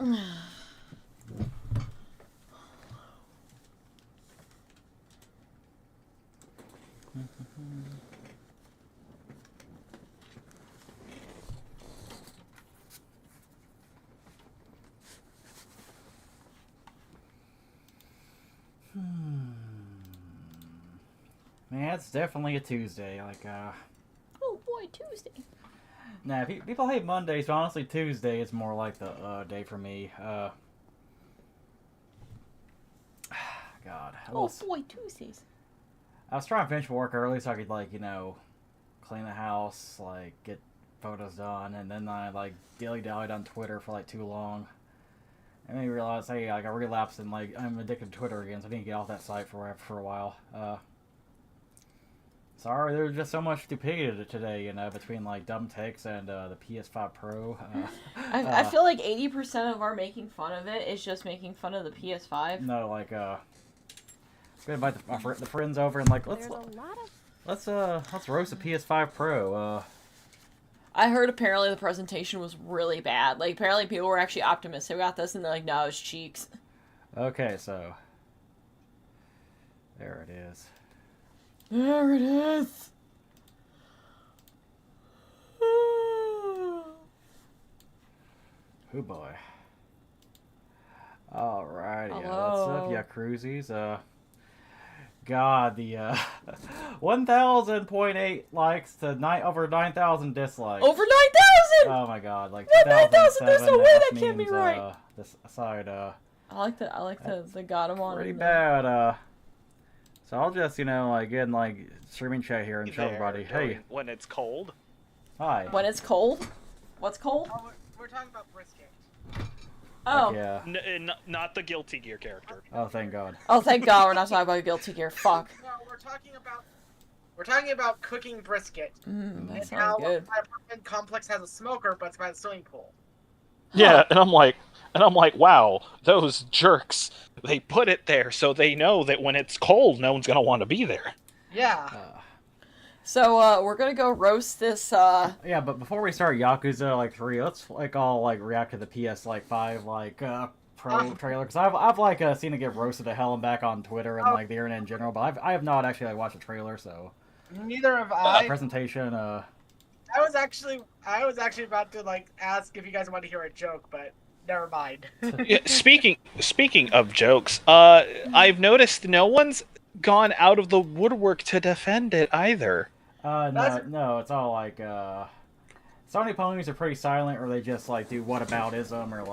Man, it's definitely a Tuesday. Oh boy, Tuesday. Nah, people hate Mondays, but honestly, Tuesday is more like the day for me. God. Oh boy, Tuesdays. I was trying to finish work early so I could, clean the house, get photos done, and then I, dilly-dallied on Twitter for, too long. And then I realized, hey, I relapsed and, I'm addicted to Twitter again, so I need to get off that site for a while. Sorry, there's just so much stupidity today, between, dumb takes and the PS5 Pro. I feel like 80% of our making fun of it is just making fun of the PS5. No, I'm gonna invite the friends over and, let's roast the PS5 Pro. I heard apparently the presentation was really bad. Apparently people were actually optimistic about this, and they're like, no, it's cheeks. Okay, so... There it is. There it is! Oh boy. Alrighty, what's up, Yakuzies? God, the 1,000.8 likes to over 9,000 dislikes. Over 9,000! Oh my God, 9,000, there's no way that can't be right. This side, I like the Godamon. Pretty bad, so I'll just, get in, streaming chat here and show everybody, hey. When it's cold? Hi. When it's cold? What's cold? Oh, we're talking about brisket. Oh. Yeah. Not the Guilty Gear character. Oh, thank God. Oh, thank God we're not talking about Guilty Gear. Fuck. No, we're talking about cooking brisket. That sounds good. My apartment complex has a smoker, but it's by the swimming pool. Yeah, and I'm like, wow, those jerks. They put it there so they know that when it's cold, no one's gonna want to be there. Yeah. So, we're gonna go roast this, Yeah, but before we start Yakuza, 3, let's, all, react to the PS5, Pro trailer. Because I've seen it get roasted to hell and back on Twitter and, the internet in general, but I have not actually, watched the trailer, so... Neither have I. Presentation, I was actually about to, ask if you guys want to hear a joke, but never mind. Yeah, speaking of jokes, I've noticed no one's gone out of the woodwork to defend it either. No, it's all Sony ponies are pretty silent, or they just do whataboutism, or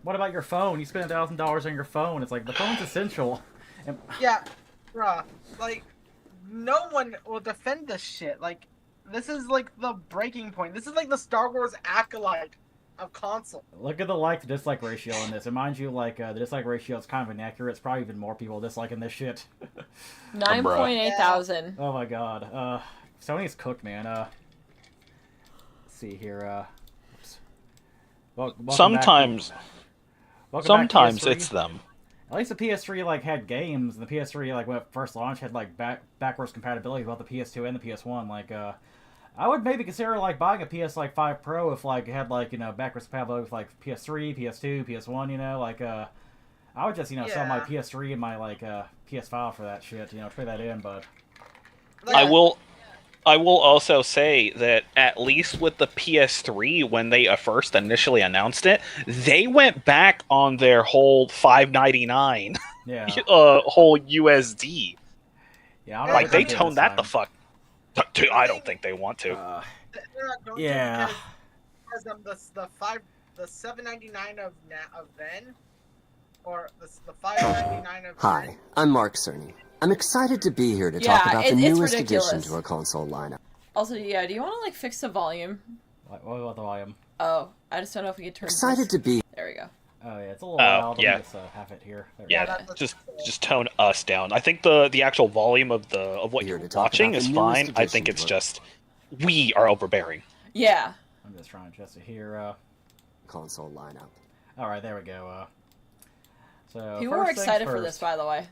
what about your phone? You spend $1,000 on your phone. It's the phone's essential. And... Yeah, bruh. No one will defend this shit. This is the breaking point. This is the Star Wars acolyte of console. Look at the like to dislike ratio on this. And mind you, the dislike ratio is kind of inaccurate. It's probably even more people disliking this shit. 9.8 thousand. Oh my God. Sony's cooked, man. Let's see here. Oops. Sometimes PS3. it's them. At least the PS3 had games, and the PS3 when it first launched had backwards compatibility with the PS2 and the PS1. I would maybe consider buying a PS5 Pro if it had backwards compatibility with PS3, PS2, PS1. I would just sell my PS3 and my PS5 for that shit. Trade that in, but I will also say that at least with the PS3, when they first initially announced it, they went back on their whole $5.99 whole USD. Yeah, they toned that the fuck. I don't think they want to. They're not going yeah. to because the $7.99 of then, or the $5.99 of. Hi, I'm Mark Cerny. I'm excited to be here to talk about the newest addition to our console lineup. Also, yeah, do you want to fix the volume? What about the volume? Oh, I just don't know if we can turn. Excited to be. There we go. Oh yeah, it's a little loud. Yeah. Let's have it here. Just tone us down. I think the actual volume of what you're watching is fine. I think it's just we are overbearing. Yeah. I'm just trying to adjust it here. Console lineup. All right, there we go. So people were excited for this, by the way.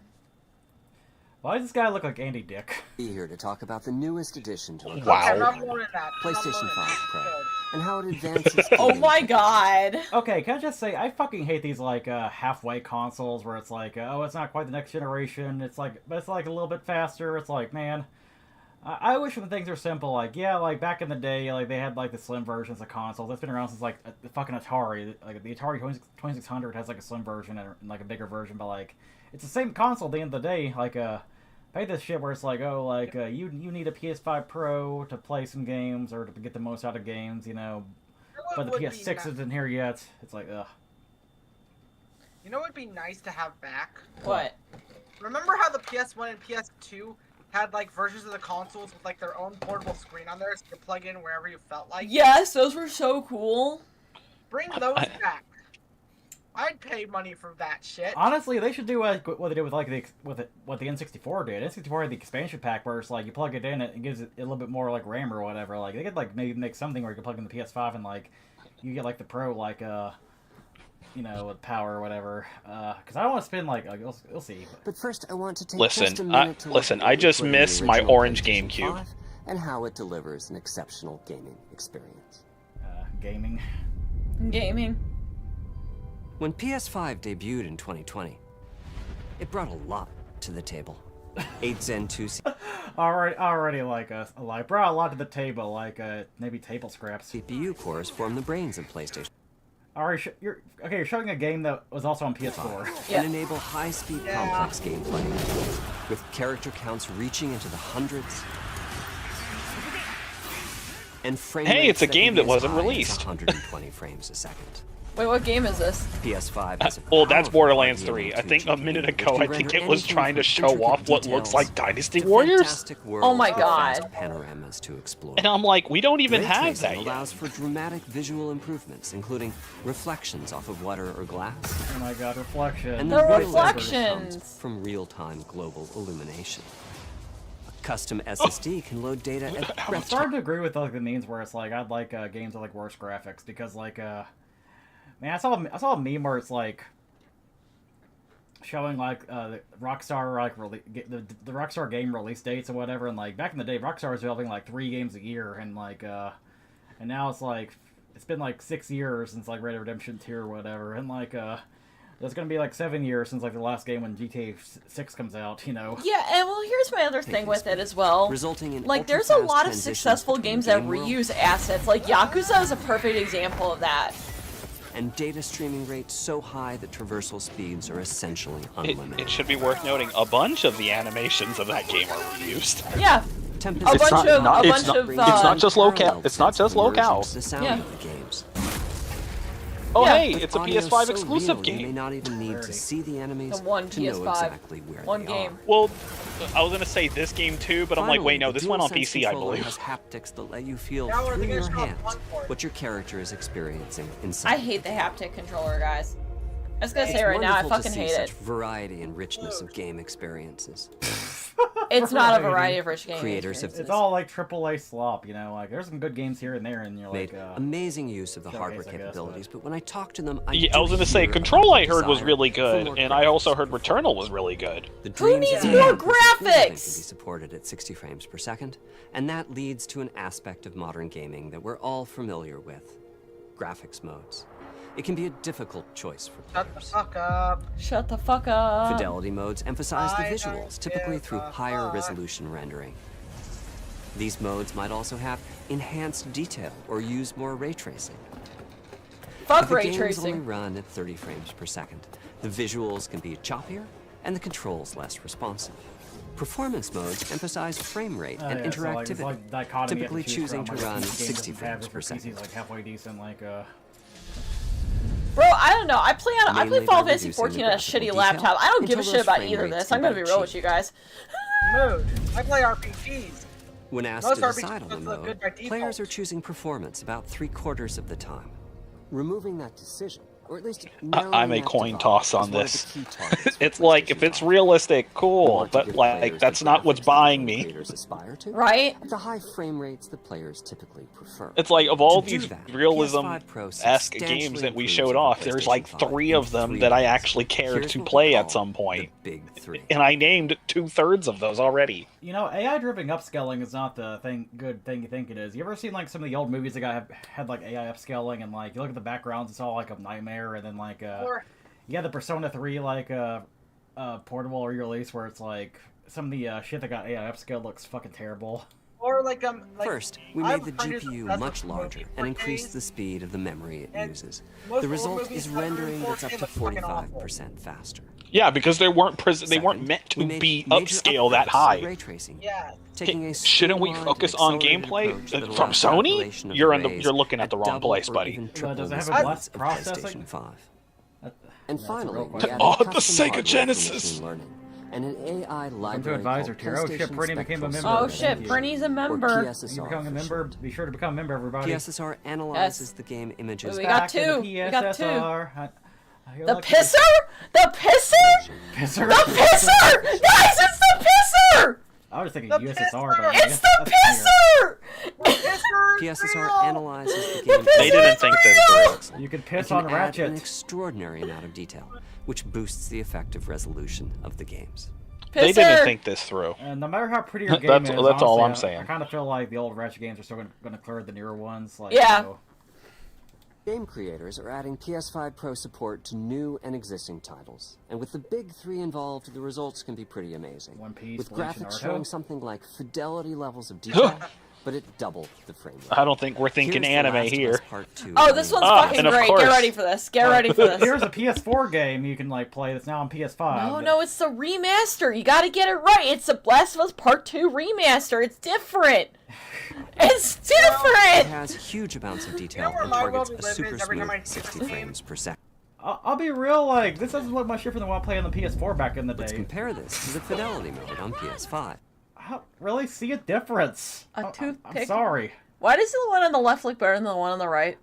Why does this guy look like Andy Dick? Be here to talk about the newest addition to Wow. Okay, I'm not loading that. PlayStation 5 Pro Good. and how it advances. Oh my god. Okay, can I just say, I fucking hate these, like, halfway consoles where it's like, oh, it's not quite the next generation, but it's, like, a little bit faster. It's like, man, I wish when things are simple, like, yeah, like, back in the day, like, they had, like, the slim versions of consoles. That's been around since, like, the fucking Atari. Like, the Atari 2600 has, like, a slim version and, like, a bigger version, but, like, it's the same console at the end of the day. Like, I hate this shit where it's like, oh, like, you need a PS5 Pro to play some games or to get the most out of games, you know, but the PS6 isn't here yet. It's like, ugh. You know what would be nice to have back? What? Remember how the PS1 and PS2 had, like, versions of the consoles with, like, their own portable screen on there so you could plug in wherever you felt like? Yes, those were so cool. Bring those back. I'd pay money for that shit. Honestly, they should do what they did with like what the N64 did. N64 had the expansion pack where it's like you plug it in, it gives it a little bit more like RAM or whatever. Like they could like maybe make something where you can plug in the PS5 and like you get like the Pro like you know, with power or whatever. Because I don't want to spend like we'll see. But first, I want to take Listen, just a minute to listen. look I at just the miss my original orange PlayStation GameCube 5 and how it delivers an exceptional gaming experience. Gaming. Gaming. When PS5 debuted in 2020, it brought a lot to the table. 8 Zen 2 already like brought a lot to the table, like maybe table scraps. CPU cores form the brains of PlayStation. Alright, you're showing a game that was also on PS4. Yeah. And enable high-speed, complex gameplay with character counts reaching into the hundreds. And frame Hey, rates it's a that game can that be as wasn't high as released. 120 frames a second. Wait, what game is this? PS5 has a Well, that's powerful Borderlands RDNA 3. I think a 2 minute GPU, ago, which I can think render it was anything trying to from show off intricate what looks details like Dynasty to Warriors. fantastic worlds Oh my with God. vast panoramas to explore. And I'm like, we don't even Ray have tracing that yet. allows for dramatic visual improvements, including reflections off of water or glass, Oh my god, reflection. and The real reflections. effort comes from real-time global illumination. A custom SSD can load data at I'm starting breathtaking. to agree with like the memes where it's like I'd like games with like worse graphics because like man, I saw a meme where it's like showing like the Rockstar like the Rockstar game release dates or whatever, and like back in the day Rockstar was developing like 3 games a year, and like and now it's like it's been like 6 years since like Red Dead Redemption 2 or whatever, and like there's gonna be like 7 years since like the last game when GTA 6 comes out, you know. Yeah, and well, here's my other thing with it as well. Resulting in Like, there's a ultra-fast lot of transitions successful between games that game worlds, reuse assets. Like, Yakuza is a perfect example of that. and data streaming rates so high that traversal speeds are essentially unlimited. It should be worth noting a bunch of the animations of that game are reused. Yeah, Tempest a bunch of it's not just locale. It's not just locale. The sound Yeah. of the games. Oh, Yeah. hey, With it's a audio PS5 so exclusive real, You may game. not even need to Rarity. see the enemies The one to know PS5, exactly where one they game. are. Well, I was gonna say this game too, but I'm like, wait, no, this went on PC, I believe. Has haptics that let you feel Now we're through gonna your show hands one for it. what your character is experiencing inside. I hate the haptic controller, guys. I was gonna It's say right now, I wonderful to fucking see hate such it. variety and richness of game experiences. It's not a Variety. variety of rich games. Creators of It's all like AAA slop, you know. Like there's some good games here and there, and you're made like, amazing use of the showcase, hardware I guess, capabilities, but when I talk to them, Yeah, I do was gonna say, hear about Control the I heard was desire really for good, more and I also heard graphics. Returnal was really good. The Who dreams needs of more everything can be graphics? supported at 60 frames per second, and that leads to an aspect of modern gaming that we're all familiar with: graphics modes. It can be a difficult choice for Shut the players. fuck up. Shut the fuck up. Fidelity modes emphasize the I don't visuals, typically give through a higher fuck. resolution rendering. These modes might also have enhanced detail or use more ray tracing. Fuck If the ray games only tracing. run at 30 frames per second, the visuals can be choppier and the controls less responsive. Performance modes emphasize frame rate and it's interactivity, like dichotomy you have typically choose choosing from, to like, run PC games 60 doesn't have frames it, per but PC's second. like halfway decent, like Bro, I don't know. I play Mainly Final by Fantasy reducing 14 the on a graphical shitty detail laptop. I don't give a until shit those about frame either of rates this. I'm can gonna be be real with achieved. you guys. Mood. I play RPGs. When asked Most to RPGs decide on a look good mode, by default. players are choosing performance about 3/4 of the time. Removing that decision or at least I'm a coin toss on this. It's It's like, if it's realistic, cool, but like, that's not what's buying me. Right? At the high frame rates that players typically prefer. It's like, of all To do these that, PS5 Pro realism-esque substantially games that we improves showed over off, there's like PlayStation 5 3 in of them 3 that I ways. actually cared Here's to what we play call at some point. The big 3. And I named 2/3 of those already. You know, AI-driven upscaling is not the good thing you think it is. You ever seen like some of the old movies that had like AI upscaling, and like you look at the backgrounds, it's all like a nightmare, and then like you have the Persona 3 like portable or release where it's like some of the shit that got AI upscaled looks fucking terrible. Or like First, we made the GPU much larger and increased the speed of the memory it uses. The result is rendering that's up to 45% faster. Yeah, because they weren't Second, meant to we made be major upscale that upgrades to high. Ray tracing. Yeah. Taking a Shouldn't we streamlined focus and on accelerated gameplay approach that from allows Sony? calculation of You're arrays looking at the wrong double place, or buddy. even triple Does it the have a speeds of processing? PlayStation 5. That's And a finally, real we question. added Oh, the custom Sega hardware for Genesis. machine learning and an AI Come library to Advisor called tier. Oh shit, PlayStation Brittany became a Spectral member. Oh shit, Thank you. Brittany's a or member. You're PSSR becoming a for member. short. Be sure to become a member, everybody. PSSR analyzes the game images. We got Back in two. the We got two. PSSR. The pisser? The pisser? Pisser. The pisser! Guys, it's the pisser! I was thinking The USSR, pisser! but It's the pisser! PSSR analyzes the game. They didn't think this through. You could It piss can on add Ratchet. an extraordinary amount of detail, which boosts the effective resolution of the games. They Pisser! didn't think this through. And no matter how pretty your game That's- is, that's all honestly, I'm saying. I kind of feel like the old Ratchet games are still going to clear the newer ones. Like, Yeah. you know, Game creators are adding PS5 Pro support to new and existing titles, and with the big 3 involved, the results can be pretty amazing. One Piece, with Bleach, and graphics Naruto. showing something like fidelity levels of detail, but it doubled the frame rate. I don't think we're thinking Here's The anime Last of Us here. Part 2 Oh, this one's Ah, fucking and of great. course- Get ready for this. Get ready for this. Here's a PS4 game you can like play that's now on PS5. No, it's the remaster. You gotta get it right. It's the Last of Us Part 2 remaster. It's different. It's It different! has huge amounts of detail where and my targets world a live super is every time I smooth see 60 this frames per second. I'll be real, like, this doesn't look much different than what I played on the PS4 back in the Let's day. compare this to the fidelity mode on PS5. I don't really see a difference. A I'm toothpick? sorry. Why does the one on the left look better than the one on the right?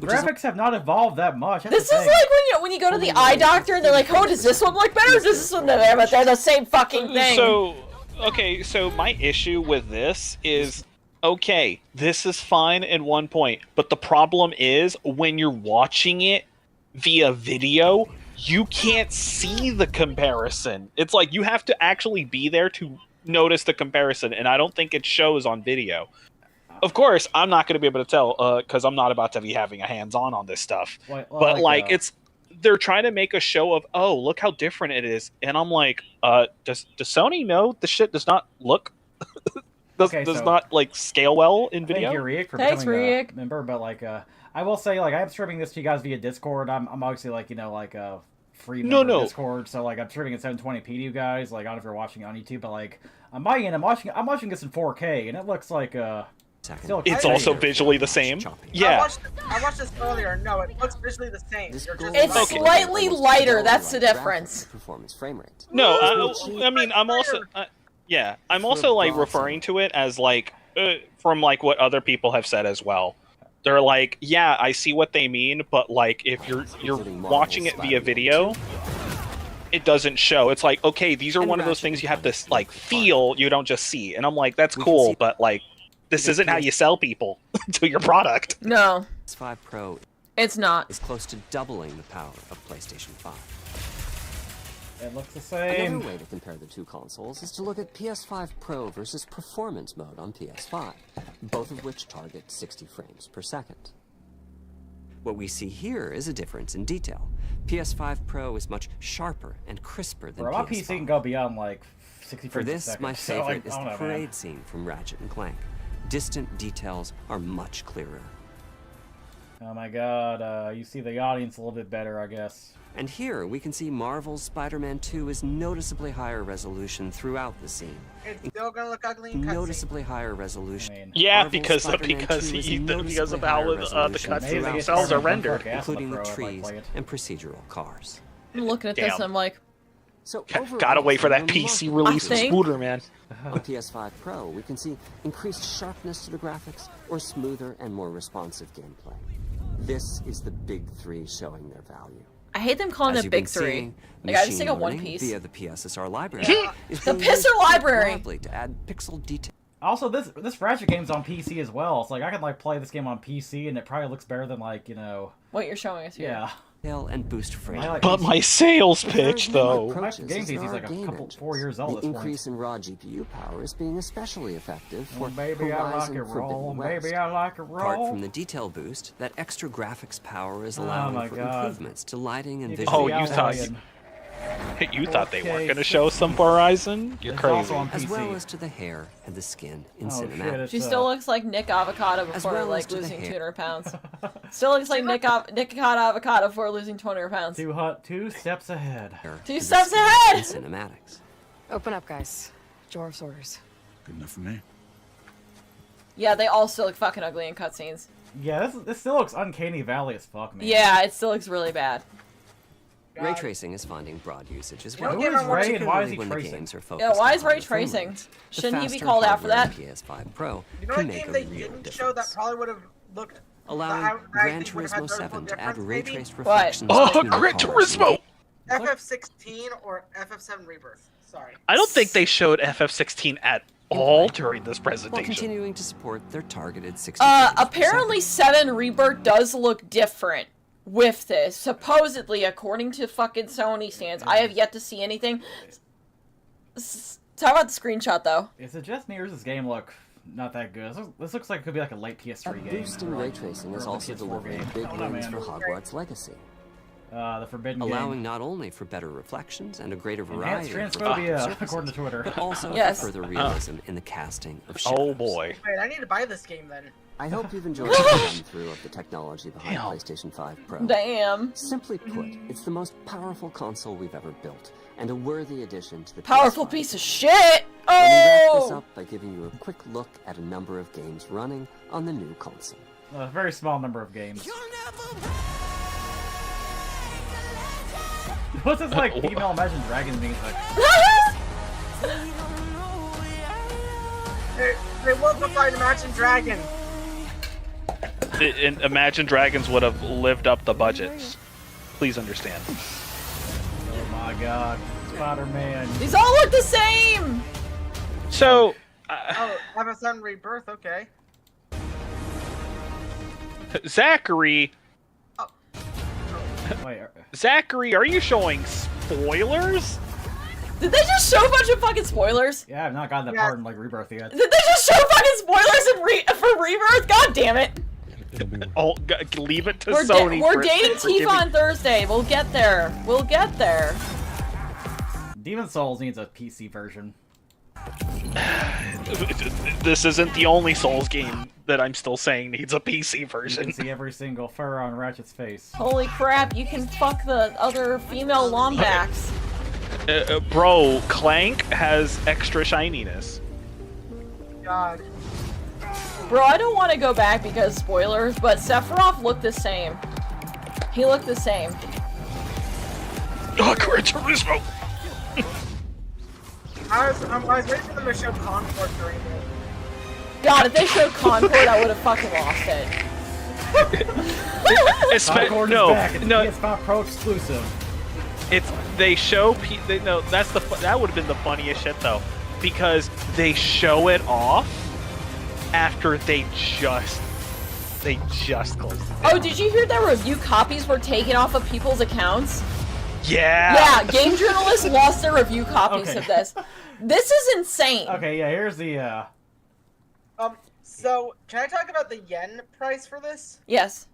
Graphics have not evolved that much. That's This the is thing. like when you go to the eye doctor and they're like, oh, does this one look better or does this one look better? But they're the same fucking thing. So, okay, so my issue with this is, okay, this is fine in one point, but the problem is when you're watching it via video, you can't see the comparison. It's like you have to actually be there to notice the comparison, and I don't think it shows on video. Of course, I'm not going to be able to tell because I'm not about to be having a hands-on this stuff. Well, But like they're trying to make a show of, oh, look how different it is, and I'm like, does Sony know the shit does not look does so- not like scale well in video? Thank you, Riek, for Thanks, becoming Riek. a member. But like, I will say, like, I am streaming this to you guys via Discord. I'm obviously like, you know, like a free member No. of Discord, so like I'm streaming at 720p to you guys. Like, I don't know if you're watching it on YouTube, but like on my end, I'm watching this in 4K, and it looks like still It's crazy. also visually the same. Choppy. Yeah. I watched this earlier. No, it looks visually the same. This You're goal just It's is Okay. slightly almost lighter, fidelity that's the like difference. graphics performance frame rate. No, I mean, I'm also, yeah, I'm also like referring to it as like from like what other people have said as well. They're like, yeah, I see what they mean, but like if you're watching it via video, it doesn't show. It's like, okay, these are one of those things you have to like feel, you don't just see. And I'm like, that's cool, but like this isn't how you sell people to your product. No, PS5 Pro it's not. is close to doubling the power of PlayStation 5. It looks the same. Another way to compare the two consoles is to look at PS5 Pro versus Performance mode on PS5, both of which target 60 frames per second. What we see here is a difference in detail. PS5 Pro is much sharper and crisper than Bro, my PS5. PC can go beyond like 60 For frames a this, second. my So, favorite like, is I don't the know, parade man. scene from Ratchet and Clank. Distant details are much clearer. Oh my god, you see the audience a little bit better, I guess. And here we can see Marvel's Spider-Man 2 is noticeably higher resolution throughout the scene. it's still gonna look ugly in cutscenes. Noticeably higher resolution. I mean, Yeah, Marvel's because Spider-Man 2 is because noticeably of how higher the resolution cutscenes Maybe throughout themselves the are scene, rendered. Gas on the including the Pro, I'd like trees play it. and procedural cars. I'm looking at this Damn. and I'm like, So Gotta wait for that overall, PC remarkable release of think- Scooter, man. On PS5 Pro, we can see increased sharpness to the graphics or smoother and more responsive gameplay. This is the big three showing their value. I hate them calling As it you've Big been Three. seeing, Like, I just machine think of One learning Piece. via the PSSR library is The being used Pisser Library! broadly to add pixel detail. Also, this Ratchet game's on PC as well. It's like I can like play this game on PC, and it probably looks better than like What you're showing us here. yeah. And boost frame. I like But my sales But there are pitch, many though. approaches My game as there PC's are like a game couple- engines. 4 years old The at this point. increase in raw GPU power is being especially effective for Baby, I like Horizon it roll. Forbidden West. Baby, I like it Apart roll. from the detail boost, that extra graphics power is Oh allowing my for God. improvements to lighting and You can visual. Oh, see you thought Alien. You thought they weren't Okay, going to show some Horizon? You're It's crazy. also on as PC. well as to the hair and the skin in Oh, shit, cinematic. it's, She still looks like Nick Avocado As before well as like to the losing hair. 200 pounds. Still looks like Nick Avocado before losing 200 pounds. two steps ahead. Two and the steps skin ahead! in cinematics. Open up, guys. Jorv's orders. Good enough for me. Yeah, they all still look fucking ugly in cutscenes. Yeah, this still looks uncanny valley as fuck, man. Yeah, it still looks really bad. Ray tracing is finding broad usage as You know well. what game Who is I'm watching? Ray and why is he Particularly when the tracing? games are focused Yeah, why is on ray the frame tracing? rates. The Shouldn't he be faster called out for hardware that? in PS5 Pro You know can what make game a they real didn't show that difference. probably would have looked Allowing I Gran think would have had Turismo noticeable 7 to add difference, ray maybe? traced What? reflections. Oh, between the Gran cars. Turismo! FF16 or FF7 Rebirth. Sorry. I don't think they showed FF16 at all during this While presentation. continuing to support their targeted 60 frames per Apparently second. 7 Rebirth does look different with this. Supposedly, according to fucking Sony stands. I have yet to see anything. Talk about the screenshot, though. Is it just me or does this game look not that good? This looks like it could be like a late A PS3 game. boost in or ray like- tracing or is like a also PS4 delivering game. big I don't know, wins man. for Hogwarts Legacy, The Forbidden allowing Game. not only for better reflections and a greater Enhanced variety of transphobia, reflective according to surfaces, Twitter. but also Yes. for further realism in the casting of shadows. Oh boy. Wait, I need to buy this game then. I hope you've enjoyed the run through of the technology behind Damn. PlayStation 5 Pro. Damn. Simply put, it's the most powerful console we've ever built, and a worthy addition to the Powerful PS5. piece of shit! Let me wrap this Oh! up by giving you a quick look at a number of games running on the new console. A very small number of games. What's this like female Imagine Dragons music? They will provide Imagine Dragon. And Imagine Dragons would have lived up the budgets. Please understand. Oh my god. Spider-Man. These all look the same! So, Oh, FF7 Rebirth, okay. Zachary, Wait, are you showing spoilers? Did they just show a bunch of fucking spoilers? yeah, I've not gotten that Yeah. part in like Rebirth yet. Did they just show fucking spoilers for Rebirth? God damn it! Oh, leave it to We're, Sony. we're for- dating for Tifa giving- on Thursday. We'll get there. We'll get there. Demon Souls needs a PC version. This isn't the only Souls game that I'm still saying needs a PC You version. can see every single fur on Ratchet's face. Holy crap, you can fuck the other female Lombax. Bro, Clank has extra shininess. God. Bro, I don't want to go back because spoilers, but Sephiroth looked the same. He looked the same. Oh, Gran Turismo! I was waiting for them to show Concord during it. God, if they showed Concord, I would have fucking lost it. Concord is No, back. It's no, PS5 Pro exclusive. they show no, that would have been the funniest shit though, because they show it off after they just closed it. Oh, did you hear that review copies were taken off of people's accounts? Yeah. Yeah, game journalists lost their review copies Okay. of this. This is insane. Okay, yeah, here's the, So, can I talk about the yen price for this? Yes.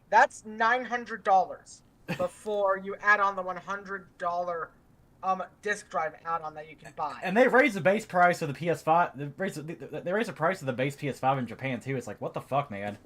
That's $900 before you add on the $100 disc drive add-on that you can buy. and they raised the base price of the PS5. They raised the price of the base PS5 in Japan too. It's like, what the fuck, man?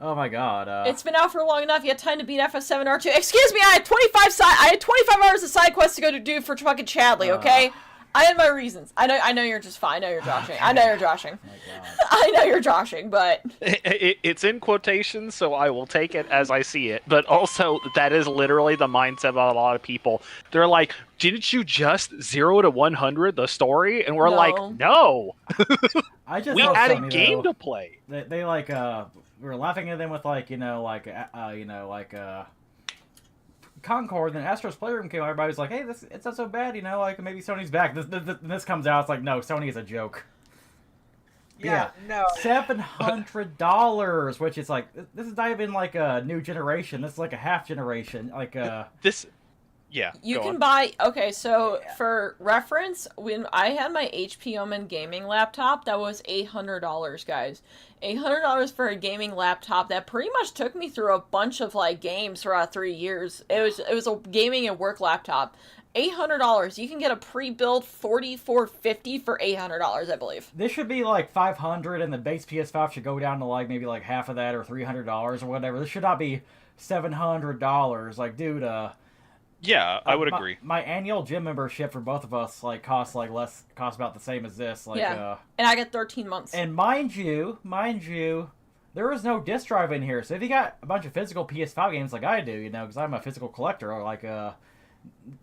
Oh my god. It's been out for long enough. You had time to beat FF7 R2. Excuse me, I had 25 hours of side quests to go to do for fucking Chadley, okay? I had my reasons. I know you're just fine. I know you're joshing. I know you're joshing. My God. I know you're joshing, but It's in quotations, so I will take it as I see it. But also, that is literally the mindset of a lot of people. They're like, "Didn't you just 0 to 100 the story?" And we're like, "No, I just we thought had a funny, game though. to play." They like we were laughing at them with like Concord, and then Astro's Playroom came out. Everybody's like, "Hey, it's not so bad, like maybe Sony's back." This comes out, it's like, no, Sony is a joke. Yeah, no. $700, which is like this is not even like a new generation. This is like a half generation. Like This, yeah. you go can on. buy. Okay, so for reference, when I had my HP Omen gaming laptop, that was $800, guys. $800 for a gaming laptop that pretty much took me through a bunch of like games throughout 3 years. It was a gaming and work laptop. $800. You can get a pre-built 4450 for $800, I believe. this should be like $500, and the base PS5 should go down to like maybe like half of that or $300 or whatever. This should not be $700. Like, dude, Yeah, I would agree. My annual gym membership for both of us like costs about the same as this. Like, Yeah. And I get 13 months. And mind you, there is no disc drive in here. So if you got a bunch of physical PS5 games like I do, because I'm a physical collector, or like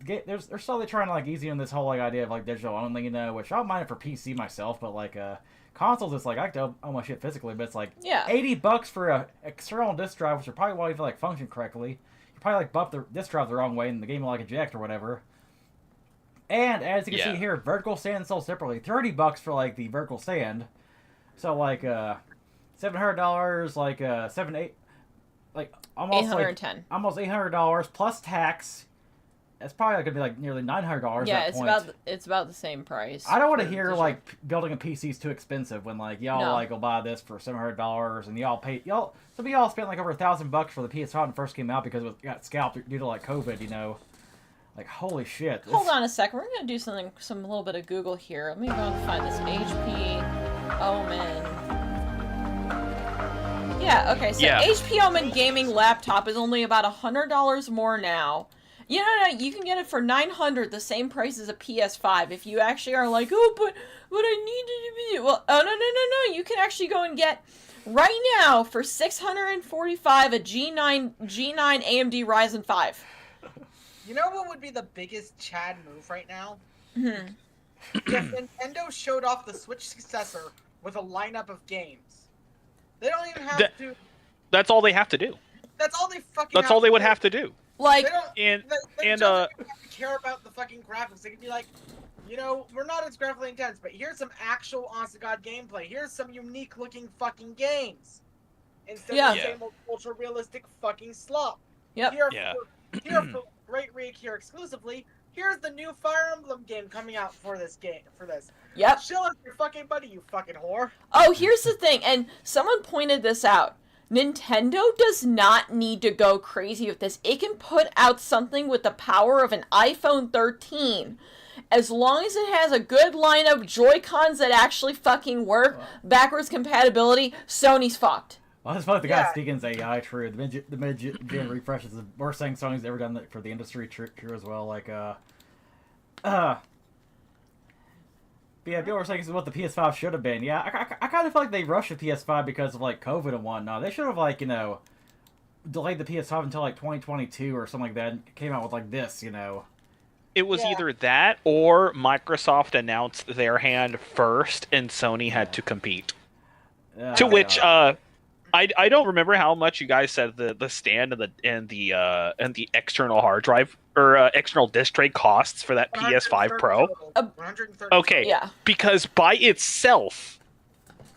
they're slowly trying to like ease in this whole like idea of like digital only, which I don't mind it for PC myself, but like consoles, it's like I can own my shit physically, but it's like Yeah. $80 for a external disc drive, which probably won't even like function correctly. You probably like bump the disc drive the wrong way, and the game will like eject or whatever. And as you can see here, vertical sand sold separately, $30 for like the vertical sand. So like $700, like 7-8, like almost $810. almost $800 plus tax. That's probably gonna be like nearly $900. Yeah, at that point. it's about the same price. I don't want to for hear the like building a PC is too expensive when like y'all No. like will buy this for $700 and some of y'all spent like over $1,000 for the PS5 when it first came out because it got scalped due to like COVID. Like holy shit. Hold on a second. We're gonna do some little bit of Google here. Let me go and find this HP Omen. Yeah. Okay. So Yeah. HP Omen gaming laptop is only about $100 more now. You can get it for $900, the same price as a PS5. If you actually are like, oh, but I need it to be, well, oh no, you can actually go and get right now for $645 a G9 AMD Ryzen 5. You know what would be the biggest Chad move right now? Hmm. If Nintendo showed off the Switch successor with a lineup of games. They don't even have to. That's all they have to do. That's all they fucking. That's all they would have to do. Like, They don't. And They and don't even have to care about the fucking graphics. They can be like, we're not as graphically intense, but here's some actual honest to god gameplay. Here's some unique looking fucking games. Instead of the Yeah. same old ultra realistic fucking slop. yep. Yeah. Here for Great Rig here exclusively. Here's the new Fire Emblem game coming out for this game. Yep. Chill with your fucking buddy, you fucking whore. Oh, here's the thing, and someone pointed this out. Nintendo does not need to go crazy with this. It can put out something with the power of an iPhone 13. As long as it has a good line of Joy-Cons that actually fucking work, backwards compatibility, Sony's fucked. Well, it's funny the guy Stegan's AI true. The mid-gen refresh is the worst thing Sony's ever done for the industry. True as well. Like but yeah, people were saying this is what the PS5 should have been. Yeah, I kind of feel like they rushed the PS5 because of like COVID and whatnot. They should have like delayed the PS5 until like 2022 or something like that. And came out with like this. it was either that or Microsoft announced their hand first, and Sony had to compete. To which I don't remember how much you guys said the stand and the external hard drive or external disc tray costs for that PS5 Pro. 130. Okay, Yeah. because by itself,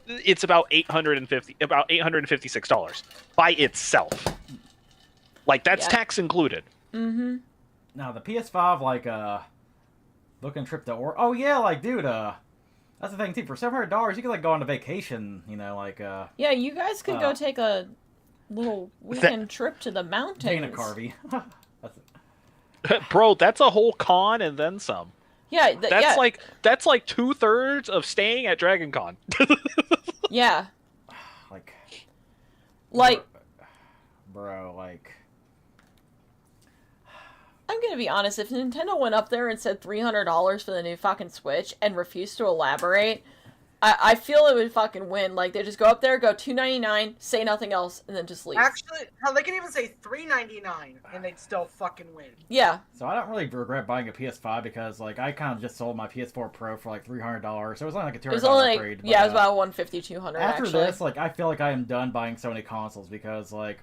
it's about $856 by itself. Like that's tax included. Mm-hmm. Now the PS5 like looking trip to oh yeah, like dude that's the thing too. For $700 you can like go on a vacation, like Yeah, you guys could go take a little weekend trip to the mountains. Dana Carvey. Bro, that's a whole con and then some. Yeah, That's like 2/3 of staying at Dragon Con. yeah. Like bro, like I'm gonna be honest, if Nintendo went up there and said $300 for the new fucking Switch and refused to elaborate, I feel it would fucking win. Like, they just go up there, go $299, say nothing else, and then just leave. Actually, hell, they can even say $399 and they'd still fucking win. Yeah. So I don't really regret buying a PS5 because, like, I kind of just sold my PS4 Pro for like $300. So it was only like a $200 It was only upgrade. it was about $150, $200 After actually. this, like, I feel like I am done buying Sony consoles because, like,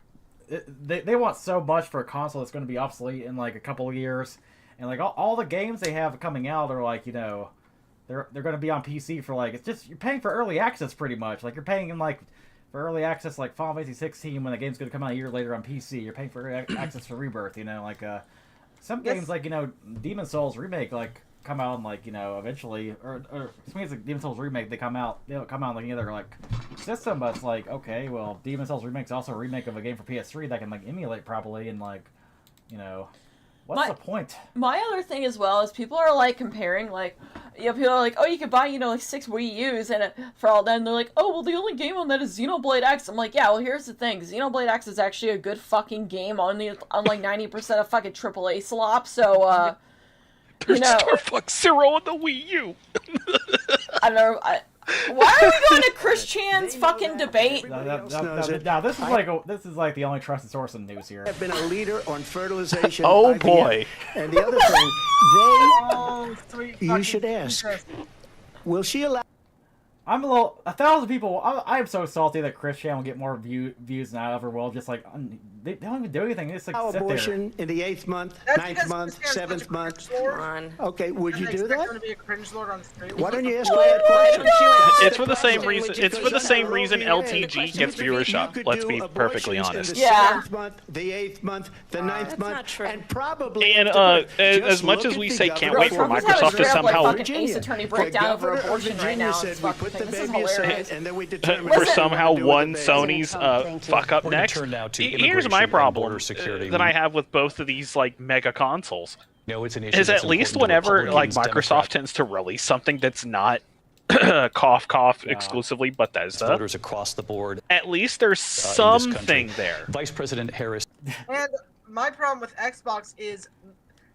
they want so much for a console that's going to be obsolete in like a couple of years, and like all the games they have coming out are like, you know, they're going to be on PC for like, it's just, you're paying for early access pretty much. Like, you're paying in like for early access like Final Fantasy 16 when the game's going to come out a year later on PC. You're paying for early access for Rebirth, you know, like some games like, you know, Demon Souls Remake like come out and like, you know, eventually or some games like Demon Souls Remake they don't come out like either like system, but it's like, okay, well, Demon Souls Remake's also a remake of a game for PS3 that can like emulate properly, and like, you know, what's the point? My other thing as well is people are like comparing, like, you know, people are like, oh, you could buy, you know, like 6 Wii U's and for all that, and they're like, oh, well, the only game on that is Xenoblade X. I'm like, yeah, well, here's the thing, Xenoblade X is actually a good fucking game on like 90% of fucking AAA slop, so you know, Star Fox Zero on the Wii U. I don't know. Why are we going to Chris Chan's fucking debate? Now this is like the only trusted source in news here. Have been a leader on fertilization. Oh, IVF. boy. And the other thing, you should ask, will she allow? I'm 1,000 people. I am so salty that Chris Chan will get more views than I ever will. Just like they don't even do anything. They just like sit abortion in the 8th month, That's 9th because month, Chris Chan's 7th such a month. cringe lord. Come on. Okay, would you do that? To be a cringe lord on stream. Why don't you ask her that question? It's for the same reason. It's for the same reason LTG gets viewership. Let's be perfectly honest. Yeah. The 7th month, the 8th month, the 9th month, not true. and probably. And as much as we say can't wait for Microsoft to somehow fucking Ace Attorney breakdown over abortion right now. It's fucking thing. This is hilarious. And then we for somehow one Sony's fuck up next. Here's my problem that I have with both of these like mega consoles. No, it's an issue is at least whenever like Microsoft tends to release something that's not cough exclusively Bethesda, voters across the board. At least there's something there. Vice President Harris. And my problem with Xbox is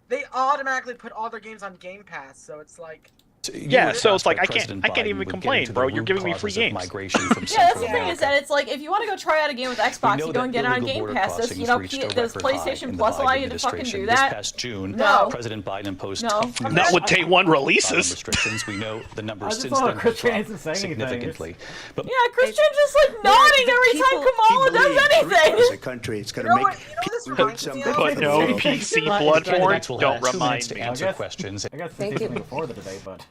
they automatically put all their games on Game Pass, so it's like. Yeah, so it's like I can't even complain, bro. You're giving me free games. Migration from yeah, that's the thing is that it's like if you want to go try out a game with Xbox, you go and get it on Game Pass. Does does PlayStation Plus allow you to fucking do that? This past June, no. President Biden imposed tough not with day one releases. Restrictions. We know the numbers since then have dropped dropped significantly. But yeah, Christian just like nodding every time Kamala does anything. As a country, it's going to make some. But no PC Bloodborne. Don't remind me. Answer questions. I guess this is before the debate, but.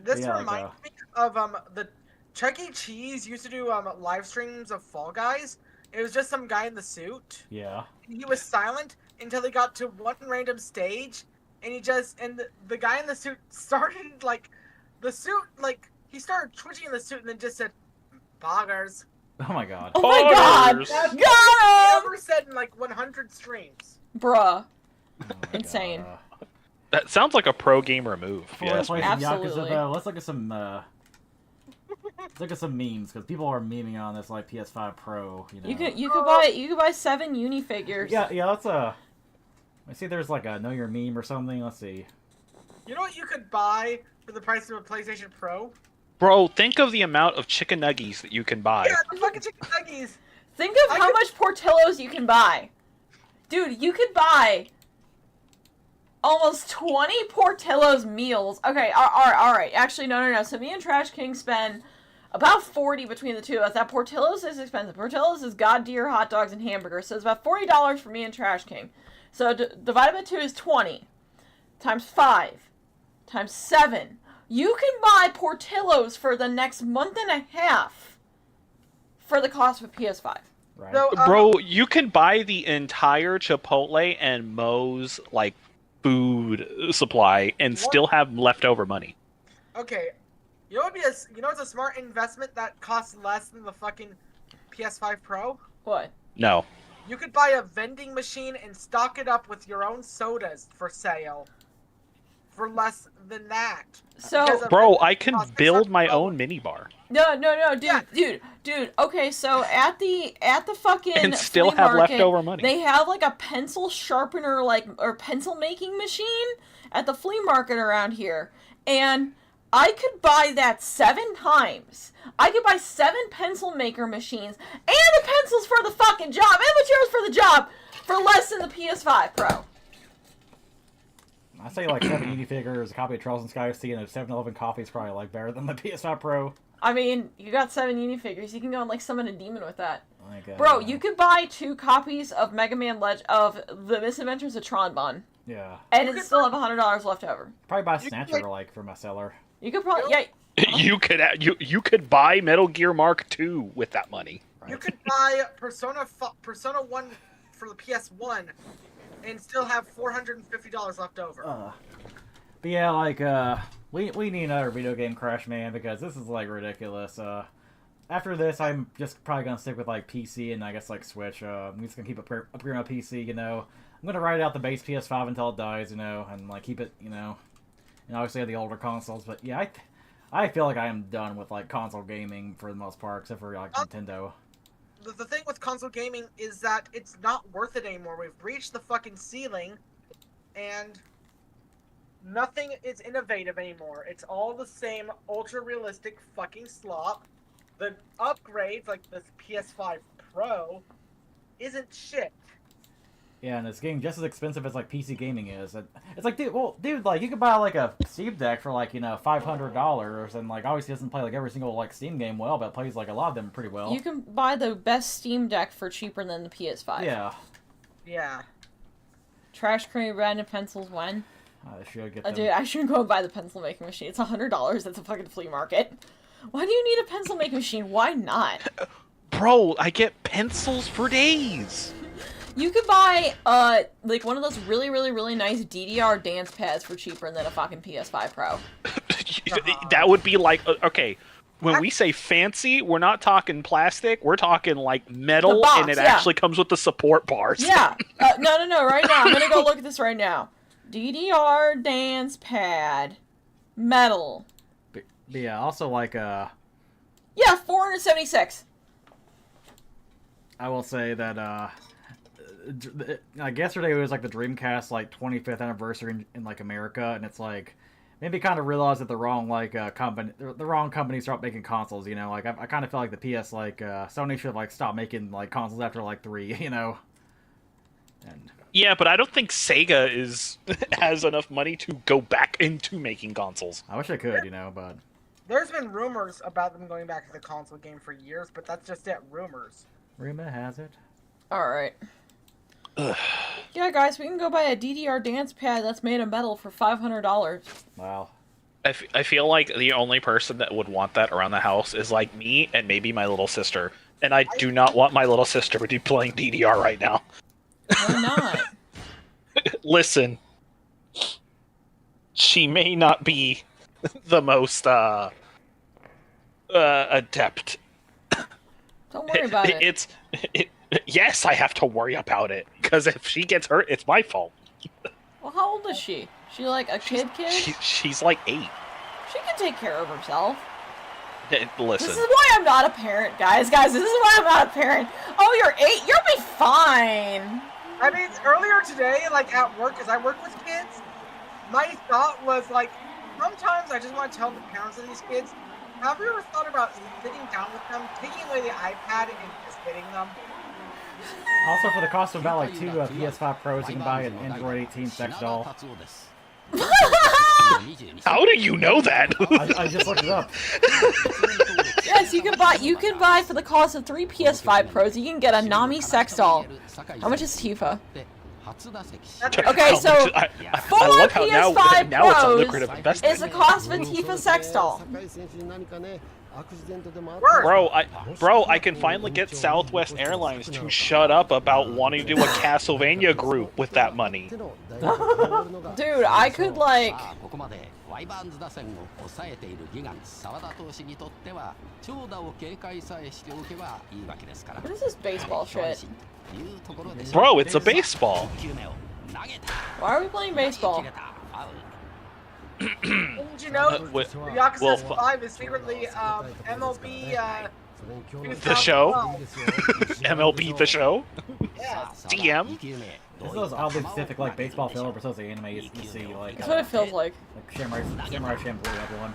This reminds me of the Chuck E. Cheese used to do live streams of Fall Guys. It was just some guy in the suit. Yeah. He was silent until he got to one random stage, and the guy in the suit started like he started twitching in the suit and then just said, "Poggers." Oh my god. Oh my god. That's he ever said in like 100 streams. Bruh. Insane. That sounds like a pro gamer move. Yes, absolutely. Yakuza, let's look at some. Let's look at some memes because people are memeing on this like PS5 Pro. You know. You could buy 7 unifigures. Yeah. Let's I see. There's like a Know Your Meme or something. Let's see. You know what you could buy for the price of a PlayStation Pro? Bro, think of the amount of chicken nuggies that you can buy. Yeah, the fucking chicken nuggies. Think of how much Portillo's you can buy, dude. You could buy. Almost 20 Portillo's meals. Okay, all right. Actually, no. So me and Trash King spend about 40 between the two of us. That Portillo's is expensive. Portillo's is god dear hot dogs and hamburgers. So it's about $40 for me and Trash King. So divided by 2 is 20. Times 5. Times 7. You can buy Portillo's for the next month and a half for the cost of a PS5. Right. So, bro, you can buy the entire Chipotle and Moe's like food supply and still have leftover money. Okay, you know it's a smart investment that costs less than the fucking PS5 Pro? What? No. You could buy a vending machine and stock it up with your own sodas for sale for less than that. So, bro, I can build my own minibar. No, dude. Okay, so at the fucking And still flea have market, leftover money. They have like a pencil sharpener, or pencil making machine at the flea market around here, and I could buy that 7 times. I could buy 7 pencil maker machines and the pencils for the fucking job and materials for the job for less than the PS5 Pro. I say like 7 minifigures, a copy of Charles and Sky Sea, and a 7-Eleven coffee is probably like better than the PS5 Pro. I mean, you got 7 minifigures. You can go and like summon a demon with that. Bro, you could buy 2 copies of Mega Man of The Misadventures of Tron Bun. Yeah. And it'd still have $100 left over. Probably buy Snatcher like for my cellar. You could probably You could buy Metal Gear Mark II with that money. You could buy Persona 1 for the PS1 and still have $450 left over. But yeah, like we need another video game crash, man, because this is like ridiculous. After this, I'm just probably gonna stick with like PC and I guess like Switch. I'm just gonna keep upgrading my PC, you know. I'm gonna ride out the base PS5 until it dies, you know, and like keep it, you know. And obviously have the older consoles, but yeah, I feel like I am done with like console gaming for the most part, except for like Nintendo. The thing with console gaming is that it's not worth it anymore. We've reached the fucking ceiling, and nothing is innovative anymore. It's all the same ultra-realistic fucking slop. The upgrades, like this PS5 Pro, isn't shit. Yeah, and it's getting just as expensive as like PC gaming is. It's like, dude, like you could buy like a Steam Deck for like, you know, $500, and like obviously doesn't play like every single like Steam game well, but it plays like a lot of them pretty well. You can buy the best Steam Deck for cheaper than the PS5. Yeah. Yeah. Trash Crane random pencils when? I should get them. Dude, I should go and buy the pencil making machine. It's $100 at the fucking flea market. Why do you need a pencil making machine? Why not? Bro, I get pencils for days. You could buy, like one of those really, really, really nice DDR dance pads for cheaper than a fucking PS5 Pro. That would be like, okay, when we say fancy, we're not talking plastic, we're talking like metal, box, and it yeah. actually comes with the support bars. Yeah. No, right now. I'm gonna go look at this right now. DDR dance pad. Metal. But yeah, also like, Yeah, 476. I will say that, like yesterday was like the Dreamcast like 25th anniversary in like America, and it's like maybe kind of realized that the wrong like the wrong company started making consoles. You know, like I kind of feel like the PS like Sony should like stop making like consoles after like 3. You know. And yeah, but I don't think Sega has enough money to go back into making consoles. I wish I could, you know, but There's been rumors about them going back to the console game for years, but that's just it, rumors. rumor has it. All right. Yeah, guys, we can go buy a DDR dance pad that's made of metal for $500. Wow. I feel like the only person that would want that around the house is like me and maybe my little sister. And I do not want my little sister to be playing DDR right now. Why not? Listen, she may not be the most adept. Don't worry about it. Yes, I have to worry about it, because if she gets hurt, it's my fault. Well, how old is she? She like a kid? She's like 8. She can take care of herself. Listen. This is why I'm not a parent, guys. Guys, this is why I'm not a parent. Oh, you're 8? You'll be fine. I mean, earlier today, like at work, because I work with kids, my thought was like, sometimes I just want to tell the parents of these kids, have you ever thought about sitting down with them, taking away the iPad and just hitting them? Also, for the cost of about like 2 PS5 Pros, you can buy an Android 18 sex doll. How do you know that? I just looked it up. Yes, you can buy for the cost of 3 PS5 Pros, you can get a Nami sex doll. How much is Tifa? Okay, so I 4 love how PS5 now it's a Pros lucrative investment. is the cost of a Tifa sex doll. Bro, I can finally get Southwest Airlines to shut up about wanting to do a Castlevania group with that money. Dude, I could like... What is this baseball shit? Bro, it's a baseball. Why are we playing baseball? Didn't you know Yakuza 5 is secretly MLB the show? MLB the show? Yeah. DM? It's those oddly specific like baseball filler, but those the anime you see like. That's what it feels like. Samurai Champloo, everyone.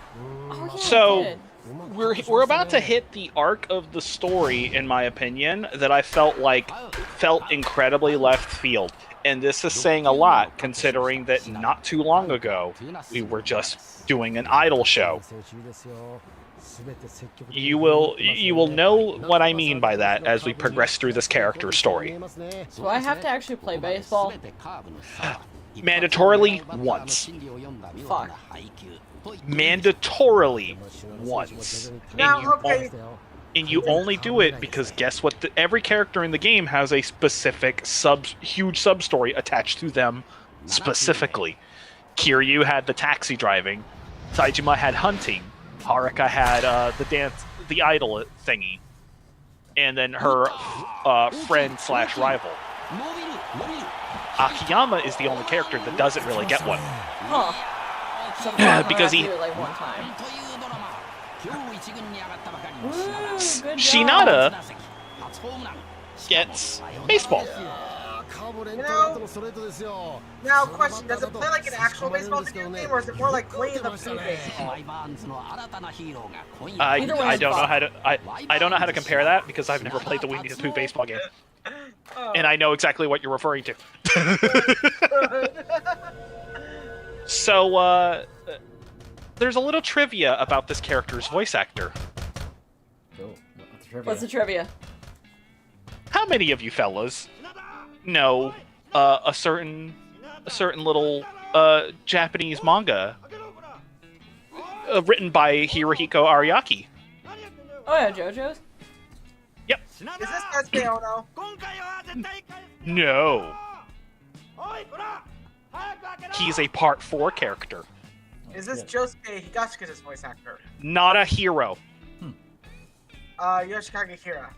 Oh, yeah, So, I did. we're about to hit the arc of the story, in my opinion, that I felt incredibly left field. And this is saying a lot, considering that not too long ago, we were just doing an idol show. You will know what I mean by that as we progress through this character's story. Do I have to actually play baseball? Mandatorily once. Fuck. Mandatorily once. Now, okay. And you only do it because guess what? Every character in the game has a specific huge sub-story attached to them specifically. Kiryu had the taxi driving. Saejima had hunting. Haruka had the idol thingy. And then her friend/rival. Akiyama is the only character that doesn't really get one. Huh. So because he... like one time. Shinada gets baseball. You know, now question, does it play like an actual baseball video game, or is it more like playing the Pooh baseball? I don't know how to I don't know how to compare that because I've never played the Winnie the Pooh baseball game. And I know exactly what you're referring to. So, there's a little trivia about this character's voice actor. What's the trivia? How many of you fellas know a certain little Japanese manga written by Hirohiko Ariaki? Oh yeah, JoJo's? Yep. Is this Sasuke Ono? No. He's a Part 4 character. Is this Josuke Higashika's voice actor? Not a hero. Yoshikage Kira.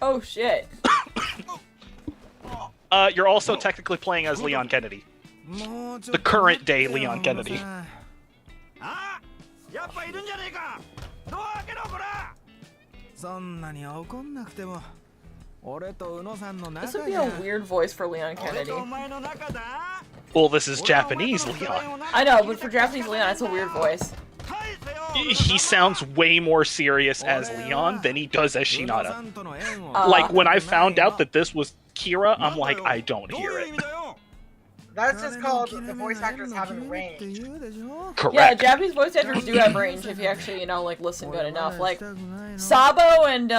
Oh shit. You're also technically playing as Leon Kennedy. The current day Leon Kennedy. This would be a weird voice for Leon Kennedy. Well, this is Japanese Leon. I know, but for Japanese Leon, it's a weird voice. He sounds way more serious as Leon than he does as Shinada. Like, when I found out that this was Kira, I'm like, I don't hear it. That's just called the voice actors having range. Correct. Yeah, Japanese voice actors do have range if you actually, like, listen good enough. Like, Sabo and,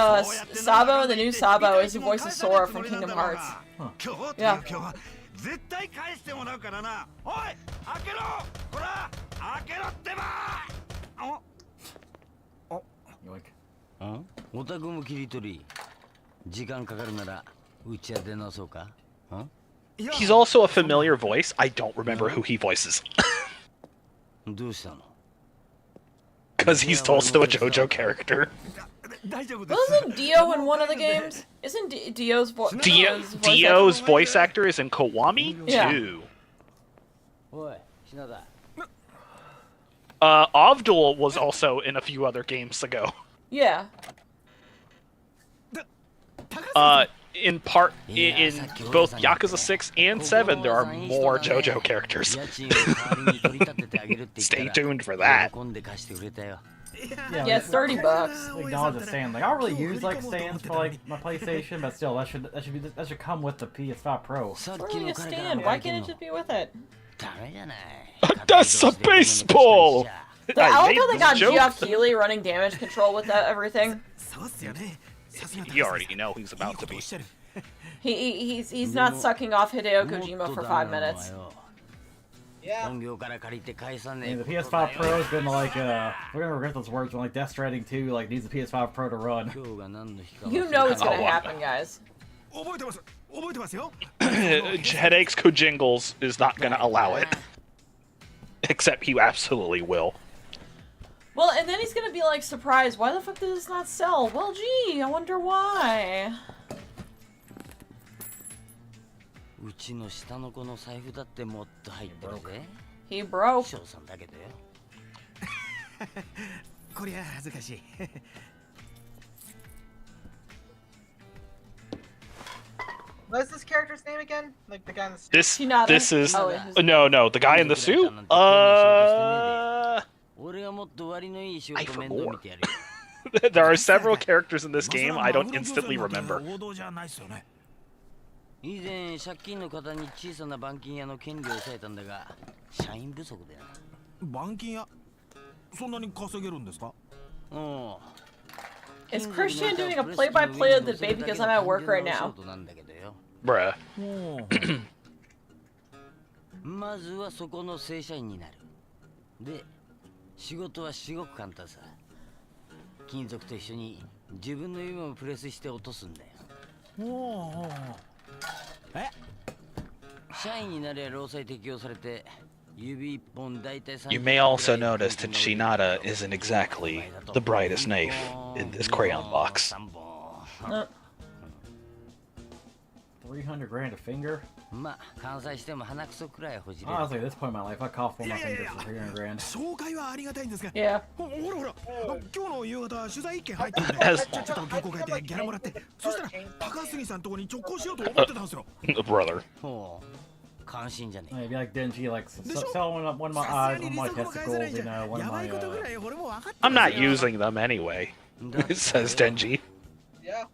Sabo, the new Sabo, is the voice of Sora from Kingdom Hearts. Huh. Yeah. He's also a familiar voice. I don't remember who he voices. Because he's also a JoJo character. Wasn't Dio in one of the games? Isn't Dio's voice? Dio's voice actor is in Kiwami 2. Avdul was also in a few other games ago. Yeah. In both Yakuza 6 and 7, there are more JoJo characters. Stay tuned for that. Yeah, it's $30. Acknowledge the stand. Like, I don't really use like stands for like my PlayStation, but still, that should come with the PS5 Pro. It's really a stand. Why can't it just be with it? That's a baseball. I like how they got Geoff Keighley running damage control with that everything. You already know he's about to be. He's not sucking off Hideo Kojima for 5 minutes. Yeah. I mean, the PS5 Pro has been like, we're gonna regret those words, but like Death Stranding 2 like needs the PS5 Pro to run. You know it's gonna happen, guys. Headaches Kojingles is not gonna allow it. Except he absolutely will. Well, and then he's gonna be like surprised. Why the fuck does this not sell? Well, gee, I wonder why. He broke. What's this character's name again? Like the guy in the suit? This Shinada. is Oh, it's- no, the guy in the suit. I forgot. There are several characters in this game I don't instantly remember. 以前借金の方に小さな板金屋の権利を抑えたんだが社員不足でな。板金屋そんなに稼げるんですか？うん。 Is Christian doing a play-by-play of the debate because I'm at work right now? Bruh. まずはそこの正社員になる。で、仕事は至極簡単さ。金属と一緒に自分の夢をプレスして落とすんだよ。え？社員になれば労災適用されて。You may also notice that Shinada isn't exactly the brightest knife in this crayon box. 300 grand a finger? Honestly, at this point in my life, I cough on my fingers for 300 grand. Yeah. Brother. Maybe like Denji, like sell one of my eyes, one of my testicles, you know, one of my. I'm not using them anyway. Says Denji. Yeah.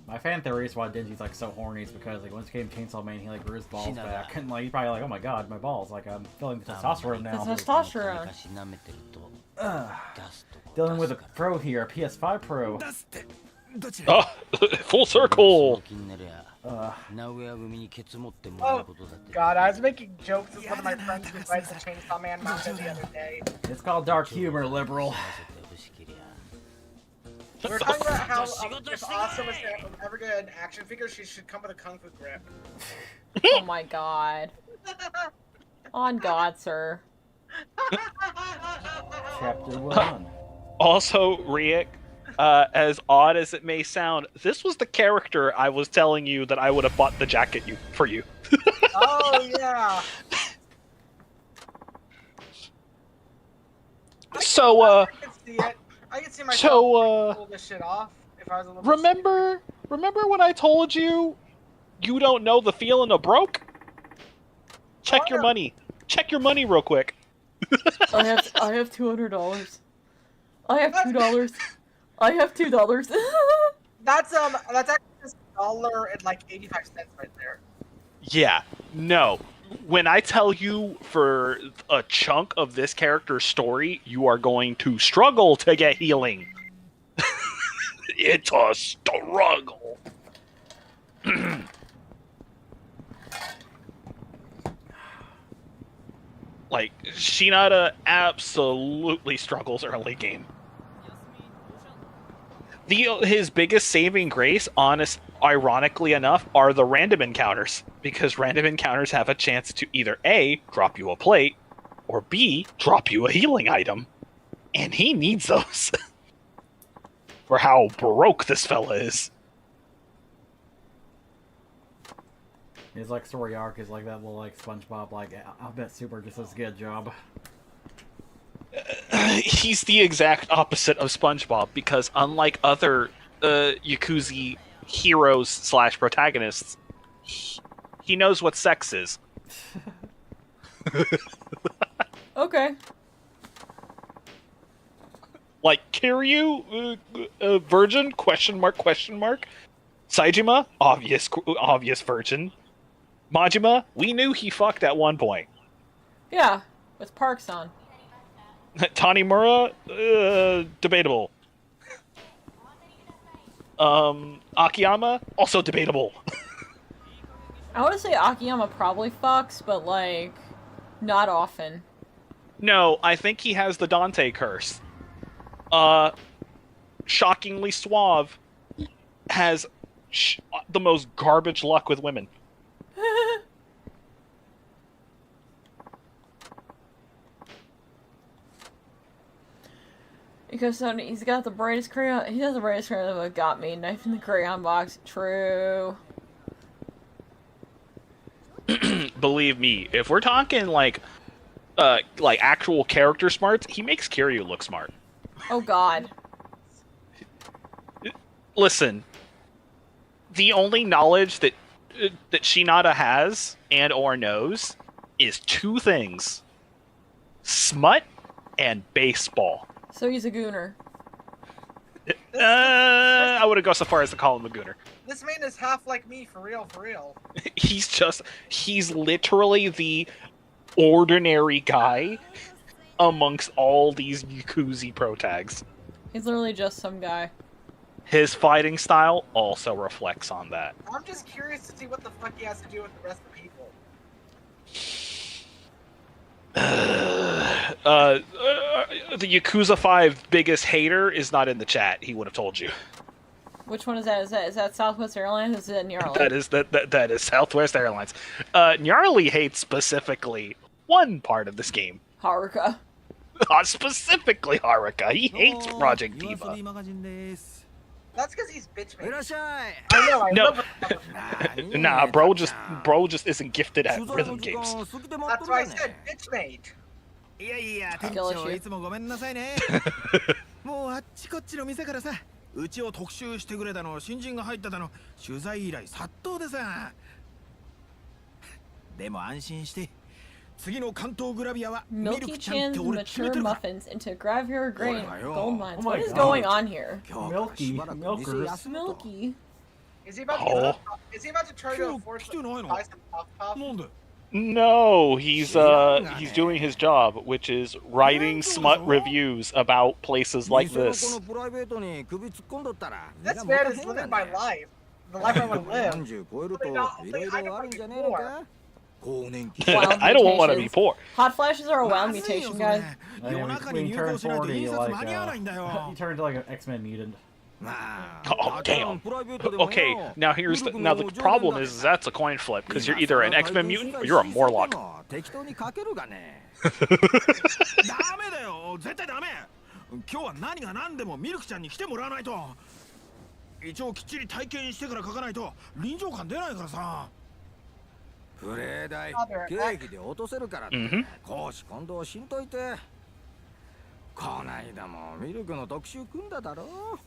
My fan theory is why Denji's like so horny is because like once he became Chainsaw Man, he like grew his balls back, and like he's probably like, oh my god, my balls, like I'm feeling the testosterone now. The testosterone. Dealing with a pro here, a PS5 Pro. Oh, full circle. Oh god, I was making jokes with one of my friends who writes the Chainsaw Man manga the other day. It's called dark humor, liberal. We were talking about how if Awesome is ever get an action figure, she should come with a kung fu grip. Oh my god. On God, sir. Chapter 1. Also, Riek, as odd as it may sound, this was the character I was telling you that I would have bought the jacket for you. Oh, yeah. So, I can see it. I can see myself pull this shit off if I was a little remember when I told you you don't know the feeling of broke? Check your money. Check your money real quick. I have $200. I have $2. I have $2. That's actually $1.85 right there. Yeah, no. When I tell you for a chunk of this character's story, you are going to struggle to get healing. It's a struggle. Like, Shinada absolutely struggles early game. His biggest saving grace, ironically enough, are the random encounters. Because random encounters have a chance to either A, drop you a plate, or B, drop you a healing item. And he needs those. For how broke this fella is. His like story arc is like that little like SpongeBob, like I bet Super just does a good job. He's the exact opposite of SpongeBob because unlike other Yakuza heroes / protagonists, he knows what sex is. Okay. Like Kiryu, virgin? Question mark? Saejima, obvious virgin. Majima, we knew he fucked at one point. Yeah, with Parks on. Tanimura, debatable. Akiyama, also debatable. I want to say Akiyama probably fucks, but like, not often. No, I think he has the Dante curse. Shockingly suave, has the most garbage luck with women. Because he's got the brightest crayon. He has the brightest crayon that got me. Knife in the crayon box. True. Believe me, if we're talking like actual character smarts, he makes Kiryu look smart. Oh God. Listen, the only knowledge that Shinada has and or knows is two things: smut and baseball. So he's a gooner. I wouldn't go so far as to call him a gooner. This man is half like me, for real, for real. He's literally the ordinary guy amongst all these Yakuza pro tags. He's literally just some guy. His fighting style also reflects on that. I'm just curious to see what the fuck he has to do with the rest of the people. The Yakuza 5 biggest hater is not in the chat. He would have told you. Which one is that? Is that Southwest Airlines? Or is it Gnarly? That is Southwest Airlines. Gnarly hates specifically one part of this game. Haruka. Specifically Haruka. He hates Project Diva. That's because he's bitch made. I know. Nah, bro just isn't gifted at rhythm games. That's why I said bitch made. いやいや、店長いつもごめんなさいね。もうあっちこっちの店からさ、うちを特集してくれたの、新人が入っただの、取材依頼殺到でさ。でも安心して、次の関東グラビアはミルクちゃんって俺決めてるから。 Muffins into gravure grain gold mines. What is going on here? Milky. Milky. Is he about to try to force to buy some Puff? No, he's doing his job, which is writing smut reviews about places like this. This man is living my life. The life I want to live. I don't want to be poor. Hot flashes are a wild mutation, guys. When you turn 40, you turn into like an X-Men mutant. Oh damn. Okay, now the problem is that's a coin flip because you're either an X-Men mutant or you're a Morlock. ダメだよ、絶対ダメ。今日は何が何でもミルクちゃんに来てもらわないと。一応きっちり体験してから書かないと臨場感出ないからさ。プレイ代経費で落とせるからって講師今度しんといて。こないだもミルクの特集組んだだろ。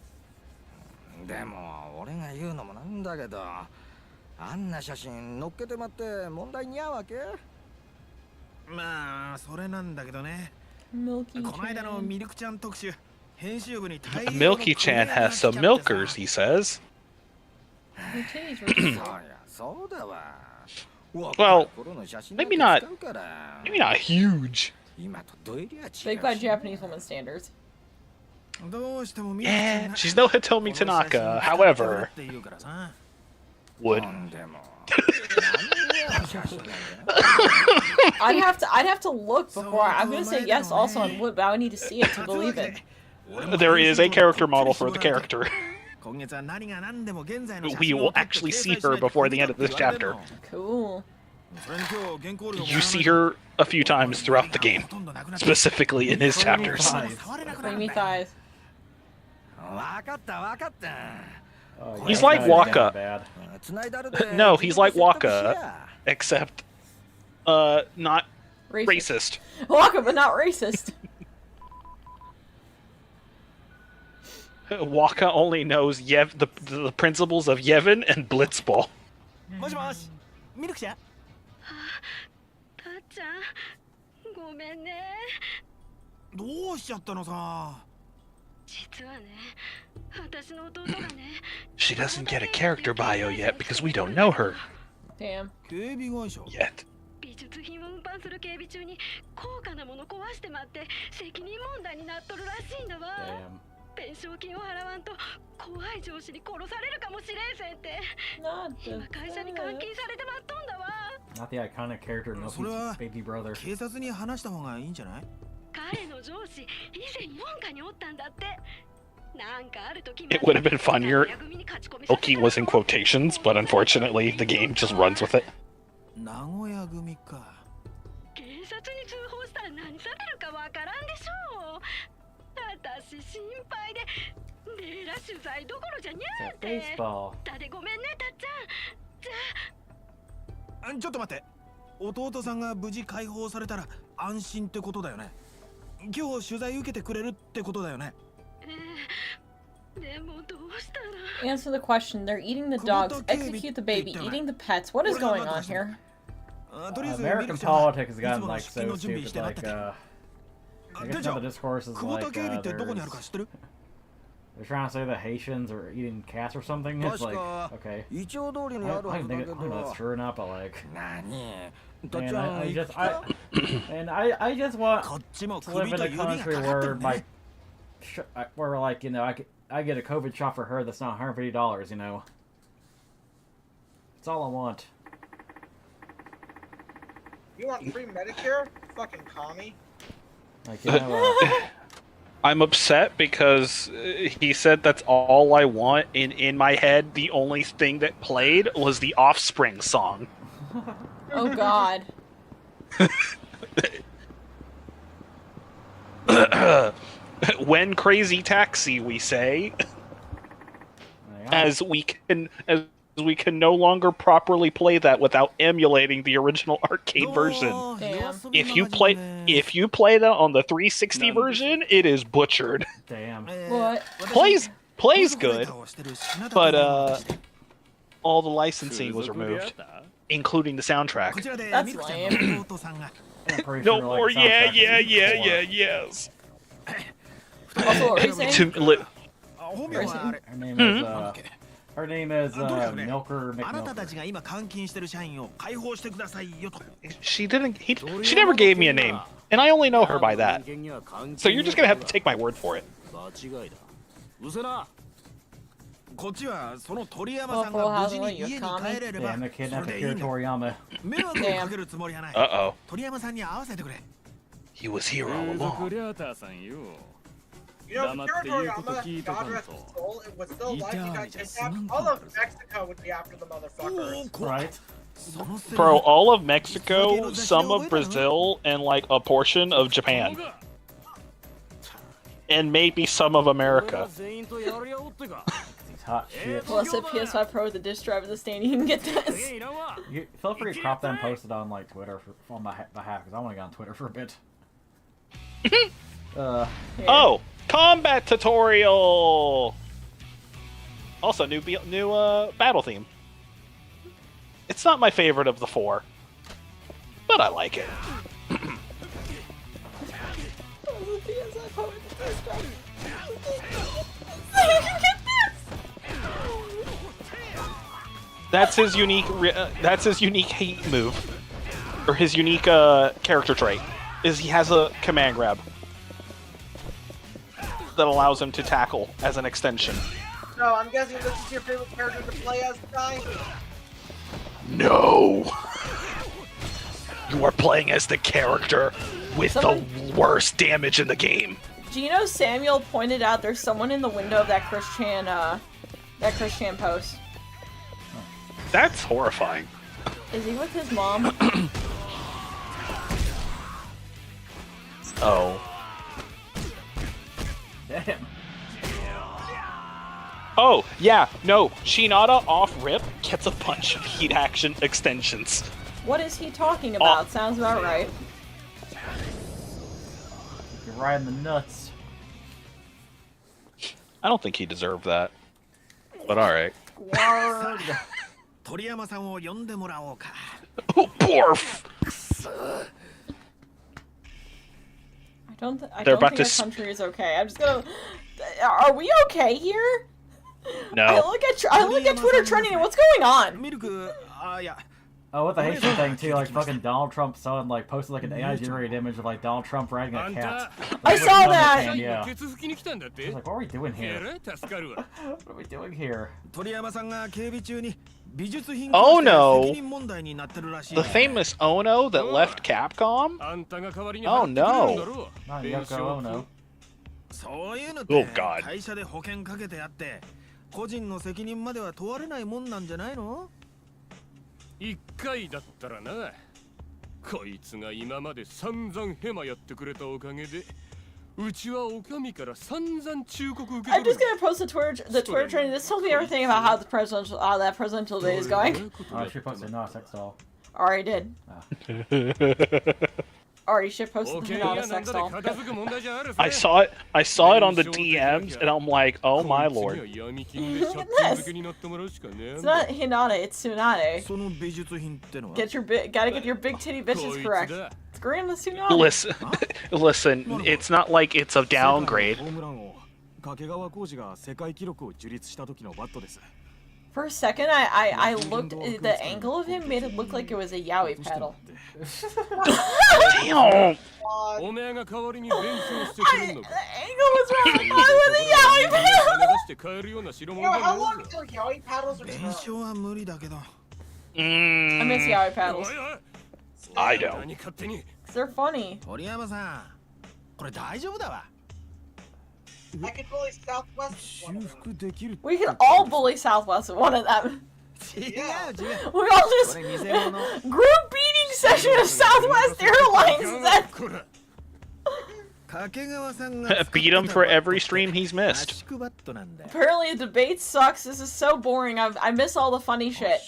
でも俺が言うのもなんだけど、あんな写真載っけてまって問題に合うわけ？まあそれなんだけどね。この間のミルクちゃん特集、編集部に大量の Milky-chan has some milkers, he says. Well, maybe not huge. Big by Japanese woman standards. Yeah, she's no Hitomi Tanaka, however. Would. I'd have to look before I'm gonna say yes also on wood, but I would need to see it to believe it. There is a character model for the character. We will actually see her before the end of this chapter. Cool. You see her a few times throughout the game, specifically in his chapters. Creamy thighs. He's like Waka. No, he's like Waka, except not racist. Waka, but not racist. Waka only knows the principles of Yevon and Blitzball. もしもし、ミルクちゃん。たっちゃん、ごめんね。どうしちゃったのさ。実はね、私の弟がね。She doesn't get a character bio yet because we don't know her. Damn. Yet. 美術品を運搬する警備中に高価なもの壊してまって責任問題になっとるらしいんだわ。弁償金を払わんと怖い上司に殺されるかもしれんせんって。今会社に監禁されてまっとんだわ。Not the iconic character Milky's baby brother. 警察に話した方がいいんじゃない？彼の上司以前4課におったんだって。なんかある時 It would have been funnier. Milky was in quotations, but unfortunately the game just runs with it. 名古屋組か。警察に通報したら何されるかわからんでしょう。私心配でレイラ取材どころじゃにゃーって。 baseball. だでごめんねたっちゃん。じゃあちょっと待って。弟さんが無事解放されたら安心ってことだよね。今日取材受けてくれるってことだよね。でもどうしたら。 Answer the question. They're eating the dogs, execute the baby, eating the pets. What is going on here? American politics has gotten like so stupid. Like, I guess now the discourse is like they're trying to say that Haitians are eating cats or something. It's like, okay, I don't know if that's true or not, but like, man, I just want to live in a country where where like, you know, I get a COVID shot for her that's not $150, you know. That's all I want. You want free Medicare? Fucking commie. Like, you know, I'm upset because he said that's all I want. In my head, the only thing that played was the Offspring song. Oh God. When Crazy Taxi, we say, as we can no longer properly play that without emulating the original arcade version. Damn. If you play that on the 360 version, it is butchered. damn. What? Plays good, but all the licensing was removed, including the soundtrack. That's lame. I'm pretty No sure, more, like, soundtrack yes. Also, what were you saying? Her name is Milker McMilker. She never gave me a name, and I only know her by that. So you're just gonna have to take my word for it. Full House, what, you a commie? Damn, they're kidnapping Akira Toriyama. Damn. Uh-oh. He was here all along. You know, if Akira Toriyama, God rest his soul, it was still alive, he got kidnapped, all of Mexico would be after the motherfuckers. Right? Bro, all of Mexico, some of Brazil, and like a portion of Japan. And maybe some of America. These hot shit. Plus a PS5 Pro with a disc drive in the stand, you can get this. You feel free to crop that and post it on like Twitter on my behalf, because I want to get on Twitter for a bit. Oh, combat tutorial. Also, new battle theme. It's not my favorite of the four, but I like it. That's his unique. That's his unique hate move, or his unique character trait. Is he has a command grab that allows him to tackle as an extension. So, I'm guessing this is your favorite character to play as, guy? No! You are playing as the character with the worst damage in the game. Do you know Samuel pointed out there's someone in the window of that Chris Chan post? That's horrifying. Is he with his mom? Oh. Damn. Oh, yeah, no. Shinada off rip gets a bunch of heat action extensions. What is he talking about? Sounds about right. You're riding the nuts. I don't think he deserved that. But alright. Word. Oh, barf! I don't think our country is okay. I'm just gonna... Are we okay here? No. I look at Twitter trending and what's going on? Oh, with the Haitian thing too, like fucking Donald Trump like posted like an AI generated image of like Donald Trump riding a cat. I saw that! Yeah. I was like, what are we doing here? What are we doing here? Oh no! The famous Ono that left Capcom? Oh no! Not Yoko Ono. Oh god. 個人の責任までは問われないもんなんじゃないの？一回だったらな。こいつが今まで散々ヘマやってくれたおかげで I'm just gonna post the Twitter training. This tells me everything about how that presidential day is going. Oh, she posted no sex doll. Already did. Already shit posted the Hinata sex doll. I saw it on the DMs, and I'm like, oh my lord. Look at this. It's not Hinata, it's Tsunade. Gotta get your big titty bitches correct. It's Grandma Tsunade. Listen, it's not like it's a downgrade. For a second, I looked, the angle of him made it look like it was a yaoi paddle. Damn! The angle was wrong. Why was a yaoi paddle? Yo, how long until yaoi paddles return? I miss yaoi paddles. I don't. Cause they're funny. I could bully Southwest with one of them. We can all bully Southwest with one of them. Yeah. We all just group beating session of Southwest Airlines. Beat him for every stream he's missed. Apparently, the debate sucks. This is so boring. I miss all the funny shit.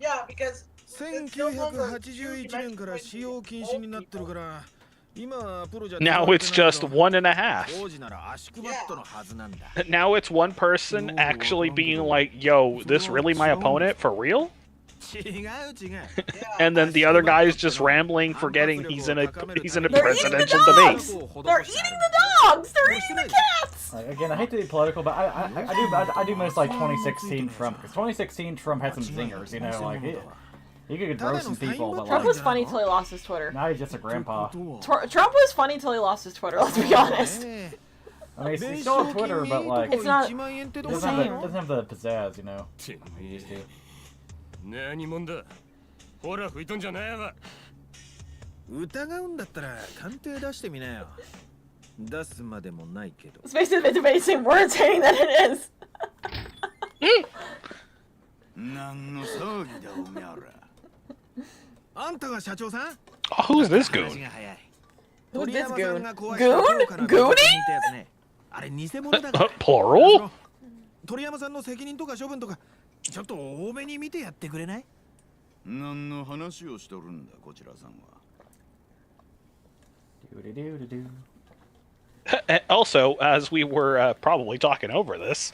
Yeah, because 1981年から使用禁止になってるから Now it's just 1.5. Now it's one person actually being like, yo, this really my opponent? For real? And then the other guy's just rambling, forgetting he's in a presidential debate. They're eating the dogs! They're eating the cats! Again, I hate to be political, but I do miss like 2016 Trump, because 2016 Trump had some zingers, you know, like he could roast some people, but Trump was funny till he lost his Twitter. Now he's just a grandpa. Trump was funny till he lost his Twitter, let's be honest. I mean, he's still on Twitter, but like, it's not doesn't have the pizzazz, you know. He used to. It's basically the debate seem more entertaining than it is. Oh, who's this goon? Who's this goon? Goon? Gooning? Plural? 鳥山さんの責任とか処分とかちょっと多めに見てやってくれない？何の話をしとるんだこちらさんは。Also, as we were probably talking over this,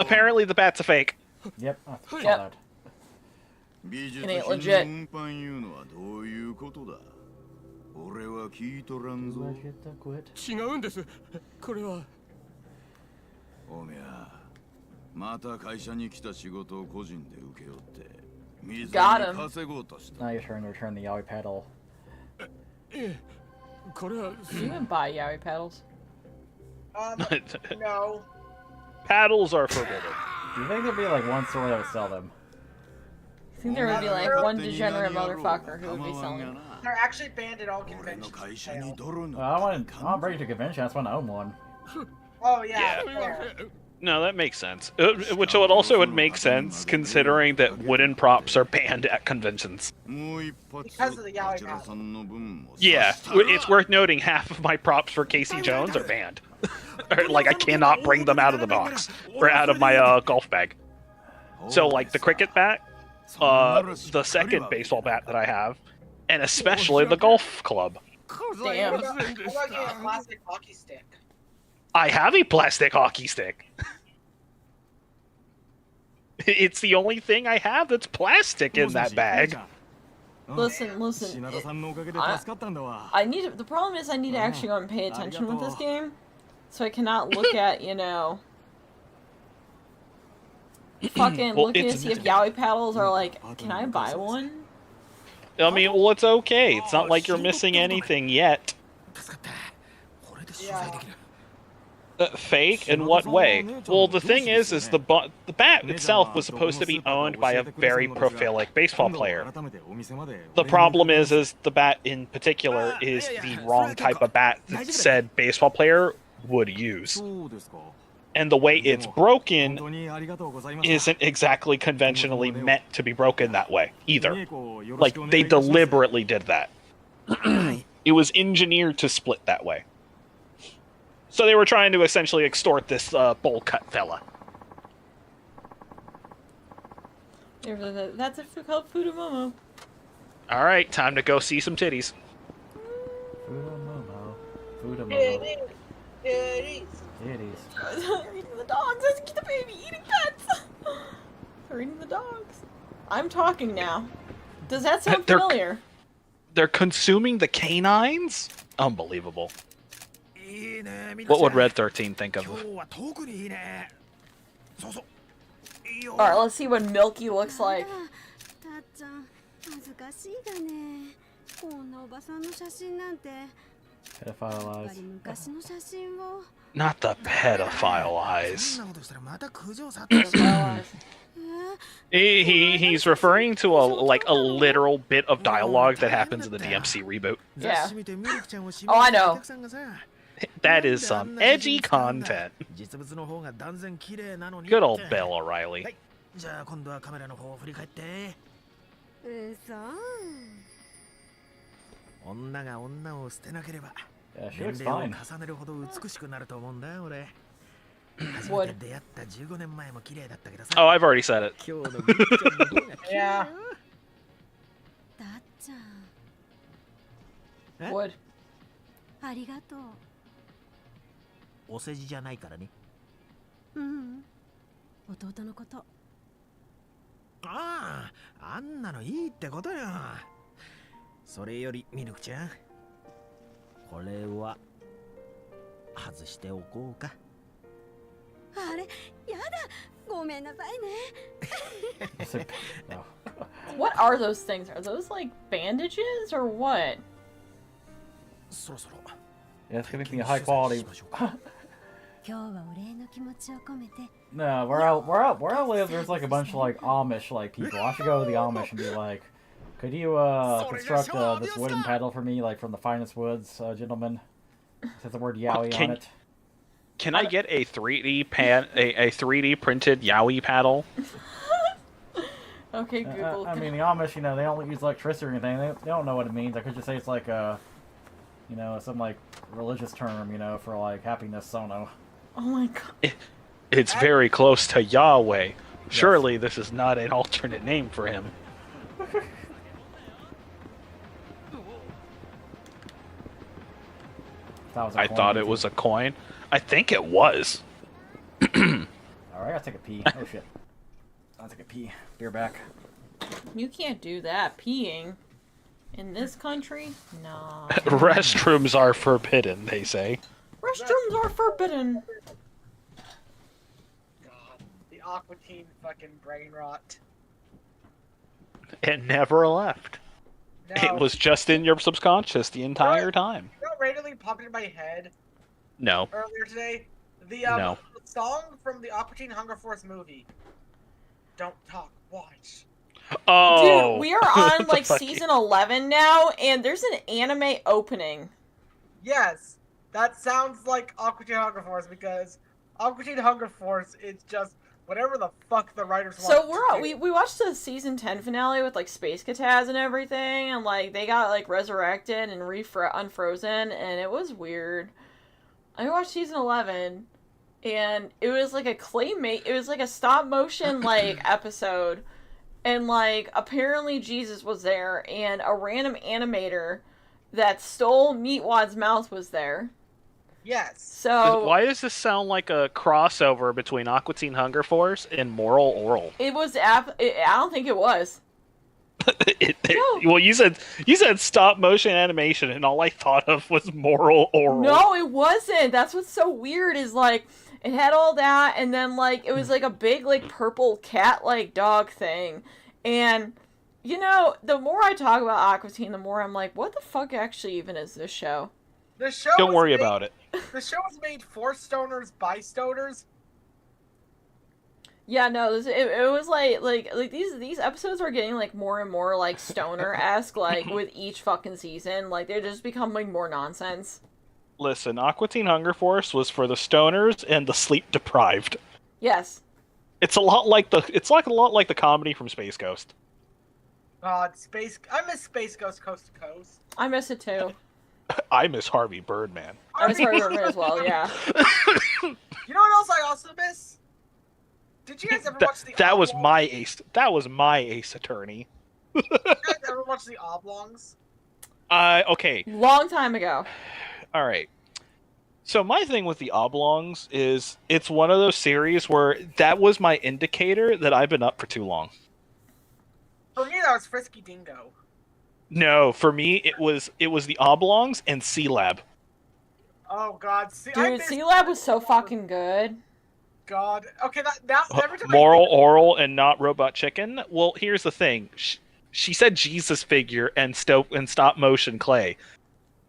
apparently the bat's a fake. Yep, I saw Yep. that. It ain't legit. 俺は聞いとらんぞ。違うんです。これは。おめゃ、また会社に来た仕事を個人で請け負って、水に稼ごうとした。 Now your turn to return the yaoi paddle. これは。 Do you even buy yaoi paddles? No. Paddles are forbidden. Do you think there'd be like one store that would sell them? I think there would be like one degenerate motherfucker who would be selling them. They're actually banned at all conventions. Well, I want to bring it to a convention. I just want to own one. Oh yeah. No, that makes sense. Which would make sense considering that wooden props are banned at conventions. Because of the yaoi paddle. Yeah, it's worth noting half of my props for Casey Jones are banned. Like I cannot bring them out of the box or out of my golf bag. So like the cricket bat, the second baseball bat that I have, and especially the golf club. Damn. What about getting a plastic hockey stick? I have a plastic hockey stick. It's the only thing I have that's plastic in that bag. Listen. I need to, the problem is I need to actually go and pay attention with this game. So I cannot look at, you know, fucking looking to see if yaoi paddles are like, can I buy one? I mean, well, it's okay. It's not like you're missing anything yet. Fake? In what way? Well, the thing is the bat itself was supposed to be owned by a very prolific baseball player. The problem is the bat in particular is the wrong type of bat that said baseball player would use. And the way it's broken isn't exactly conventionally meant to be broken that way, either. Like, they deliberately did that. It was engineered to split that way. So they were trying to essentially extort this bowl cut fella. That's a called Fudomomo. All right, time to go see some titties. Fudomomo. Titties. They're eating the dogs. That's the baby eating pets. They're eating the dogs. I'm talking now. Does that sound familiar? They're consuming the canines? Unbelievable. What would Red 13 think of? Alright, let's see what Milky looks like. Pedophile eyes. Not the pedophile eyes. He's referring to a literal bit of dialogue that happens in the DMC reboot. Yeah. Oh, I know. That is some edgy content. Good old Bill O'Reilly. Yeah, she looks fine. Would. Oh, I've already said it. Yeah. Would. ありがとう。お世辞じゃないからね。うん。弟のこと。ああ、あんなのいいってことよ。それよりミルクちゃん、これは外しておこうか。あれ、やだ。ごめんなさいね。What are those things? Are those like bandages or what? そろそろ。 Yeah, it's gonna be a high quality. 今日はお礼の気持ちを込めて。 No, where I live, there's like a bunch of like Amish like people. I should go to the Amish and be like, could you construct this wooden pedal for me, like from the finest woods, gentlemen? It says the word Yowie on it. Can I get a 3D a 3D printed Yowie paddle? Okay, Google. I mean, the Amish, you know, they don't use electricity or anything. They don't know what it means. I could just say it's like a, you know, some like religious term, you know, for like happiness sono. Oh my god. It's very close to Yahweh. Surely this is not an alternate name for him. I thought it was a coin. I think it was. Alright, I'll take a pee. Oh shit. I'll take a pee. Be right back. You can't do that. Peeing. In this country? No. Restrooms are forbidden, they say. Restrooms are forbidden. God, the Aqua Teen fucking brain rot. It never left. No. It was just in your subconscious the entire time. You know what randomly popped in my head? No. Earlier today? The No. song from the Aqua Teen Hunger Force movie. Don't talk, watch. Oh. Dude, we are on like season 11 now, and there's an anime opening. Yes, that sounds like Aqua Teen Hunger Force because Aqua Teen Hunger Force is just whatever the fuck the writers want. So we watched the season 10 finale with like Space Kataz and everything, and like they got like resurrected and unfrozen, and it was weird. I watched season 11, and it was like it was like a stop motion like episode. And, like, apparently Jesus was there, and a random animator that stole Meatwad's mouth was there. Yes. So... Why does this sound like a crossover between Aqua Teen Hunger Force and Moral Oral? It was... I don't think it was. No. Well, you said stop motion animation, and all I thought of was Moral Oral. No, it wasn't. That's what's so weird, is, like... It had all that, and then, like, it was, like, a big, like, purple cat-like dog thing. And, you know, the more I talk about Aqua Teen, the more I'm like, what the fuck actually even is this show? The show Don't worry about it. The show was made for stoners by stoners. Yeah, no, it was, like, these episodes are getting, like, more and more, like, stoner-esque, like, with each fucking season. Like, they're just becoming more nonsense. Listen, Aqua Teen Hunger Force was for the stoners and the sleep deprived. Yes. It's a lot like the comedy from Space Ghost. God, I miss Space Ghost Coast to Coast. I miss it too. I miss Harvey Birdman. I miss Harvey Birdman as well, yeah. You know what else I also miss? Did you guys ever watch the That was Oblongs? my ace. That was my Ace Attorney. Did you guys ever watch the Oblongs? Okay. Long time ago. All right. So my thing with the Oblongs is it's one of those series where that was my indicator that I've been up for too long. For me, that was Frisky Dingo. No, for me it was the Oblongs and C-Lab. Oh God, Dude, C-Lab was so fucking good. God, okay, that every time Moral, Oral, and Not Robot Chicken. Well, here's the thing. She said Jesus figure and stop motion clay.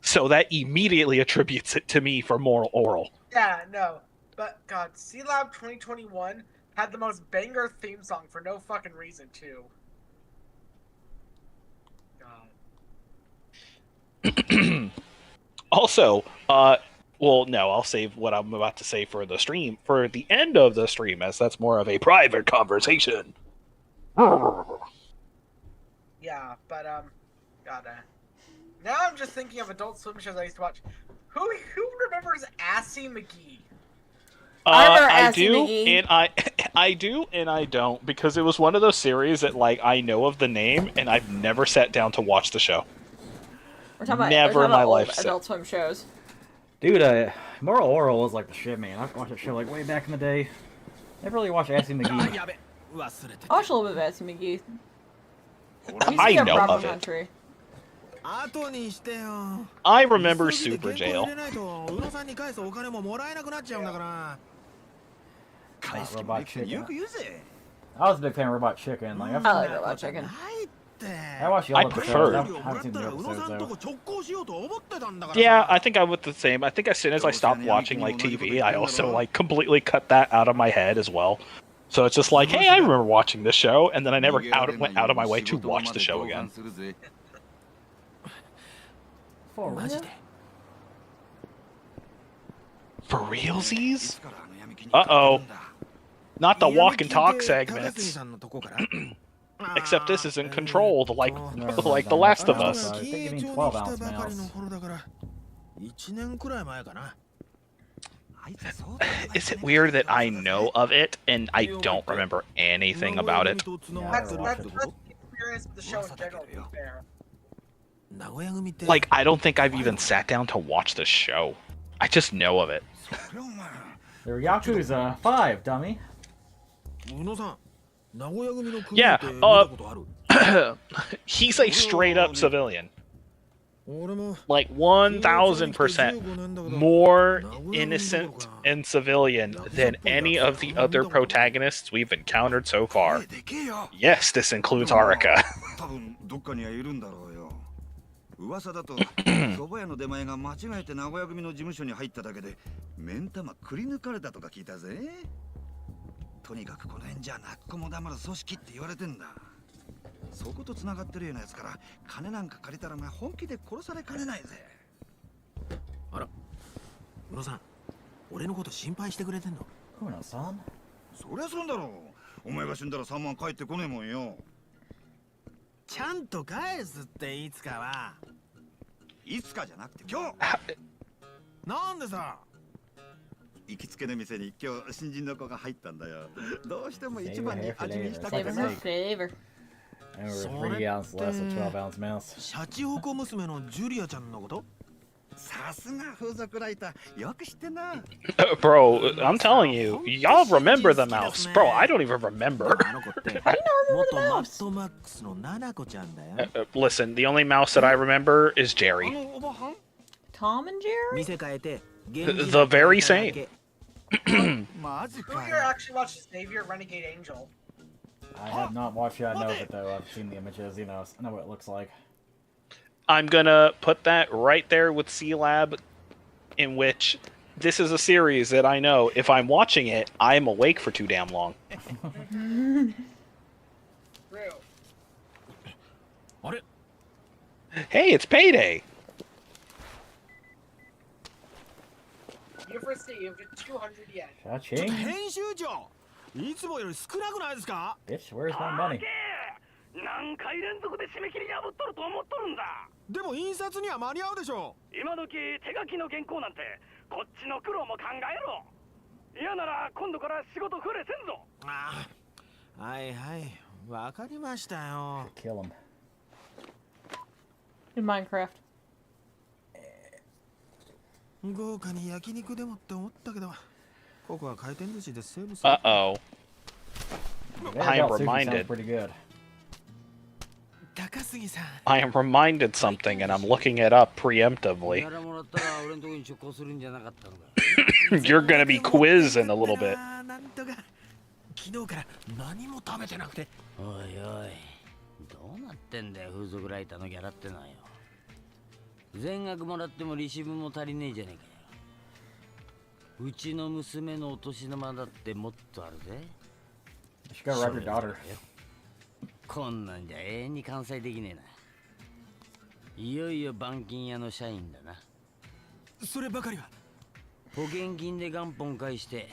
So that immediately attributes it to me for Moral, Oral. Yeah, no, but God, C-Lab 2021 had the most banger theme song for no fucking reason too. God. Also, well, no, I'll save what I'm about to say for the stream, for the end of the stream, as that's more of a private conversation. Yeah, but God, now I'm just thinking of Adult Swim shows I used to watch. Who remembers Assy McGee? I do, and I do, and I don't, because it was one of those series that, like, I know of the name, and I've never sat down to watch the show. We're talking about, Never in my life. Adult Swim shows. Dude, Moral Oral was like the shit, man. I watched that show like way back in the day. Never really watched Assy McGee. I watched a little bit of Assy McGee. I know of it. I remember Super Jail. Robot Chicken. I was a big fan of Robot Chicken. Like, I like Robot Chicken. I watched the other prefer. episodes. I haven't seen the episodes though. Yeah, I think I would the same. I think as soon as I stopped watching like TV, I also like completely cut that out of my head as well. So it's just like, hey, I remember watching this show, and then I never went out of my way to watch the show again. For real? For realsies? Uh-oh. Not the walk and talk segments. Except this isn't controlled like The Last of Us. I think you mean 12-ounce mouse. Is it weird that I know of it and I don't remember anything about it? That's the experience with the show in general, to be fair. Like, I don't think I've even sat down to watch the show. I just know of it. They're Yakuza 5, dummy. Yeah, he's a straight up civilian. Like 1000% more innocent and civilian than any of the other protagonists we've encountered so far. Yes, this includes Haruka. 噂だと蕎麦屋の出前が間違えて名古屋組の事務所に入っただけで目ん玉くり抜かれたとか聞いたぜ。とにかくこの辺じゃ泣く子も黙る組織って言われてんだ。そこと繋がってるようなやつから金なんか借りたらお前本気で殺されかねないぜ。あら、宇野さん、俺のこと心配してくれてんの？宇野さん？そりゃそうだろう。お前が死んだら3万返ってこねえもんよ。ちゃんと返すっていつかは。いつかじゃなくて今日。なんでさ。行きつけの店に今日新人の子が入ったんだよ。どうしても一番に味見したくてさ。Flavor. Over 3 ounce less of 12-ounce mouse. シャチホコ娘のジュリアちゃんのこと？さすが風俗ライター。よく知ってんな。Bro, I'm telling you, y'all remember the mouse. Bro, I don't even remember. I don't remember the mouse. Listen, the only mouse that I remember is Jerry. Tom and Jerry? The very same. Who here actually watched Xavier Renegade Angel? I have not watched it, I know it though. I've seen the images, you know, I know what it looks like. I'm gonna put that right there with C-Lab, in which this is a series that I know if I'm watching it, I'm awake for too damn long. Hey, it's payday! You've received 200 yen. Cha-ching. 編集長いつもより少なくないですか？ Bitch, where's my money? 何回連続で締め切り破っとると思っとるんだ。でも印刷には間に合うでしょ。今時手書きの原稿なんてこっちの苦労も考えろ。嫌なら今度から仕事触れせんぞ。ああ、はいはい、わかりましたよ。Kill him. In Minecraft. 豪華に焼肉でもって思ったけど、ここは回転寿司でセーブする。Uh-oh. I am Sounds reminded. pretty good. 高杉さん。 I am reminded something, and I'm looking it up preemptively. やらもらったら俺のとこに直行するんじゃなかったのか。You're gonna be quizzed in a little bit. なんとか昨日から何も食べてなくて。おいおい、どうなってんだよ風俗ライターのギャラってのはよ。全額もらっても利子分も足りねえじゃねえかよ。うちの娘のお年玉だってもっとあるぜ。You should go rob your daughter. こんなんじゃ永遠に完済できねえな。いよいよ板金屋の社員だな。そればかりは。保険金で元本返して、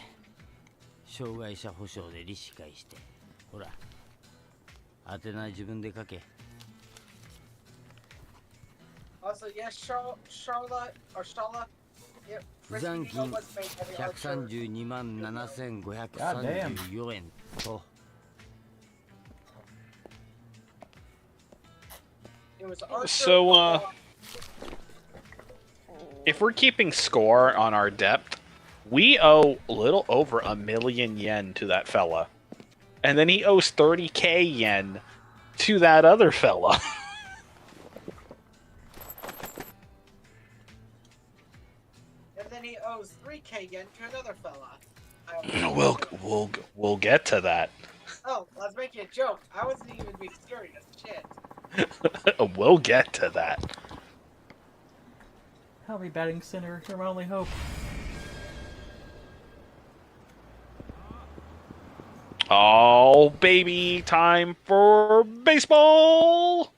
障害者保障で利子返して。ほら、宛名自分で書け。Also, yes, Charlotte or Starla. Yep. 残金132万7534円と。So, if we're keeping score on our depth, we owe a little over 1,000,000 yen to that fella. And then he owes 30k yen to that other fella. And then he owes 3k yen to another fella. We'll get to that. Oh, I was making a joke. I wasn't even being serious. Shit. We'll get to that. I'll be batting center. You're my only hope. Oh, baby, time for baseball!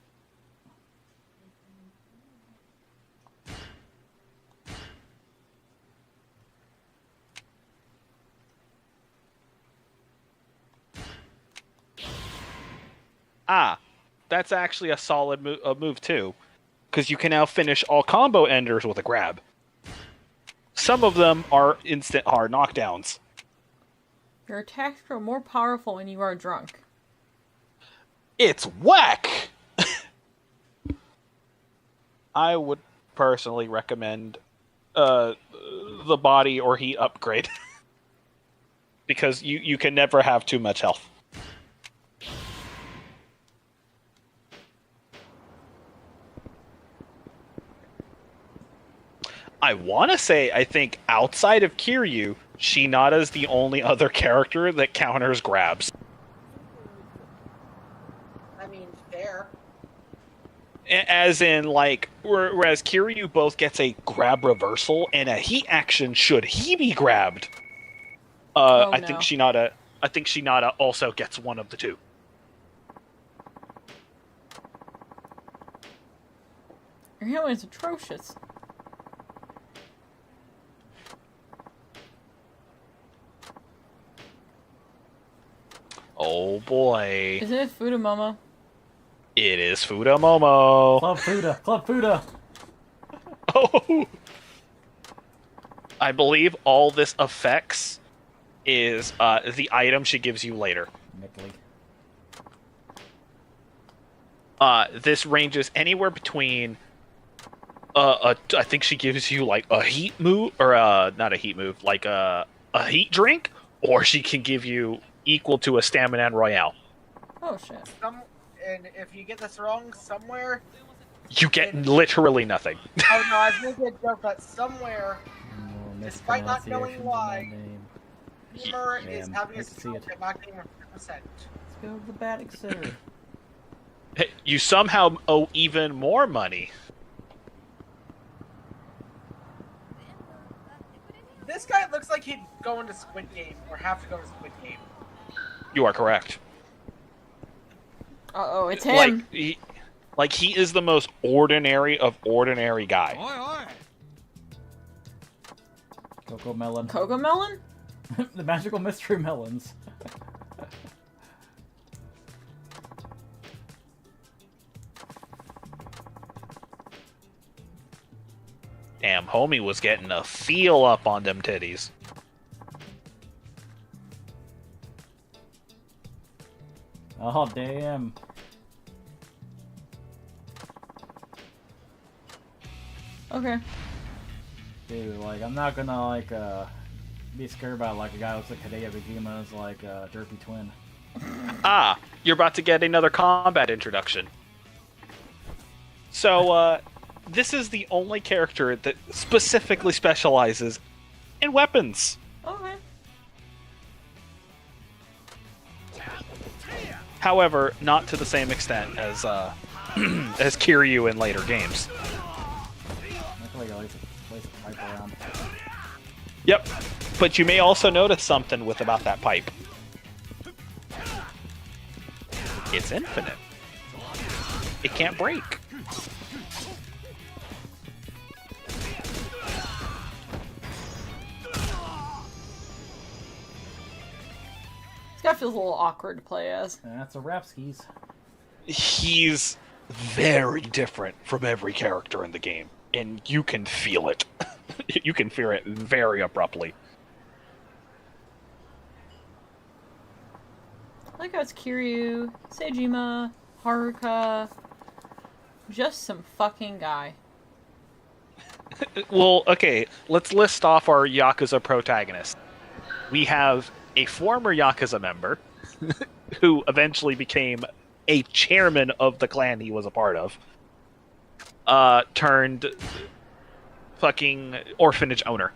Ah, that's actually a solid move too, because you can now finish all combo enders with a grab. Some of them are instant hard knockdowns. Your attacks grow more powerful when you are drunk. It's whack! I would personally recommend the body or heat upgrade. Because you can never have too much health. I want to say, I think outside of Kiryu, Shinada's the only other character that counters grabs. I mean, fair. As in, like, whereas Kiryu both gets a grab reversal and a heat action should he be grabbed. I think Shinada also gets one of the two. Your handling is atrocious. Oh boy. Isn't it Fudamomo? It is Fudamomo. Club Fuda. Club Fuda. Oh. I believe all this affects is the item she gives you later. This ranges anywhere between I think she gives you like a heat move, or not a heat move, like a heat drink, or she can give you equal to a stamina and royale. Oh shit. And if you get this wrong somewhere, you get literally nothing. Oh no, I was making a joke that somewhere, despite not knowing why, Beamer is having a stroke and not getting 100%. Let's go to the batting center. You somehow owe even more money. This guy looks like he'd go into Squid Game, or have to go to Squid Game. You are correct. Uh-oh, it's him. Like he is the most ordinary of ordinary guy. Cocoa melon. Cocoa melon? The magical mystery melons. Damn, homie was getting a feel up on them titties. Oh, damn. Okay. Dude, like, I'm not gonna, like, be scared about, like, a guy who looks like Hideo Kojima's, like, derpy twin. Ah, you're about to get another combat introduction. So, this is the only character that specifically specializes in weapons. Okay. However, not to the same extent as as Kiryu in later games. Yep, but you may also notice something about that pipe. It's infinite. It can't break. This guy feels a little awkward to play as. That's a Rapskis. He's very different from every character in the game, and you can feel it. You can feel it very abruptly. I like how it's Kiryu, Seijima, Haruka, just some fucking guy. Well, okay, let's list off our Yakuza protagonists. We have a former Yakuza member who eventually became a chairman of the clan he was a part of, turned fucking orphanage owner.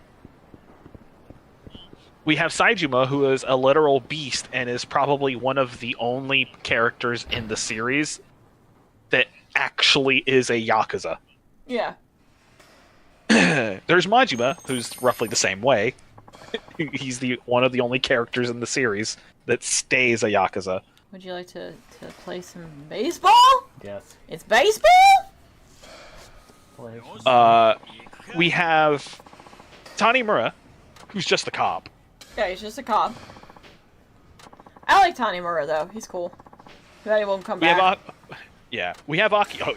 We have Saijima, who is a literal beast and is probably one of the only characters in the series that actually is a Yakuza. Yeah. There's Majima, who's roughly the same way. He's one of the only characters in the series that stays a Yakuza. Would you like to play some baseball? Yes. It's baseball? We have Tanimura, who's just a cop. Yeah, he's just a cop. I like Tanimura, though. He's cool. That he won't come back. We have Aki. Oh,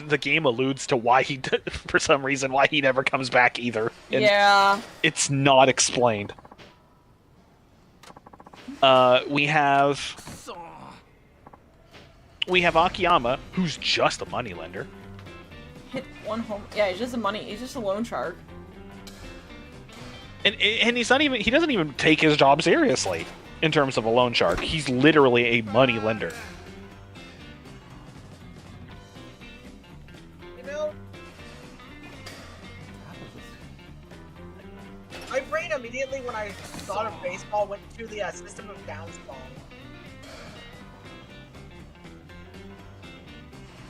the game alludes to why he, for some reason, why he never comes back either. And yeah. It's not explained. We have Akiyama, who's just a moneylender. Hit one home. Yeah, he's just a loan shark. And he's not even. He doesn't even take his job seriously in terms of a loan shark. He's literally a money lender. You know, my brain immediately, when I thought of baseball, went to the System of Downs ball.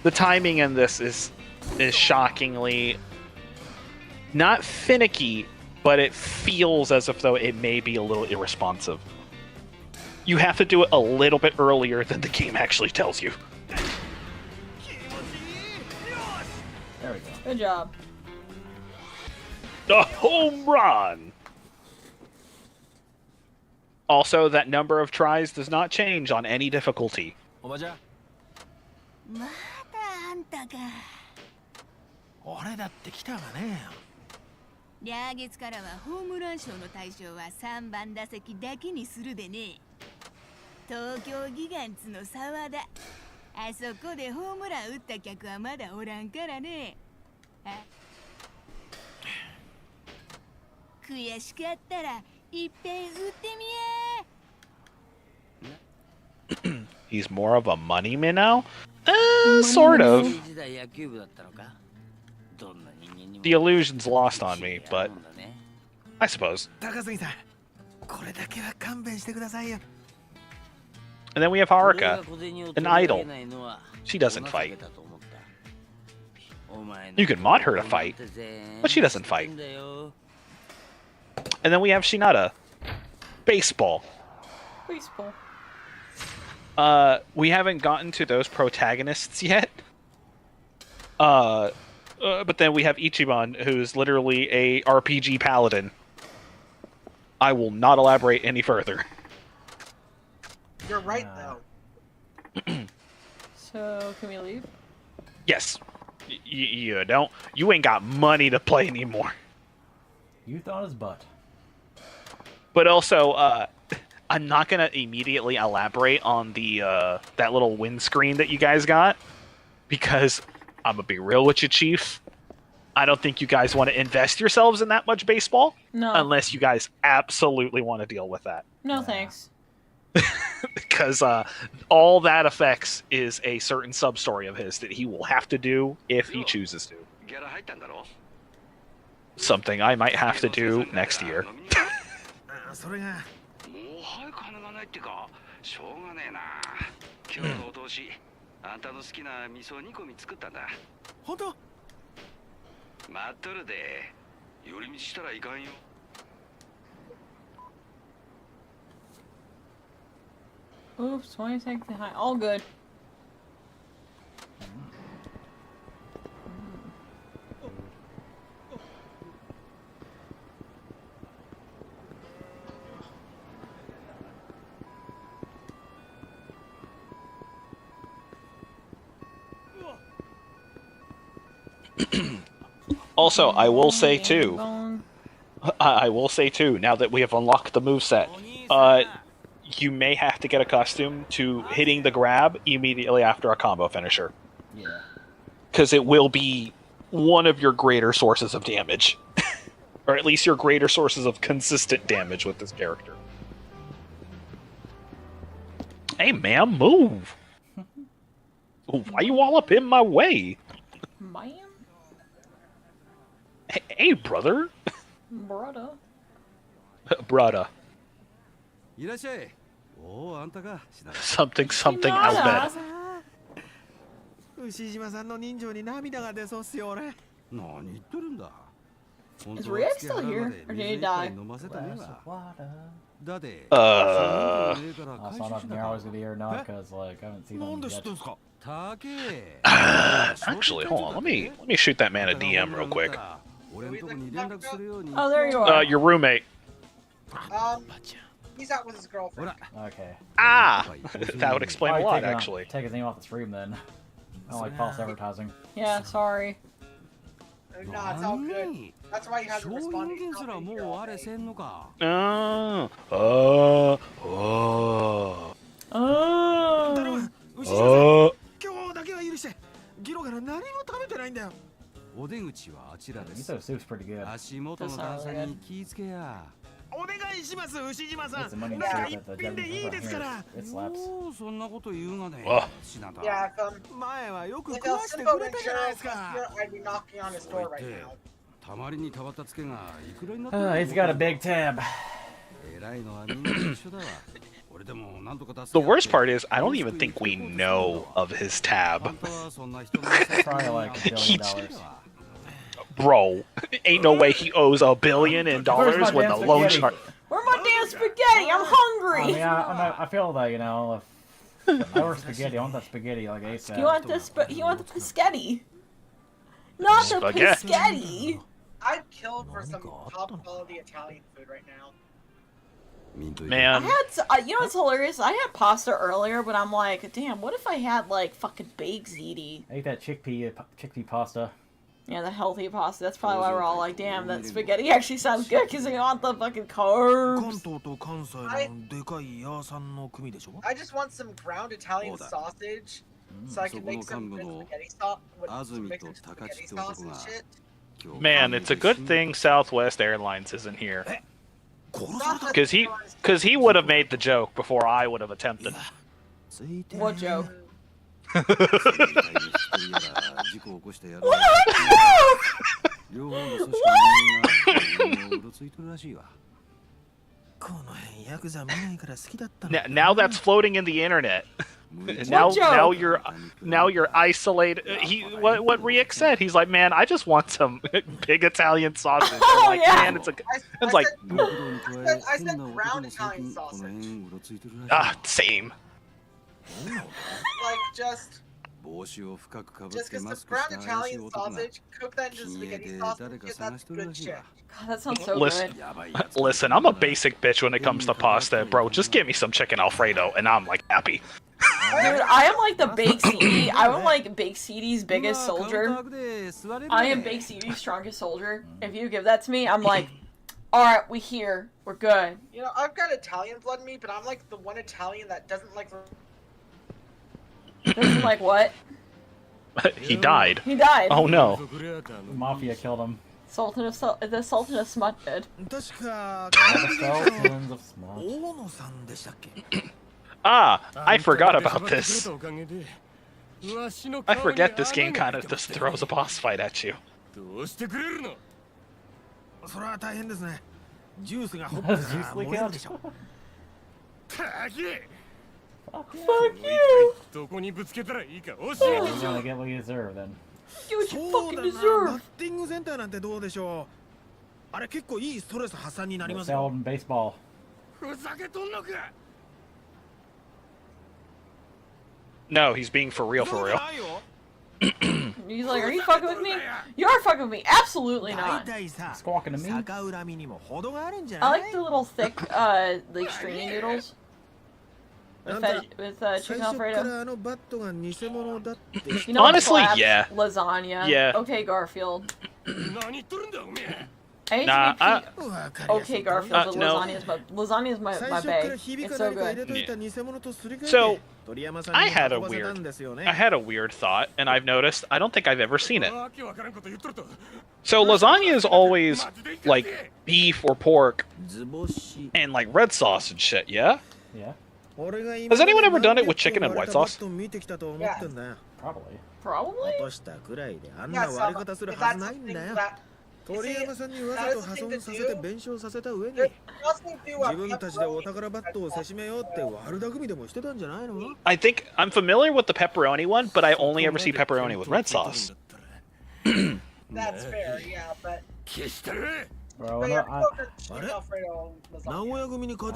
The timing in this is shockingly not finicky, but it feels as if though it may be a little irresponsive. You have to do it a little bit earlier than the game actually tells you. There we go. Good job. A home run! Also, that number of tries does not change on any difficulty. またあんたか。俺だって来たがね。来月からはホームラン賞の対象は3番打席だけにするでね。東京ギガンツの沢田。あそこでホームラン打った客はまだおらんからね。悔しかったらいっぺん打ってみや。 He's more of a money man now? Sort of. The illusion's lost on me, but I suppose. And then we have Haruka, an idol. She doesn't fight. You can mod her to fight, but she doesn't fight. And then we have Shinada, baseball. Baseball. We haven't gotten to those protagonists yet. But then we have Ichiban, who's literally a RPG paladin. I will not elaborate any further. You're right, though. So, can we leave? Yes. You don't. You ain't got money to play anymore. Youth on his butt. But also, I'm not gonna immediately elaborate on the that little windscreen that you guys got, because I'm gonna be real with you, Chief. I don't think you guys want to invest yourselves in that much baseball. No. Unless you guys absolutely want to deal with that. No thanks. Because all that affects is a certain sub-story of his that he will have to do if he chooses to. Something I might have to do next year. それがもうはい金がないってかしょうがねえな今日のお通しあんたの好きな味噌煮込み作ったんだ本当待っとるで寄り道したらいかんよ Oops, 20 seconds behind. All good. Also, I will say too, now that we have unlocked the moveset, you may have to get accustomed to hitting the grab immediately after a combo finisher. Yeah. Because it will be one of your greater sources of damage. Or at least your greater sources of consistent damage with this character. Hey, ma'am, move! Why you all up in my way? Ma'am? Hey, brother! Brother. Brother. いらっしゃい。おお、あんたか。 Something, Albert. 牛島さんの人情に涙が出そうっすよ、俺。何言ってるんだ。 Is Rick still here? Or did he die? I saw nothing here. I was gonna be here or not because like I haven't seen them yet. Actually, hold on. Let me shoot that man a DM real quick. Oh, there you are. Your roommate. He's out with his girlfriend. Okay. Ah, that would explain a lot, take actually. Take his name off the stream then. I don't like false advertising. Yeah, sorry. No, it's all good. That's why he hasn't responded. Oh. 今日だけは許して。ギロから何も食べてないんだよ。お出口はあちらです。 Miso soup's pretty good. 足元の段差に気ぃつけや。 お願いします、牛島さ It's the ん。 money なんか soup 一 at the 品でいいですから It slaps. おお、そんなこと言うがね。 Yeah,前はよく if 食わ El して Simpo くれたじゃないです Ventura か。 was here, I'd be knocking on his door right now. たまりにたばったつけがいくらになってる He's got a big tab. 偉いのはみんな一緒だわ。俺でもなんとか出す。 The worst part is, I don't even think we know of his tab. Probably like $1 billion. Bro, ain't no way he owes $1 billion when the loan shark. Where my damn spaghetti? I'm hungry. I mean, I feel that, you know, if I were spaghetti, I want that spaghetti like ASAP. You want this? You want the biscotti? Not the biscotti. I'd kill for some top quality Italian food right now. Man. I had, you know what's hilarious? I had pasta earlier, but I'm like, damn, what if I had like fucking baked ziti? I ate that chickpea pasta. Yeah, the healthy pasta. That's probably why we're all like, damn, that spaghetti actually sounds good because you want the fucking carbs. I just want some ground Italian sausage so I can make some good spaghetti sauce spaghetti sauce and shit. Man, it's a good thing Southwest Airlines isn't here. Because he would have made the joke before I would have attempted. What joke? Now that's floating in the internet. Now you're isolated. What Riek said. He's like, man, I just want some big Italian sausage. Oh, like, yeah. man, it's like I said ground Italian sausage. Same. Like just get some ground Italian sausage, cook that into spaghetti sauce, and get that good shit. God, that sounds so Listen, good. listen, I'm a basic bitch when it comes to pasta, bro. Just give me some chicken Alfredo, and I'm like happy. I am like the Bake CD. I am like Bake CD's biggest soldier. I am Bake CD's strongest soldier. If you give that to me, I'm like, alright, we here. We're good. You know, I've got Italian blood in me, but I'm like the one Italian that doesn't like... Doesn't like what? He died. He died. Oh no. The Mafia killed him. The Sultan of Smut did. The Sultans of Smut. Ah, I forgot about this. I forget this game kind of just throws a boss fight at you. Fuck you! You're gonna get what you deserve then. Get what you fucking deserve! Sell in baseball. No, he's being for real, for real. He's like, are you fucking with me? You're fucking with me. Absolutely not. Squawking to me. I like the little thick, like stringy noodles. With chicken Alfredo. You know, honestly, slabs, yeah. Lasagna. Yeah. Okay, Garfield. Okay, Garfield, but no. lasagna is my bag. It's so good. Yeah. So, I had a weird thought, and I've noticed I don't think I've ever seen it. So lasagna is always like beef or pork and like red sauce and shit, yeah? Yeah. Has anyone ever done it with chicken and white sauce? Yeah. Probably. Probably? Yeah, so that's the thing that... You see, that is the thing to do. They also do I think I'm familiar with the pepperoni one, but I only ever see pepperoni with red sauce. That's fair, yeah, but... Bro, But I'm yeah, not, chicken Alfredo lasagna. I'm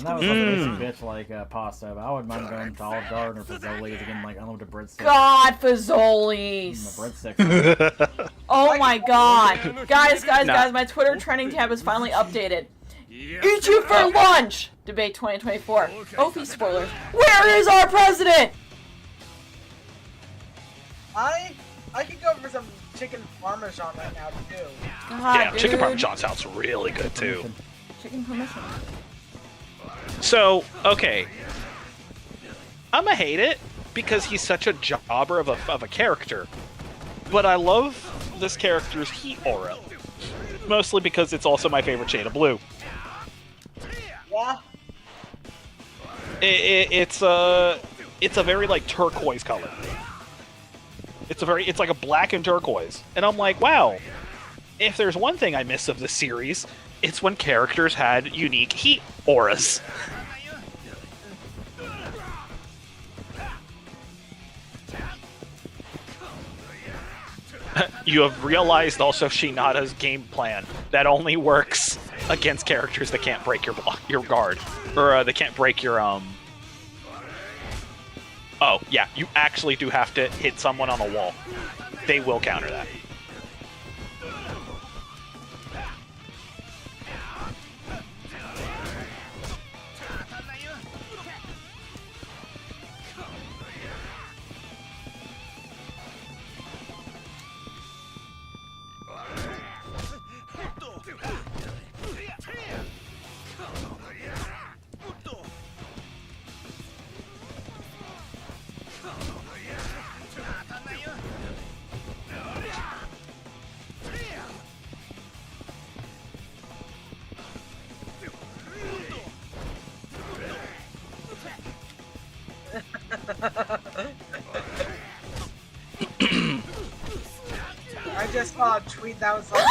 not a basic bitch like pasta, but I wouldn't mind going to Olive Garden or Fazoli's again, like unlimited breadsticks. God, Fazoli's! Breadsticks. Oh my god. Guys, my Twitter trending tab is finally updated. Eat you for lunch! Debate 2024. Opie spoilers. Where is our president? I could go for some chicken parmesan right now too. God, Yeah, dude. chicken parmesan sounds really good too. Chicken parmesan. So, okay. I'ma hate it because he's such a jobber of a character. But I love this character's heat aura. Mostly because it's also my favorite shade of blue. Yeah. It's a very like turquoise color. It's like a black and turquoise. And I'm like, wow, if there's one thing I miss of this series, it's when characters had unique heat auras. You have realized also Shinada's game plan that only works against characters that can't break your guard, or they can't break your Oh, yeah, you actually do have to hit someone on a wall. They will counter that. I just saw a tweet that was like...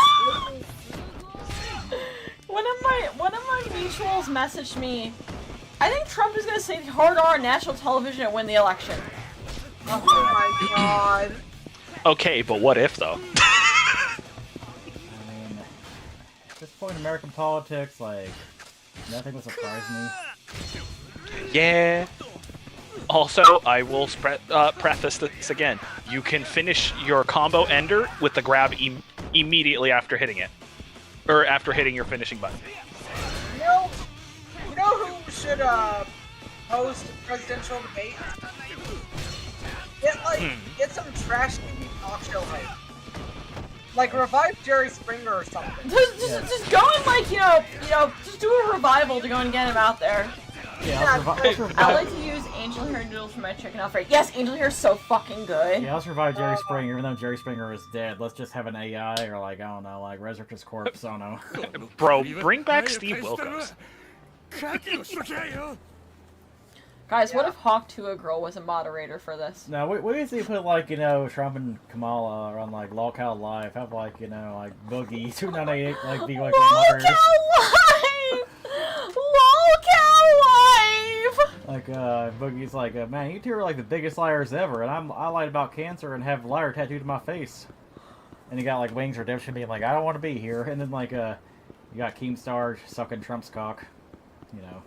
One of my mutuals messaged me. I think Trump is gonna say hard R on national television and win the election. Oh my god. Okay, but what if, though? I mean, at this point in American politics, like, nothing would surprise me. Yeah. Also, I will preface this again. You can finish your combo ender with the grab immediately after hitting it. Or after hitting your finishing button. You know who should host presidential debate? Get some trash TV talk show hype. Like revive Jerry Springer or something. Just go and like just do a revival to go and get him out there. Yeah, I like to use angel hair noodles for my chicken alfredo. Yes, angel hair is so fucking good. Yeah, let's revive Jerry Springer, even though Jerry Springer is dead. Let's just have an AI or like, I don't know, like resurrect his corpse, I don't know. Bro, bring back Steve Wilkos. Guys, what if Hawk Tuah Girl was a moderator for this? No, we usually put like, Trump and Kamala on like Lolcow Live, have like, like Boogie 2988 like be like moderators. Like, Boogie's like, man, you two are like the biggest liars ever, and I lied about cancer and have liar tattooed to my face. And he got like Wings Redemption being like, I don't want to be here. And then like, you got Keemstar sucking Trump's cock,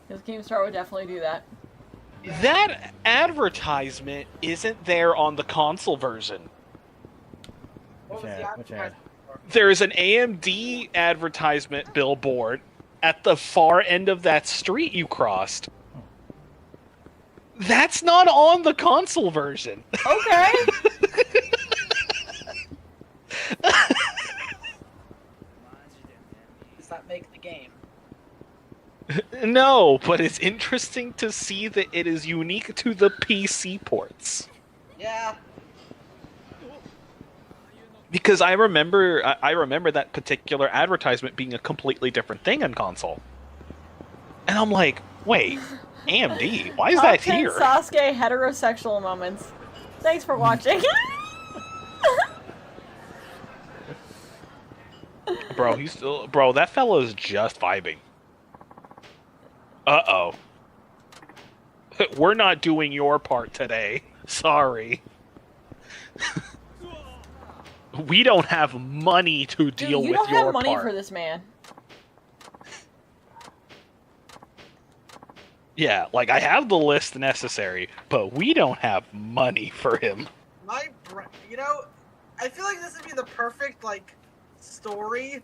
Because Keemstar would definitely do that. That advertisement isn't there on the console version. Which ad? There's an AMD advertisement billboard at the far end of that street you crossed. That's not on the console version. Okay. Does that make the game? No, but it's interesting to see that it is unique to the PC ports. Yeah. Because I remember that particular advertisement being a completely different thing on console. And I'm like, wait, AMD, why is that here? Sasuke heterosexual moments. Thanks for watching. Bro, that fellow's just vibing. Uh-oh. We're not doing your part today. Sorry. We don't have money to deal with your part. You don't have money for this man. Yeah, like, I have the list necessary, but we don't have money for him. I feel like this would be the perfect, like, story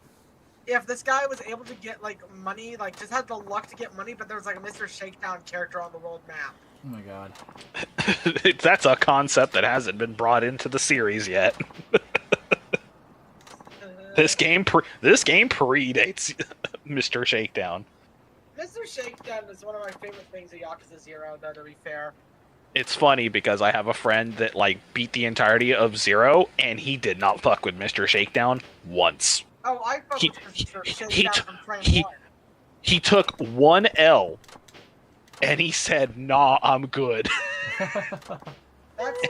if this guy was able to get, like, money, like, just had the luck to get money, but there was, like, a Mr. Shakedown character on the world map. Oh my god. That's a concept that hasn't been brought into the series yet. This game predates Mr. Shakedown. Mr. Shakedown is one of my favorite things of Yakuza 0, though, to be fair. It's funny because I have a friend that, like, beat the entirety of 0, and he did not fuck with Mr. Shakedown once. Oh, I fuck with Mr. Shakedown from frame 1. He took one L, and he said, nah, I'm good.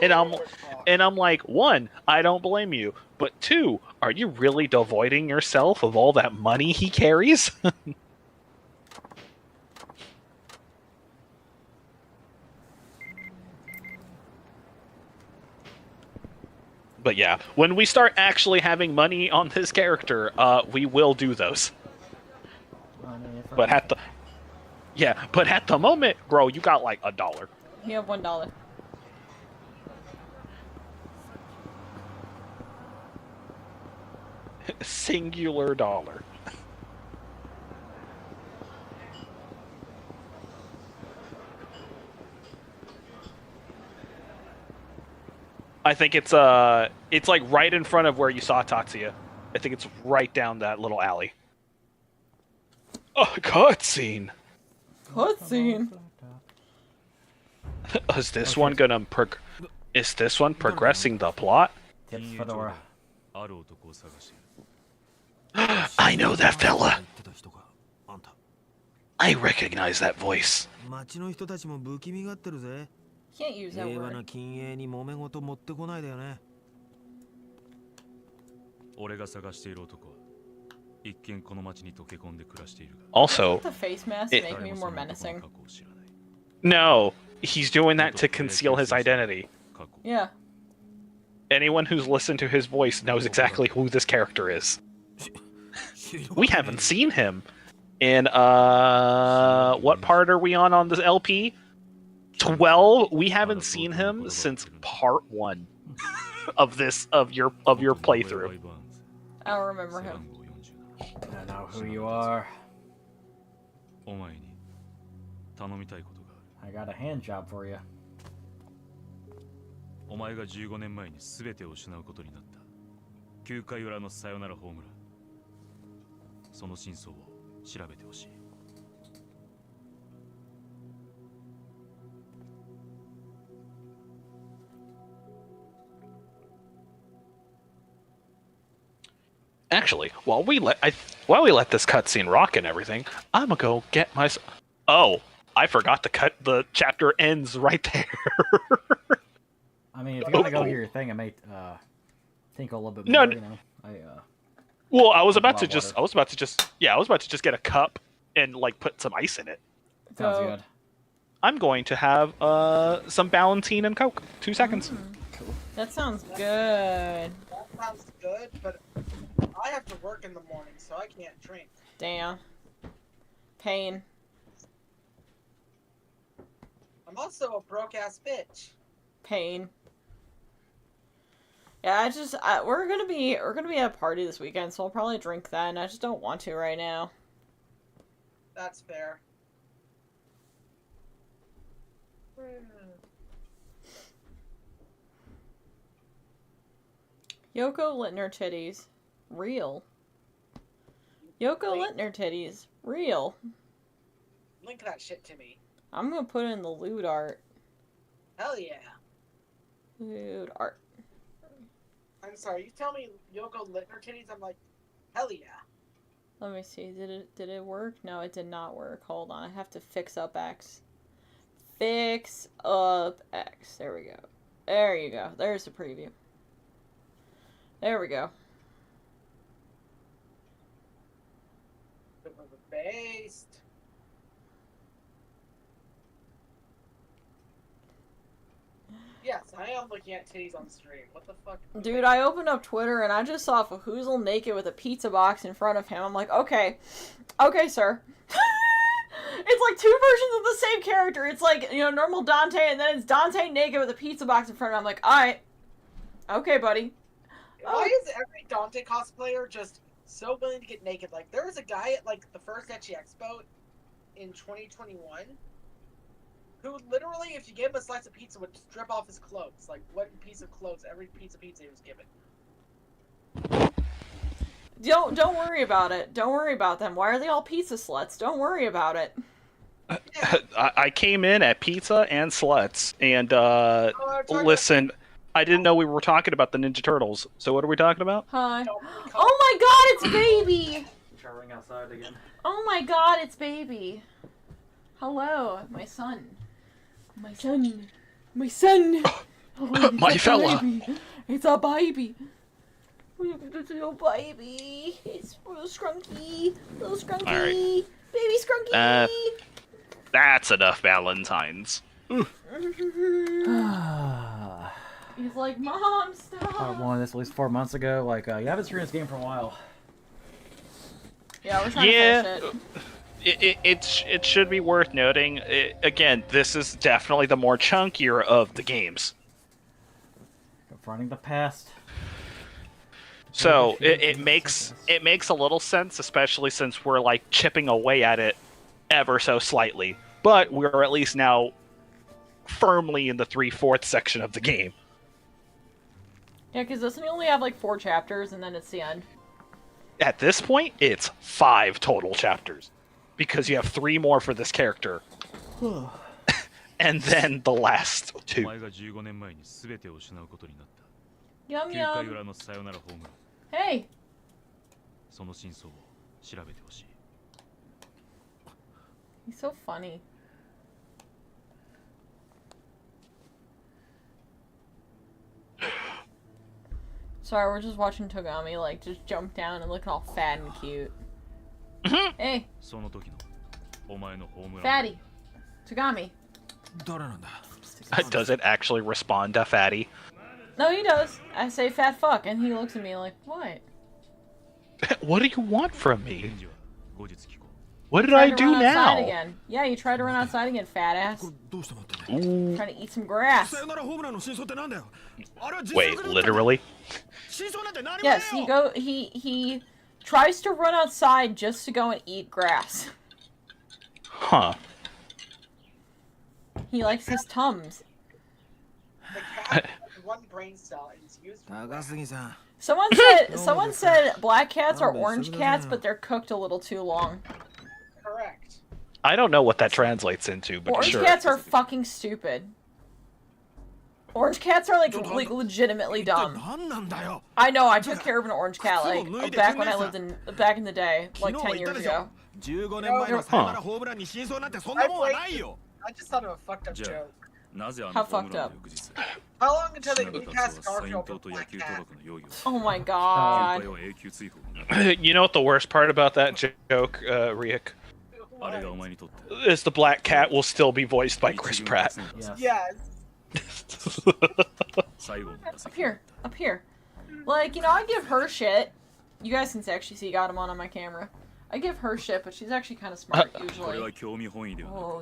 And I'm like, 1, I don't blame you, but 2, are you really devoiding yourself of all that money he carries? But yeah, when we start actually having money on this character, we will do those. But at the moment, bro, you got like $1. You have $1. Singular dollar. I think it's like right in front of where you saw Tatsuya. I think it's right down that little alley. Oh, cutscene. Cutscene. Is this one gonna Is this one progressing the plot? Tips Fedora. I know that fella. I recognize that voice. Can't use that word. Also, the face mask make me more menacing. No, he's doing that to conceal his identity. Yeah. Anyone who's listened to his voice knows exactly who this character is. We haven't seen him in what part are we on this LP? 12. We haven't seen him since part 1 of your playthrough. I don't remember him. I know who you are. I got a hand job for you. お前が15年前に全てを失うことになった9回裏のサヨナラホームラン。その真相を調べてほしい。Actually, while we let this cutscene rock and everything, I'm gonna go get my. Oh, I forgot the chapter ends right there. I mean, if you're gonna go hear your thing, I may think a little bit No, more. You know, well, I was about to just get a cup and like put some ice in it. Sounds good. I'm going to have some Ballantine and Coke. 2 seconds. Cool. That sounds good. That sounds good, but I have to work in the morning, so I can't drink. Damn. Pain. I'm also a broke-ass bitch. Pain. Yeah, we're gonna be at a party this weekend, so I'll probably drink then. I just don't want to right now. That's fair. Yoko Littner titties. Real. Yoko Littner titties. Real. Link that shit to me. I'm gonna put it in the lewd art. Hell yeah. Lewd art. I'm sorry, you tell me Yoko Littner titties, I'm like, hell yeah. Let me see, did it work? No, it did not work. Hold on, I have to fix up X. Fix up X. There we go. There you go. There's the preview. There we go. Based. Yes, I am looking at titties on stream. What the fuck? Dude, I opened up Twitter and I just saw Fahoozle naked with a pizza box in front of him. I'm like, okay. Okay, sir. It's like two versions of the same character. It's like, you know, normal Dante, and then it's Dante naked with a pizza box in front of him. I'm like, alright. Okay, buddy. Why is every Dante cosplayer just so willing to get naked? Like, there was a guy at, like, the first Etchy Expo in 2021 who literally, if you gave him a slice of pizza, would strip off his clothes. Like, one piece of clothes, every piece of pizza he was given. Don't worry about it. Don't worry about them. Why are they all pizza sluts? Don't worry about it. I came in at pizza and sluts, and listen, I didn't know we were talking about the Ninja Turtles. So what are we talking about? Hi. Oh my God, it's Baby. Try running outside again. Oh my God, it's Baby. Hello, my son. My son. My son. Oh, My fella. Baby. It's a baby. It's a little baby. It's a little scrunky. Little scrunky. All right. Baby scrunky. That's enough Valentines. He's like, Mom, stop. I wanted this at least 4 months ago. Like, you haven't streamed this game for a while. Yeah, we're trying to finish it. It should be worth noting. Again, this is definitely the more chunkier of the games. Confronting the past. So it makes a little sense, especially since we're like chipping away at it ever so slightly. But we're at least now firmly in the 3/4 section of the game. Yeah, because doesn't he only have like 4 chapters and then it's the end? At this point, it's 5 total chapters. Because you have 3 more for this character. And then the last 2. Yum yum. Hey! He's so funny. Sorry, we're just watching Togami, like, just jump down and look all fat and cute. Hey! Fatty! Togami! Does it actually respond to Fatty? No, he does. I say fat fuck, and he looks at me like, what? What do you want from me? What did I do now? Again. Yeah, you tried to run outside again, fat ass. Ooh. Trying to eat some grass. Wait, literally? Yes, he tries to run outside just to go and eat grass. Huh. He likes his Tums. one brain cell is used for that. Someone said black cats are orange cats, but they're cooked a little too long. Correct. I don't know what that translates into, but Orange sure. cats are fucking stupid. Orange cats are like legitimately dumb. I know. I took care of an orange cat like back when I lived back in the day, like 10 years ago. I just thought of a fucked up joke. How fucked up? How long until they recast Garfield for Black Cat? Oh my god. You know what the worst part about that joke, Riek? Is the black cat will still be voiced by Chris Pratt. Yes. Up here. Up here. Like, you know, I give her shit. You guys can actually see Gatamon on my camera. I give her shit, but she's actually kind of smart usually. Oh,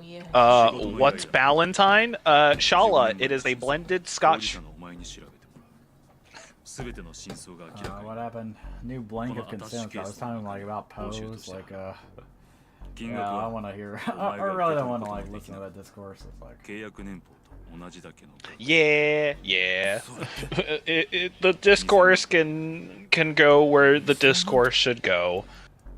yeah. What's Ballantine? Shala. It is a blended Scotch. What happened? New blank of consent. I was talking like about pose, like yeah, I want to hear. I really don't want to like listen to that discourse. It's like. Yeah. The discourse can go where the discourse should go.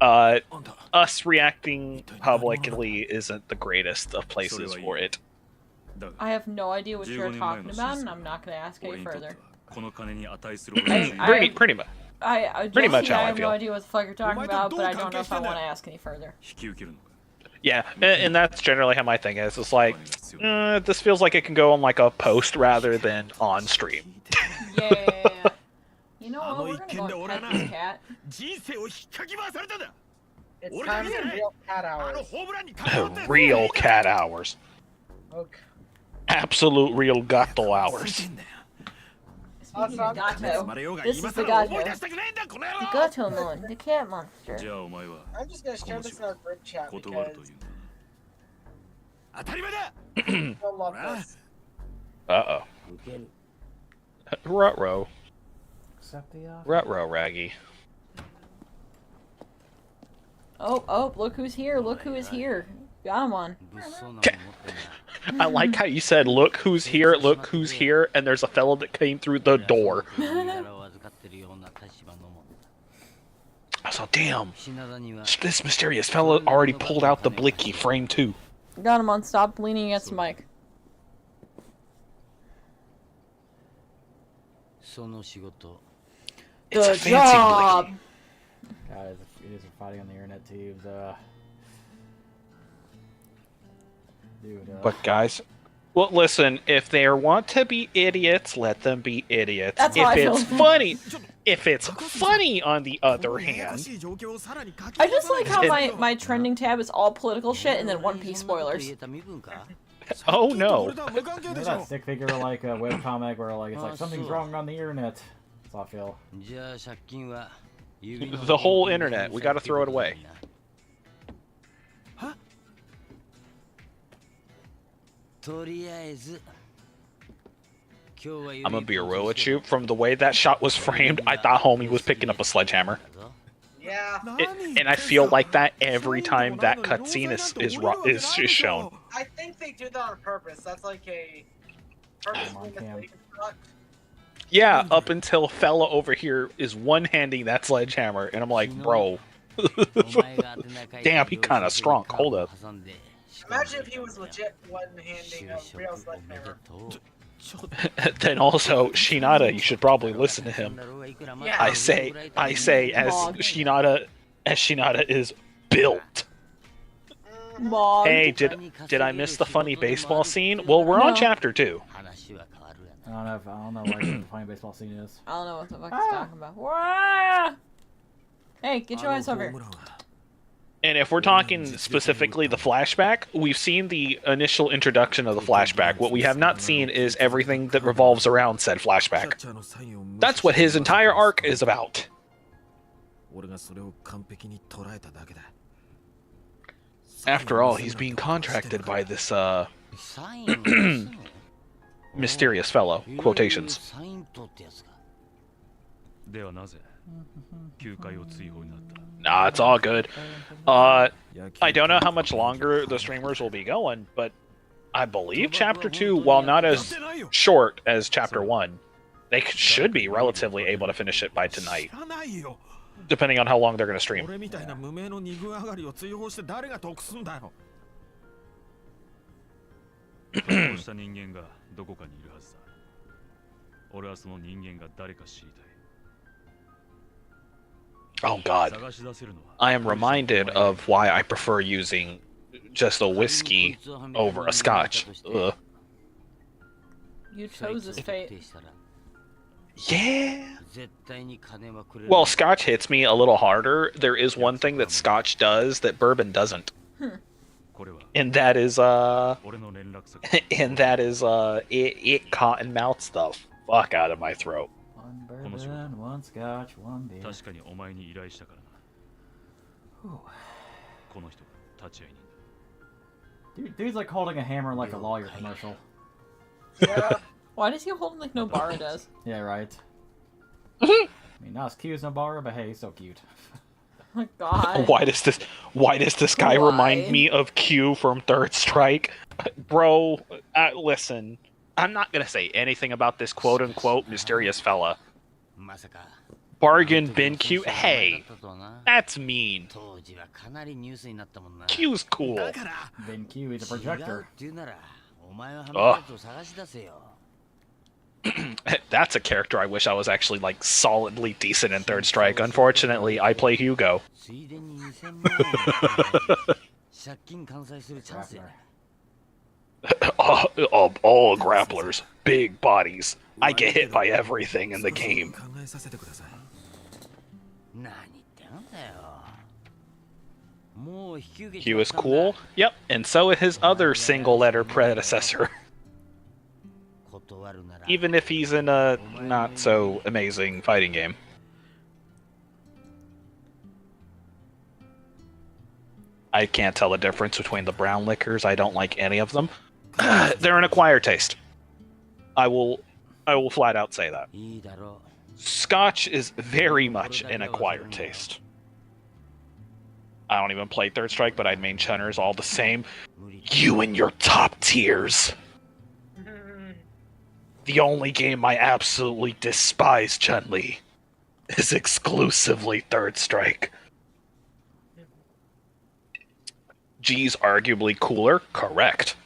Us reacting publicly isn't the greatest of places for it. I have no idea what you're talking about, and I'm not going to ask any further. Pretty much. Pretty much how I have feel. no idea what the fuck you're talking about, but I don't know if I want to ask any further. Yeah, and that's generally how my thing is. It's like, this feels like it can go on like a post rather than on stream. Yeah. You know what? We're gonna go and pet this cat. It's time for real cat hours. Real cat hours. Okay. Absolute real gato hours. Gato. This is the gato. The gato mon, the cat monster. I'm just gonna share this in our group chat because I love this. Uh-oh. Ruh-roh. Accept the offer. Ruh-roh, Raggy. Oh, look who's here. Look who is here. Gatamon. I like how you said, look who's here, and there's a fellow that came through the door. I was like, damn, this mysterious fellow already pulled out the blicky frame too. Gatamon, stop leaning against the mic. It's a fancy job. Guys, it is fighting on the internet tubes. Dude, But guys, well, listen, if they want to be idiots, let them be idiots. That's how I feel. If it's funny, on the other hand, I just like how my trending tab is all political shit and then One Piece spoilers. Oh no! You know that stick figure like a webcomic where like it's like something's wrong on the internet. That's how I feel. The whole internet, we gotta throw it away. I'm gonna be real with you. From the way that shot was framed, I thought homie was picking up a sledgehammer. Yeah. And I feel like that every time that cutscene is shown. I think they do that on purpose. That's like a purposeful mistake. Yeah, up until fella over here is one-handing that sledgehammer, and I'm like, bro. Damn, he kind of strong. Hold up. Imagine if he was legit one-handing a real sledgehammer. Then also, Shinada, you should probably listen to him. Yeah. I say, as Shinada is built. Mog. Hey, did I miss the funny baseball scene? Well, we're on chapter 2. I don't know what the funny baseball scene is. I don't know what the fuck he's talking about. Wah! Hey, get your ass over here. And if we're talking specifically the flashback, we've seen the initial introduction of the flashback. What we have not seen is everything that revolves around said flashback. That's what his entire arc is about. After all, he's being contracted by this, mysterious fellow. Quotations. Nah, it's all good. I don't know how much longer the streamers will be going, but I believe Chapter 2, while not as short as Chapter 1, They should be relatively able to finish it by tonight, depending on how long they're going to stream. 俺みたいな無名の二軍上がりを追放して誰が得すんだよ。こうした人間がどこかにいるはずだ。俺はその人間が誰か知りたい。 Oh god. I am reminded of why I prefer using just a whiskey over a scotch. Ugh. You chose this fate. Yeah. Well, scotch hits me a little harder. There is one thing that scotch does that bourbon doesn't. And that is it cotton mouths the fuck out of my throat. One bourbon, one scotch, one beer. 確かにお前に依頼したからな。この人が立ち会い人だ。 Dude's like holding a hammer like a lawyer commercial. Yeah. Why does he hold like Nobara does? Yeah, right. I mean, not as cute as Nobara, but hey, he's so cute. Oh my god. Why does this guy remind me of Q from Third Strike? Bro, listen. I'm not gonna say anything about this quote-unquote mysterious fella. Bargain bin Q. Hey, that's mean. Q's cool. Bin Q is a projector. Ugh. That's a character I wish I was actually like solidly decent in Third Strike. Unfortunately, I play Hugo. All grapplers, big bodies. I get hit by everything in the game. Q is cool. Yep, and so is his other single-letter predecessor. Even if he's in a not-so-amazing fighting game. I can't tell the difference between the brown liquors. I don't like any of them. They're an acquired taste. I will flat out say that. Scotch is very much an acquired taste. I don't even play Third Strike, but I'd main Chunners all the same. You and your top tiers. The only game I absolutely despise, Chun-Li, is exclusively Third Strike. G's arguably cooler, correct.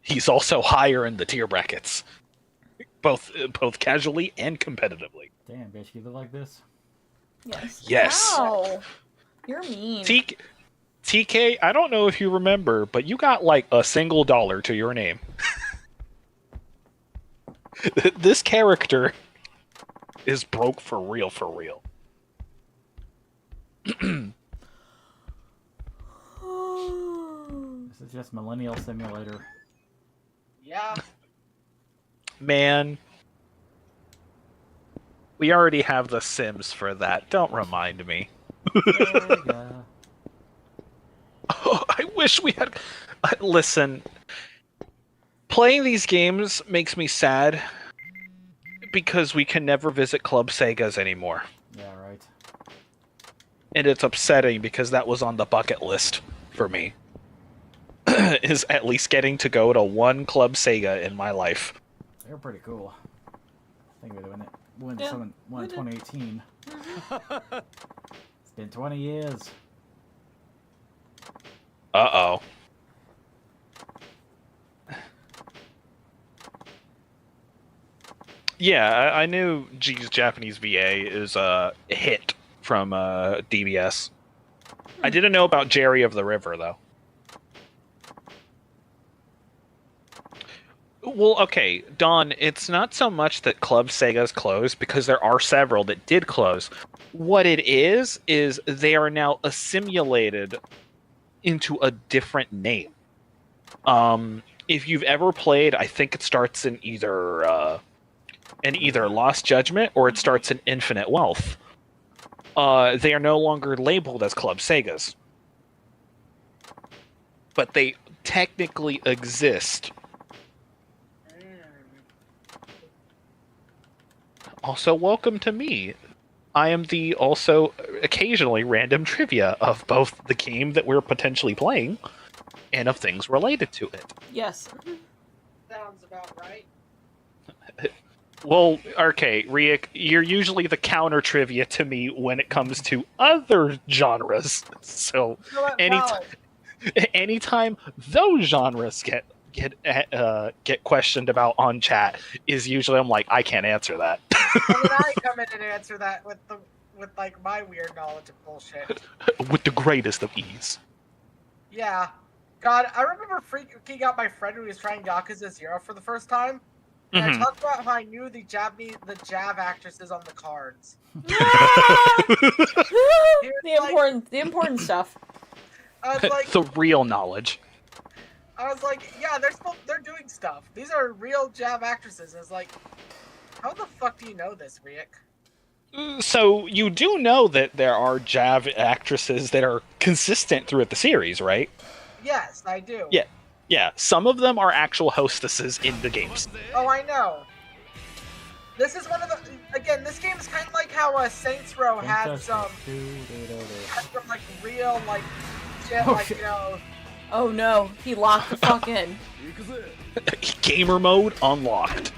He's also higher in the tier brackets, both casually and competitively. Damn, bitch, you look like this? Yes. Yes. Wow. You're mean. TK, I don't know if you remember, but you got like $1 to your name. This character is broke for real, for real. This is just Millennial Simulator. Yeah. Man. We already have The Sims for that. Don't remind me. Oh, I wish we had... Listen. Playing these games makes me sad because we can never visit Club Segas anymore. Yeah, right. And it's upsetting because that was on the bucket list for me. Is at least getting to go to one Club Sega in my life. They're pretty cool. I think we went to one in 2018. It's been 20 years. Uh-oh. Yeah, I knew G's Japanese VA is a hit from DBS. I didn't know about Jerry of the River, though. Well, okay, Don, it's not so much that Club Sega's closed, because there are several that did close. What it is they are now assimilated into a different name. If you've ever played, I think it starts in either Lost Judgment or it starts in Infinite Wealth. They are no longer labeled as Club Segas. But they technically exist. Also, welcome to me. I am the also occasionally random trivia of both the game that we're potentially playing and of things related to it. Yes. Sounds about right. Well, okay, Riek, you're usually the counter trivia to me when it comes to other genres. So anytime those genres get questioned about on chat is usually I'm like, I can't answer that. And then I come in and answer that with like my weird knowledge of bullshit. With the greatest of ease. Yeah. God, I remember freaking out my friend who was trying Yakuza 0 for the first time. And I talked about how I knew the Jav actresses on the cards. the important stuff. I was like, the real knowledge. I was like, yeah, they're doing stuff. These are real Jav actresses. And it's like, how the fuck do you know this, Riek? So you do know that there are Jav actresses that are consistent throughout the series, right? Yes, I do. Yeah, some of them are actual hostesses in the games. Oh, I know. This is one of the... Again, this game is kind of like how Saints Row had some like, real, like, shit, like, you know... Oh no, he locked the fuck in. Gamer mode unlocked.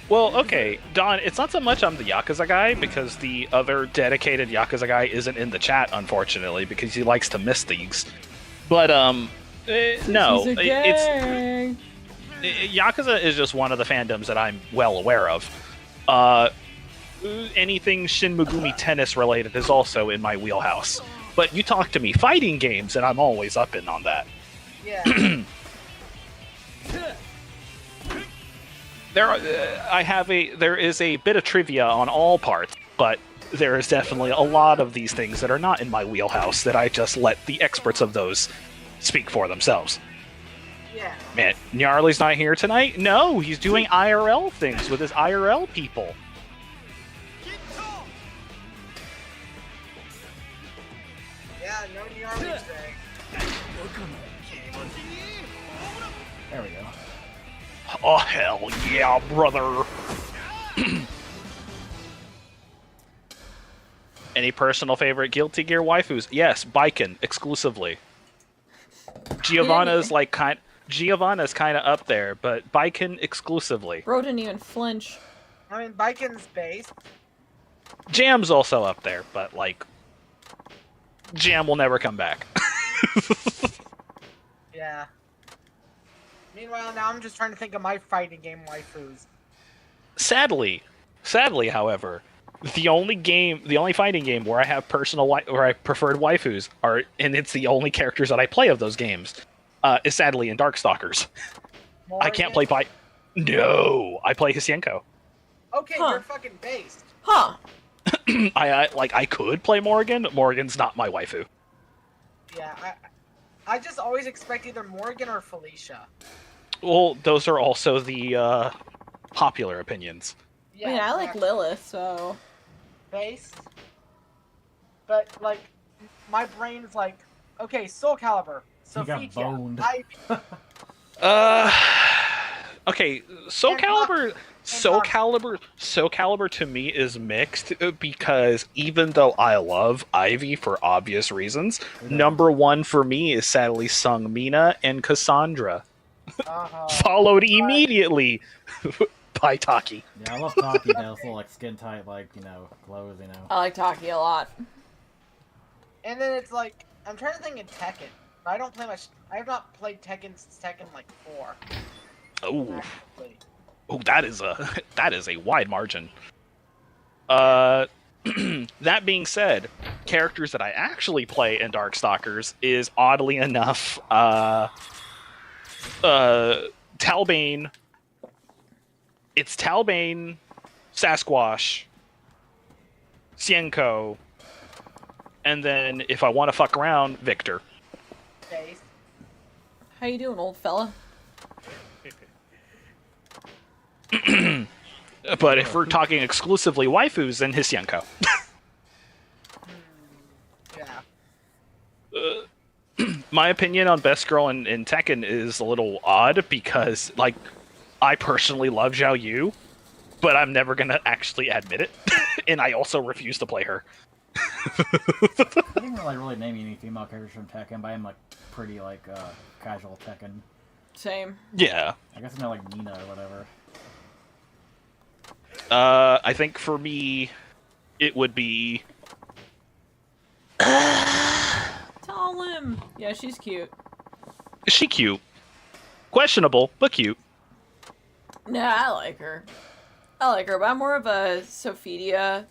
Well, okay, Don, it's not so much I'm the Yakuza guy, because the other dedicated Yakuza guy isn't in the chat, unfortunately, because he likes to miss things. But, no, it's... Yakuza is just one of the fandoms that I'm well aware of. Anything Shin Megumi Tennis related is also in my wheelhouse. But you talk to me fighting games, and I'm always up in on that. Yeah. There is a bit of trivia on all parts, but there is definitely a lot of these things that are not in my wheelhouse that I just let the experts of those speak for themselves. Yeah. Man, Gnarly's not here tonight? No, he's doing IRL things with his IRL people. Yeah, no Gnarly today. There we go. Oh, hell yeah, brother. Any personal favorite Guilty Gear waifus? Yes, Baiken, exclusively. Giovanna's kind of up there, but Baiken exclusively. Bro didn't even flinch. I mean, Baiken's based. Jam's also up there, but, like, Jam will never come back. Yeah. Meanwhile, now I'm just trying to think of my fighting game waifus. Sadly, however, the only fighting game where I have where I preferred waifus and it's the only characters that I play of those games, is sadly in Darkstalkers. Morgan? I can't play No, I play Hisienko. Okay, you're fucking based. Huh. I could play Morgan, but Morgan's not my waifu. Yeah, I just always expect either Morgan or Felicia. Well, those are also the popular opinions. Yeah, I mean, I like Lilith, so... Based. But, like, my brain's like, okay, Soul Calibur, Sophia, Ivy. Okay, Soul Calibur to me is mixed because even though I love Ivy for obvious reasons, number one for me is sadly Sung Mina and Cassandra. Followed immediately by Taki. Yeah, I love Taki now. It's all like skin tight, like, you know, clothes, you know. I like Taki a lot. And then it's like, I'm trying to think of Tekken. But I don't play much. I have not played Tekken since Tekken like 4. Oh. Oh, that is a wide margin. That being said, characters that I actually play in Darkstalkers is oddly enough Talbane. It's Talbane, Sasquatch, Sienko, and then if I want to fuck around, Victor. Face. How you doing, old fella? But if we're talking exclusively waifus, then Hisienko. Yeah. My opinion on Best Girl in Tekken is a little odd because, like, I personally love Zhao Yu, but I'm never gonna actually admit it, and I also refuse to play her. I didn't really name any female characters from Tekken, but I'm like pretty like casual Tekken. Same. Yeah. I guess I know like Nina or whatever. I think for me, it would be. Tell him. Yeah, she's cute. Is she cute? Questionable, but cute. Nah, I like her. I like her, but I'm more of a Sophidia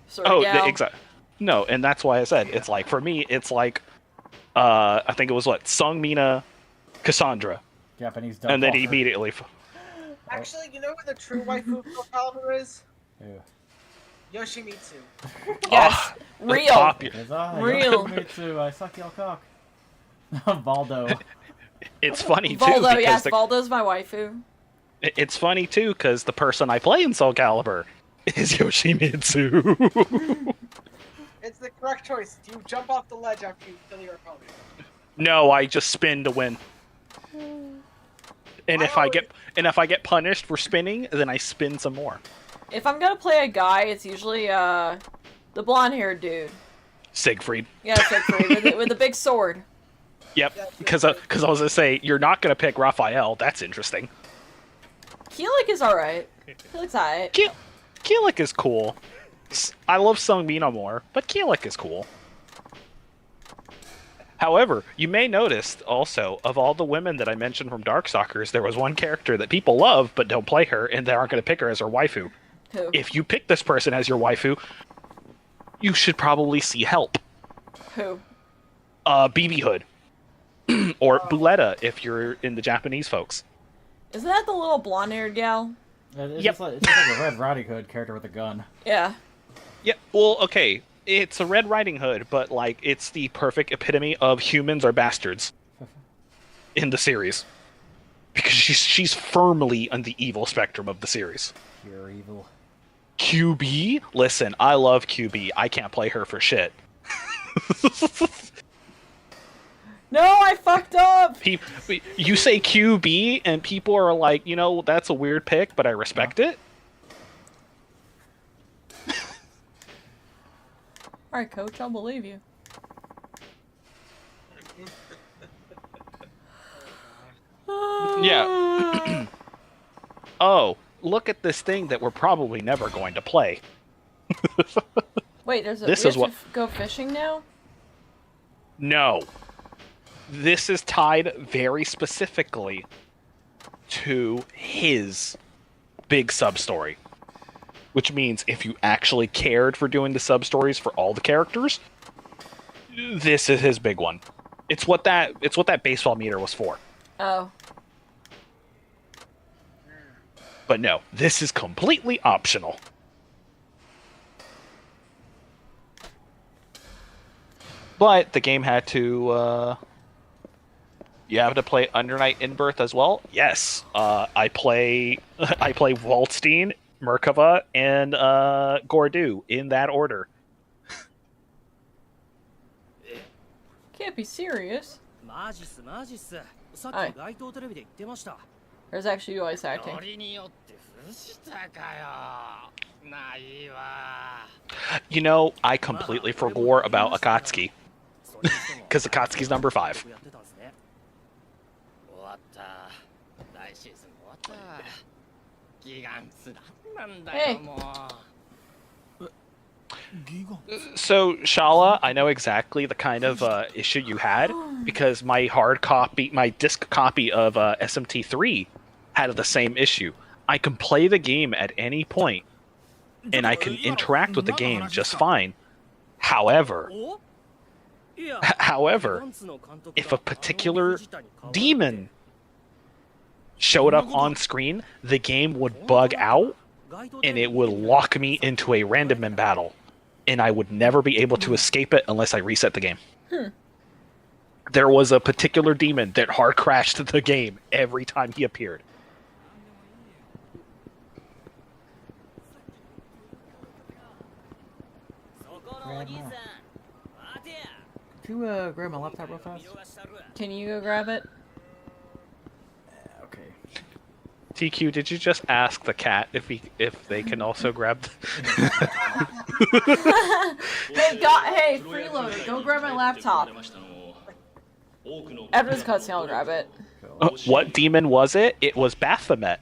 sort of gal. Exactly. No, and that's why I said it's like for me, it's like, I think it was what Sungmina, Cassandra, Japanese. And then immediately. Actually, you know what the true waifu for Caliber is? Who? Yoshimitsu. Yes, real. Real. Yoshimitsu, I suck your cock. Valdo. It's funny too. Valdo, because yes, Valdo's my waifu. It's funny too because the person I play in Soul Calibur is Yoshimitsu. It's the correct choice. You jump off the ledge after you kill your opponent. No, I just spin to win. And if I get punished for spinning, then I spin some more. If I'm gonna play a guy, it's usually the blonde-haired dude. Siegfried. Yeah, Siegfried with the big sword. Yep, because I was gonna say you're not gonna pick Raphael. That's interesting. Keelik is alright. Keelik's alright. Keelik is cool. I love Sungmina more, but Keelik is cool. However, you may notice also, of all the women that I mentioned from Darkstalkers, there was one character that people love but don't play her, and they aren't going to pick her as their waifu. Who? If you pick this person as your waifu, you should probably see help. Who? BB Hood. Or Buletta, if you're in the Japanese folks. Isn't that the little blonde-haired gal? It's just like a Red Riding Hood character with a gun. Yeah. Yeah, well, okay. It's a Red Riding Hood, but, like, it's the perfect epitome of humans are bastards in the series. Because she's firmly on the evil spectrum of the series. Pure evil. QB? Listen, I love QB. I can't play her for shit. No, I fucked up! You say QB, and people are like, you know, that's a weird pick, but I respect it. Alright, coach, I'll believe you. Yeah. Oh, look at this thing that we're probably never going to play. Wait, there's a This we is have what- to go fishing now? No. This is tied very specifically to his big sub-story. Which means if you actually cared for doing the sub-stories for all the characters, this is his big one. It's what that baseball meter was for. Oh. But no, this is completely optional. But the game had to, you have to play Under Night in Birth as well? Yes. I play Waldstein, Merkava, and Gordu in that order. Can't be serious. Alright. There's actually voice acting. You know, I completely forgot about Akatsuki. Because Akatsuki's number 5. Hey. So, Shala, I know exactly the kind of issue you had, because my disc copy of SMT3 had the same issue. I can play the game at any point, and I can interact with the game just fine. However, if a particular demon showed up on screen, the game would bug out, and it would lock me into a random battle, and I would never be able to escape it unless I reset the game. There was a particular demon that hard crashed the game every time he appeared. Could you grab my laptop real fast? Can you go grab it? Okay. TQ, did you just ask the cat if they can also grab? Hey, freeloader, go grab my laptop. After this cutscene, I'll grab it. What demon was it? It was Baphomet.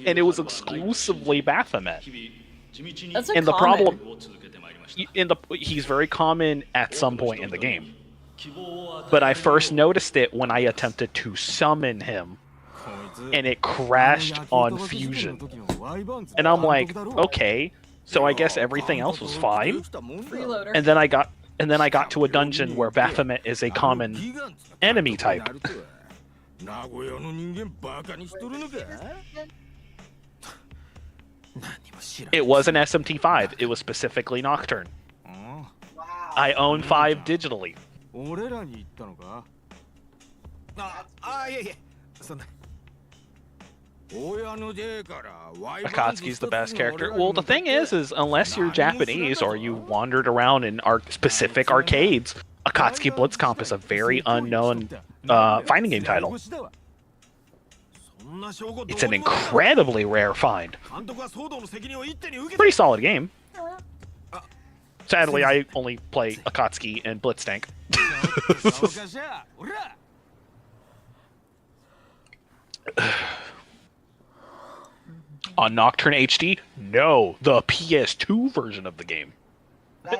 And it was exclusively Baphomet. That's a and the common. problem, he's very common at some point in the game. But I first noticed it when I attempted to summon him, and it crashed on fusion. And I'm like, okay, so I guess everything else was fine. Freeloader. And then I got to a dungeon where Baphomet is a common enemy type. It wasn't SMT5. It was specifically Nocturne. I own 5 digitally. Akatsuki's the best character. Well, the thing is unless you're Japanese or you wandered around in specific arcades, Akatsuki Blitzcomp is a very unknown fighting game title. It's an incredibly rare find. Pretty solid game. Sadly, I only play Akatsuki and Blitztank. On Nocturne HD? No, the PS2 version of the game.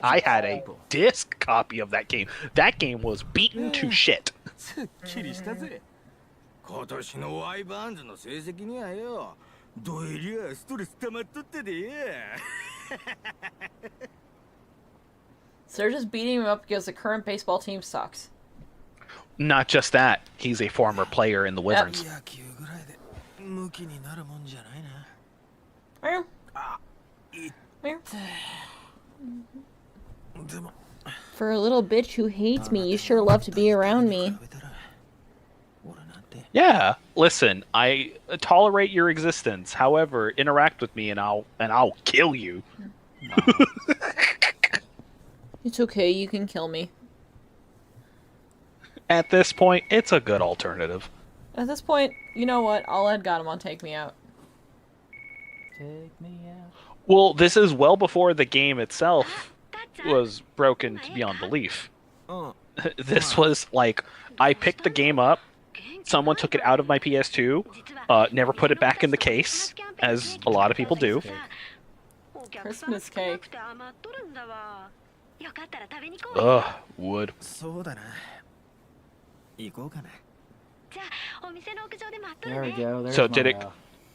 I had a disc copy of that game. That game was beaten to shit. So they're just beating him up because the current baseball team sucks. Not just that, he's a former player in the Wyverns. For a little bitch who hates me, you sure love to be around me. Yeah, listen, I tolerate your existence. However, interact with me and I'll kill you. It's okay, you can kill me. At this point, it's a good alternative. At this point, you know what? I'll let Gatomon take me out. Take me out. Well, this is well before the game itself was broken beyond belief. This was like, I picked the game up, someone took it out of my PS2, never put it back in the case, as a lot of people do. Christmas cake. Ugh, wood. There we go. There's So did my, it?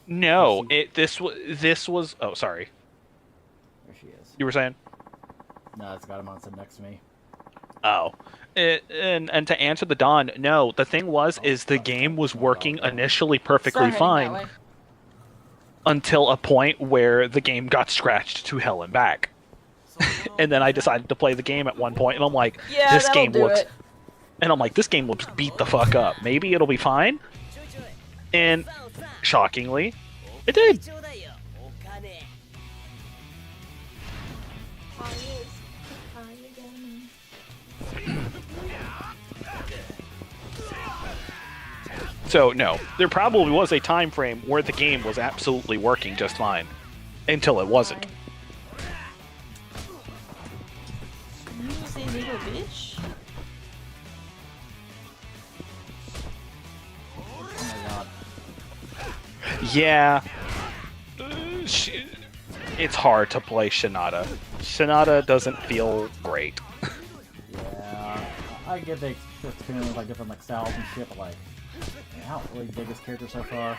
No, this was. Oh, sorry. There she is. You were saying? No, it's got him on sit next to me. Oh, and to answer the Don, no. The thing is the game was working initially perfectly fine until a point where the game got scratched to hell and back. And then I decided to play the game at one point, and I'm like, yeah, this game looks. It. And I'm like, this game looks beat the fuck up. Maybe it'll be fine. And shockingly, it did. So no, there probably was a time frame where the game was absolutely working just fine, until it wasn't. You say little bitch? Yeah, it's hard to play Shinada. Shinada doesn't feel great. Yeah, I get the experience with like different like styles and shit, but like, I don't really dig this character so far.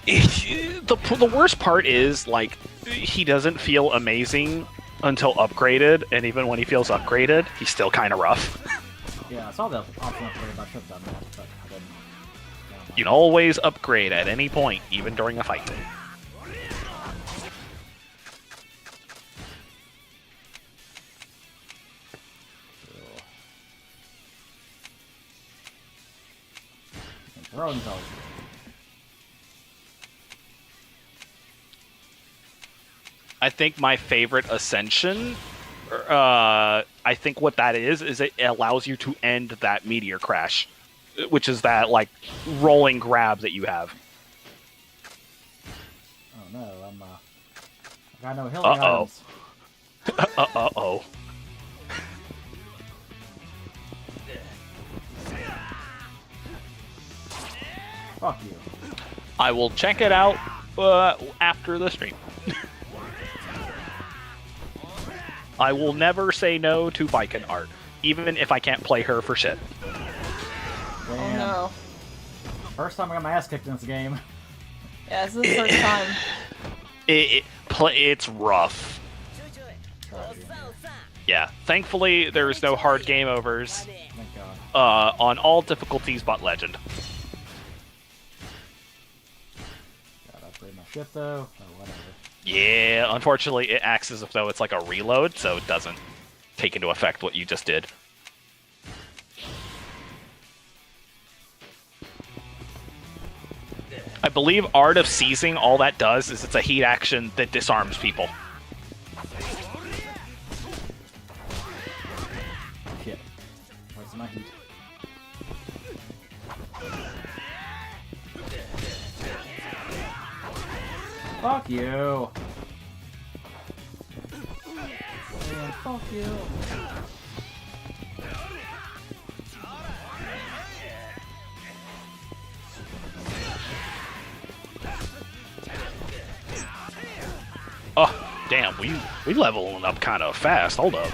The worst part is like he doesn't feel amazing until upgraded, and even when he feels upgraded, he's still kind of rough. Yeah, I saw the option upgrade. I should have done that, but I didn't. You can always upgrade at any point, even during a fight. Throwing intelligence. I think my favorite ascension, I think what that is it allows you to end that meteor crash, which is that like rolling grab that you have. Oh no, I got no healing items. Fuck you. I will check it out after the stream. I will never say no to Viking art, even if I can't play her for shit. Damn. Oh no. First time I got my ass kicked in this game. Yeah, this is the first time. It's rough. Yeah, thankfully there's no hard game overs. Thank God. On all difficulties but legend. Gotta upgrade my shit though. Oh, whatever. Yeah, unfortunately it acts as if though it's like a reload, so it doesn't take into effect what you just did. I believe Art of Seizing, all that does is it's a heat action that disarms people. Shit. Where's my heat? Fuck you. Man, fuck you. Oh, damn, we leveling up kind of fast. Hold up.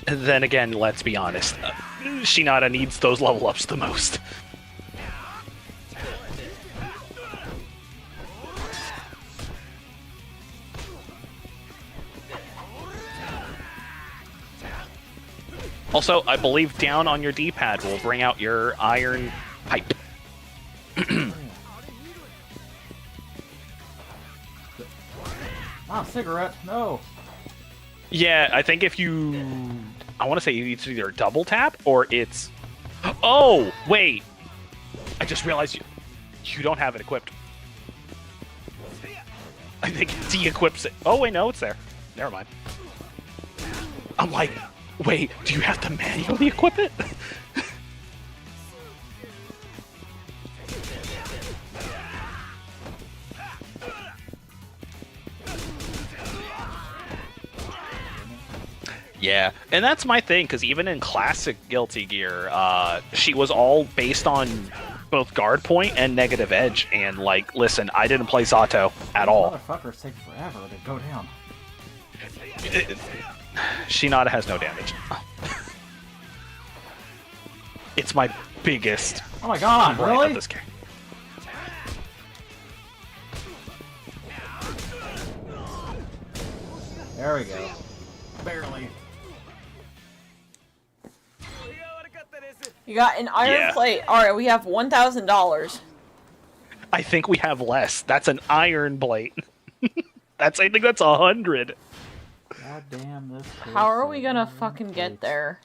And then again, let's be honest. Shinada needs those level ups the most. Also, I believe down on your D-pad will bring out your iron pipe. Ah, cigarette. No. Yeah, I think if you... I want to say it's either double tap or it's... Oh, wait. I just realized you don't have it equipped. I think it de-equips it. Oh, wait, no, it's there. Never mind. I'm like, wait, do you have to manually equip it? Yeah, and that's my thing, because even in classic Guilty Gear, she was all based on both guard point and negative edge, and, like, listen, I didn't play Zato at all. Motherfuckers take forever to go down. Shinada has no damage. It's my biggest... Oh my god, complaint really? of this game. There we go. Barely. You got an iron plate. Alright, we have $1,000. I think we have less. That's an iron plate. I think that's 100. God damn this. How are we gonna fucking get there?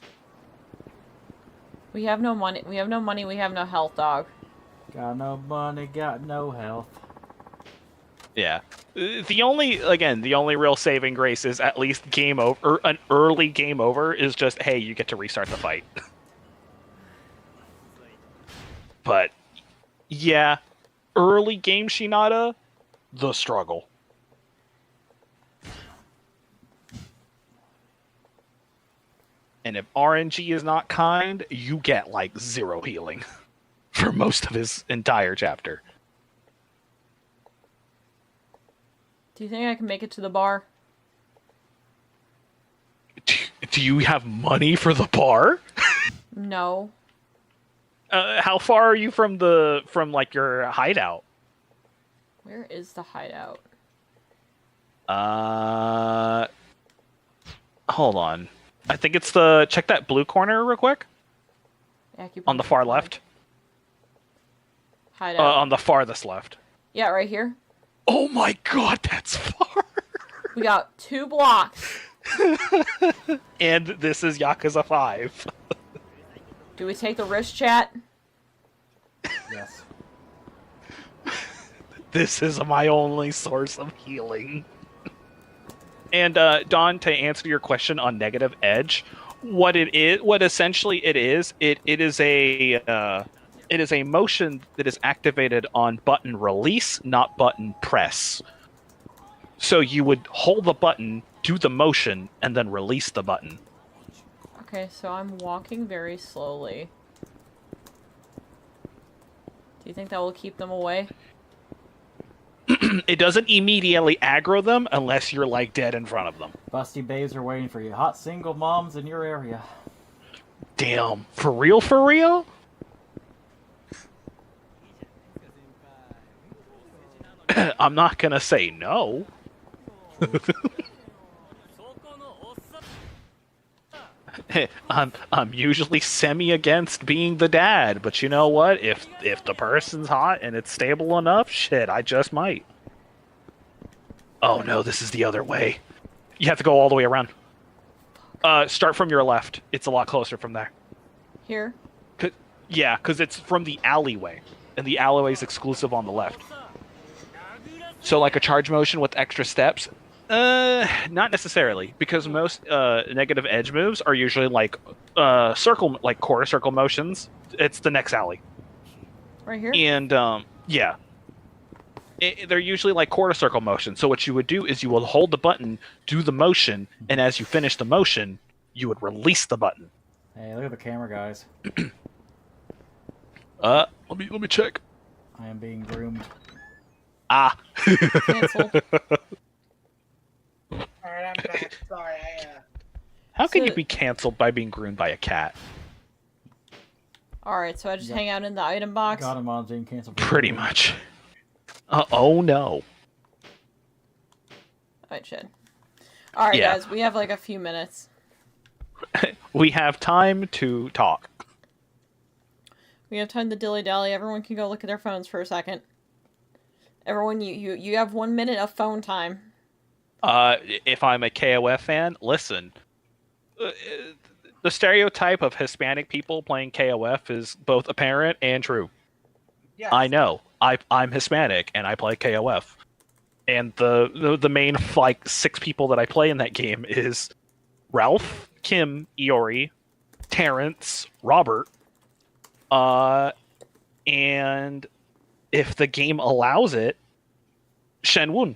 We have no money. We have no money. We have no health, dog. Got no money, got no health. Yeah. The only real saving grace is at least game over. An early game over is just, hey, you get to restart the fight. But, yeah, early game Shinada, the struggle. And if RNG is not kind, you get, like, 0 healing for most of his entire chapter. Do you think I can make it to the bar? Do you have money for the bar? No. How far are you from like your hideout? Where is the hideout? Hold on. I think it's check that blue corner real quick. Yeah, keep on the far left. Hideout. On the farthest left. Yeah, right here. Oh my god, that's far. We got 2 blocks. And this is Yakuza 5. Do we take the risk, chat? Yes. This is my only source of healing. And Don, to answer your question on negative edge, what essentially it is a motion that is activated on button release, not button press. So you would hold the button, do the motion, and then release the button. Okay, so I'm walking very slowly. Do you think that will keep them away? It doesn't immediately aggro them unless you're like dead in front of them. Busty babes are waiting for you. Hot single moms in your area. Damn, for real, for real? I'm not gonna say no. I'm usually semi against being the dad, but you know what? If the person's hot and it's stable enough, shit, I just might. Oh no, this is the other way. You have to go all the way around. Start from your left. It's a lot closer from there. Here? Yeah, because it's from the alleyway, and the alleyway's exclusive on the left. So like a charge motion with extra steps? Not necessarily, because most negative edge moves are usually like circle, like quarter circle motions. It's the next alley. Right here? And yeah. They're usually like quarter circle motions. So what you would do is you will hold the button, do the motion, and as you finish the motion, you would release the button. Hey, look at the camera, guys. Let me check. I am being groomed. Ah. Cancel. Alright, I'm back. Sorry, How can you be canceled by being groomed by a cat? Alright, so I just hang out in the item box? Got him on being canceled. Pretty much. Oh no. Alright, shit. Alright, Yeah. guys, we have like a few minutes. We have time to talk. We have time to dilly-dally. Everyone can go look at their phones for a second. Everyone, you have 1 minute of phone time. If I'm a KOF fan, listen. The stereotype of Hispanic people playing KOF is both apparent and true. Yes. I know. I'm Hispanic and I play KOF. And the main like 6 people that I play in that game is Ralph, Kim, Iori, Terrence, Robert, and if the game allows it, Shenwon.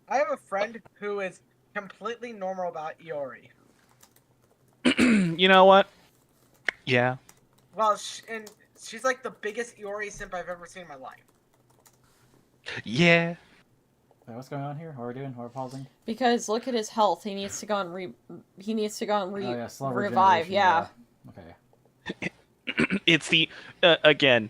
I have a friend who is completely normal about Iori. You know what? Yeah. Well, and she's like the biggest Iori simp I've ever seen in my life. Yeah. Wait, what's going on here? What are we doing? What are we pausing? Because look at his health. He needs to go and Slow revive. regeneration, Yeah. Okay. It's the again,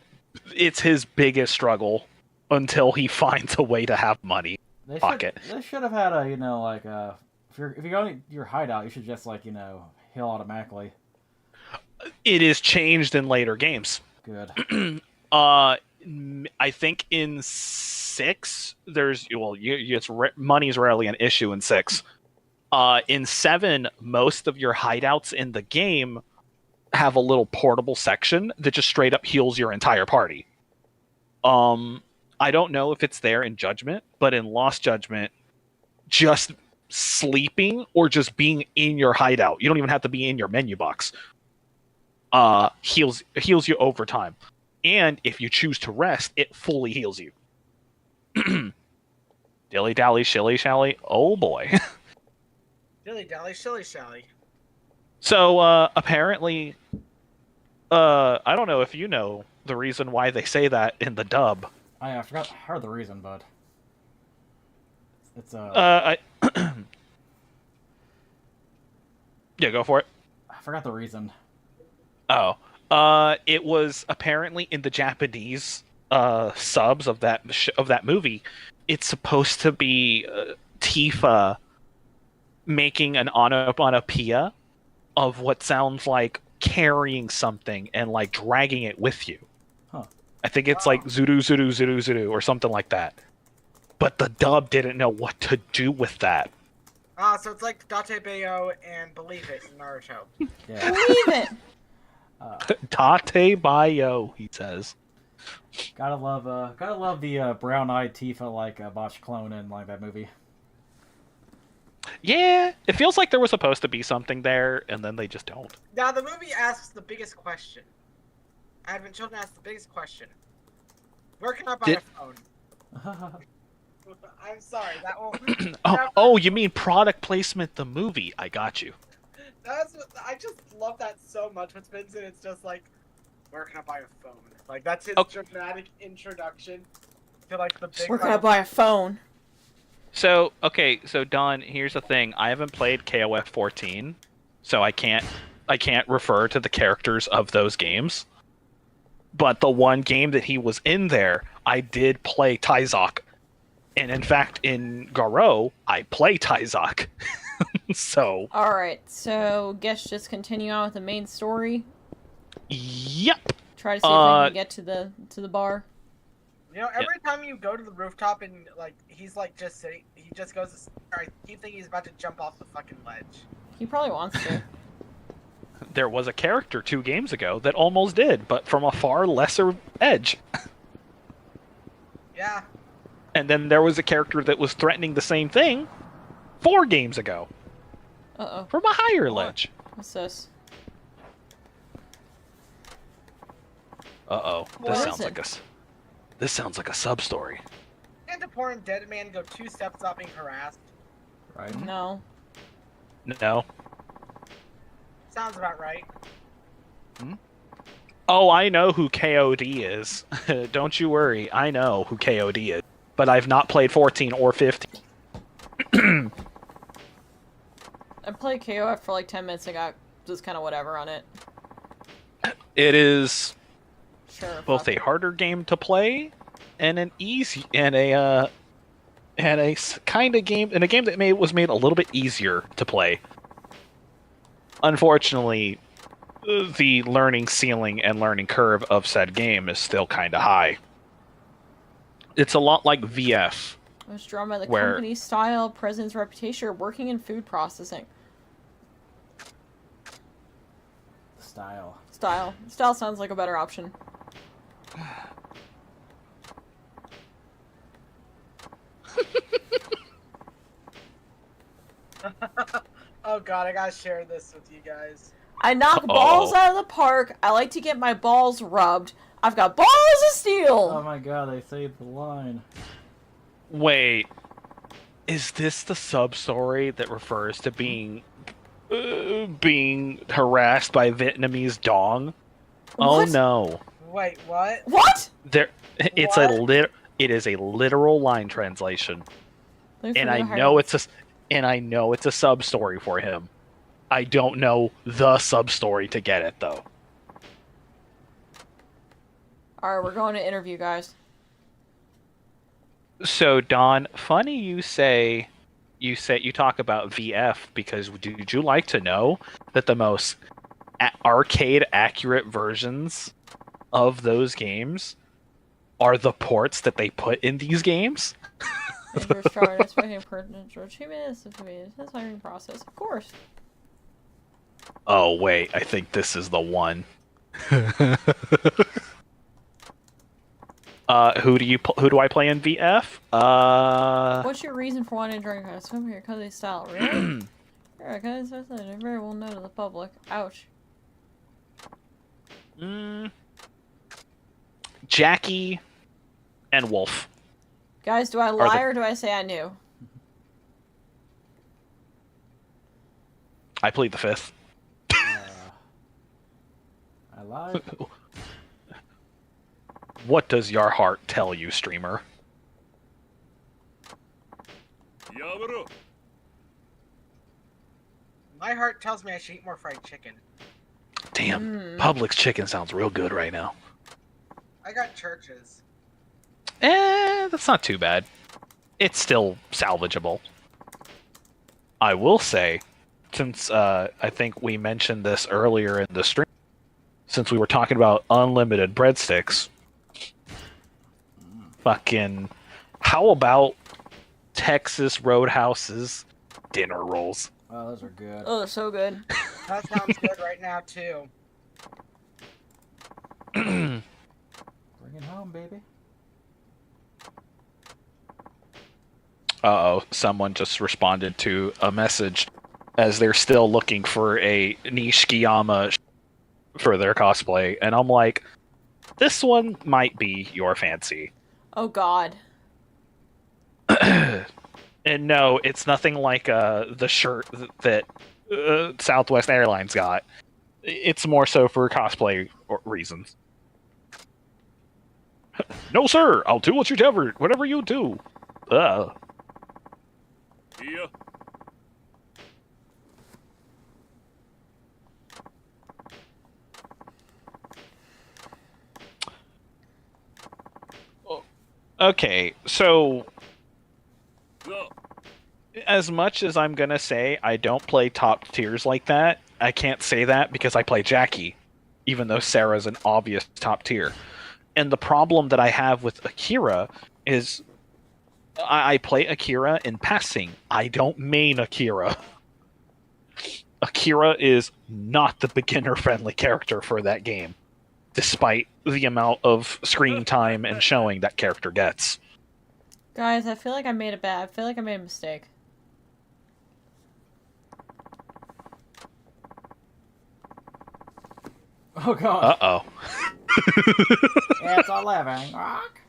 it's his biggest struggle until he finds a way to have money. Pocket. They should have had a, like if you go to your hideout, you should just like, heal automatically. It is changed in later games. Good. I think in 6 there's money's rarely an issue in 6. In 7, most of your hideouts in the game have a little portable section that just straight up heals your entire party. I don't know if it's there in Judgment, but in Lost Judgment, just sleeping or just being in your hideout, you don't even have to be in your menu box, heals you over time. And if you choose to rest, it fully heals you. Dilly dally, shilly shally. Oh boy. Dilly dally, shilly shally. So apparently, I don't know if you know the reason why they say that in the dub. I forgot. I heard the reason, but it's Yeah, go for it. I forgot the reason. Oh, it was apparently in the Japanese subs of that movie. It's supposed to be Tifa making an onomatopoeia of what sounds like carrying something and like dragging it with you. Huh. I think it's like Zuru Zuru Zuru Zuru or something like that. But the dub didn't know what to do with that. So it's like Date Bayo and Believe It in Naruto. Yeah. Believe it! Tate Bayo, he says. Gotta love the brown-eyed Tifa like botch clone in like that movie. Yeah, it feels like there was supposed to be something there, and then they just don't. Now the movie asks the biggest question. Advent Children asks the biggest question. Where can I buy a phone? I'm sorry, that won't... Oh, you mean product placement the movie. I got you. I just love that so much with Vincent. It's just like, Where can I buy a phone? Like, that's his dramatic introduction to, like, the big... Where can I buy a phone? So, okay, so Don, here's the thing. I haven't played KOF 14, so I can't refer to the characters of those games. But the one game that he was in there, I did play Taizok. And in fact, in Garo, I play Taizok. So... Alright, so guess just continue on with the main story. Yep. Try to see if we can get to the bar. You know, every time you go to the rooftop and, like, he's, like, just sitting, he just goes, I keep thinking he's about to jump off the fucking ledge. He probably wants to. There was a character 2 games ago that almost did, but from a far lesser edge. Yeah. And then there was a character that was threatening the same thing 4 games ago. Uh-oh. From a higher ledge. What's this? Uh-oh. This sounds like a sub-story. Can't a poor and dead man go 2 steps without being harassed? Right? No. No. Sounds about right. Oh, I know who KOD is. Don't you worry, I know who KOD is. But I've not played 14 or 15. I played KOF for like 10 minutes and got just kind of whatever on it. It is both fuck a harder game to play and an easy and a kind of game and a game that was made a little bit easier to play. Unfortunately, the learning ceiling and learning curve of said game is still kind of high. It's a lot like VF. It was drawn by the company's style, president's reputation, or working in food processing. Style sounds like a better option. Oh god, I gotta share this with you guys. I knock balls out of the park. I like to get my balls rubbed. I've got balls of steel. Oh my god, they saved the line. Wait, is this the sub-story that refers to being harassed by Vietnamese dong? What? Oh no. Wait, what? What? It is a literal line translation. And I know it's a sub-story for him. I don't know the sub-story to get it though. Alright, we're going to interview, guys. So Don, funny you talk about VF because would you like to know that the most arcade accurate versions of those games are the ports that they put in these games? Process, of course. Oh wait, I think this is the one. Who do I play in VF? What's your reason for wanting to drink ice? Come here, because they style. Really? Yeah, because they're very well known to the public. Ouch. Jackie and Wolf. Guys, do I lie or do I say I knew? I plead the fifth. I lied. What does your heart tell you, streamer? My heart tells me I should eat more fried chicken. Damn, Publix chicken sounds real good right now. I got Churches. That's not too bad. It's still salvageable. I will say, since I think we mentioned this earlier in the stream, since we were talking about unlimited breadsticks, fucking, how about Texas Roadhouse's dinner rolls? Oh, those are good. Oh, they're so good. That sounds good right now, too. Bring it home, baby. Uh-oh, someone just responded to a message as they're still looking for a Nishikiyama for their cosplay, and I'm like, this one might be your fancy. Oh god. And no, it's nothing like the shirt that Southwest Airlines got. It's more so for cosplay reasons. No, sir. I'll do whatever you do. Yeah. Okay, so as much as I'm gonna say I don't play top tiers like that, I can't say that because I play Jackie, even though Sarah's an obvious top tier. And the problem that I have with Akira is I play Akira in passing. I don't main Akira. Akira is not the beginner-friendly character for that game, despite the amount of screen time and showing that character gets. Guys, I feel like I made a mistake. Oh god. Uh-oh. It's a living rock.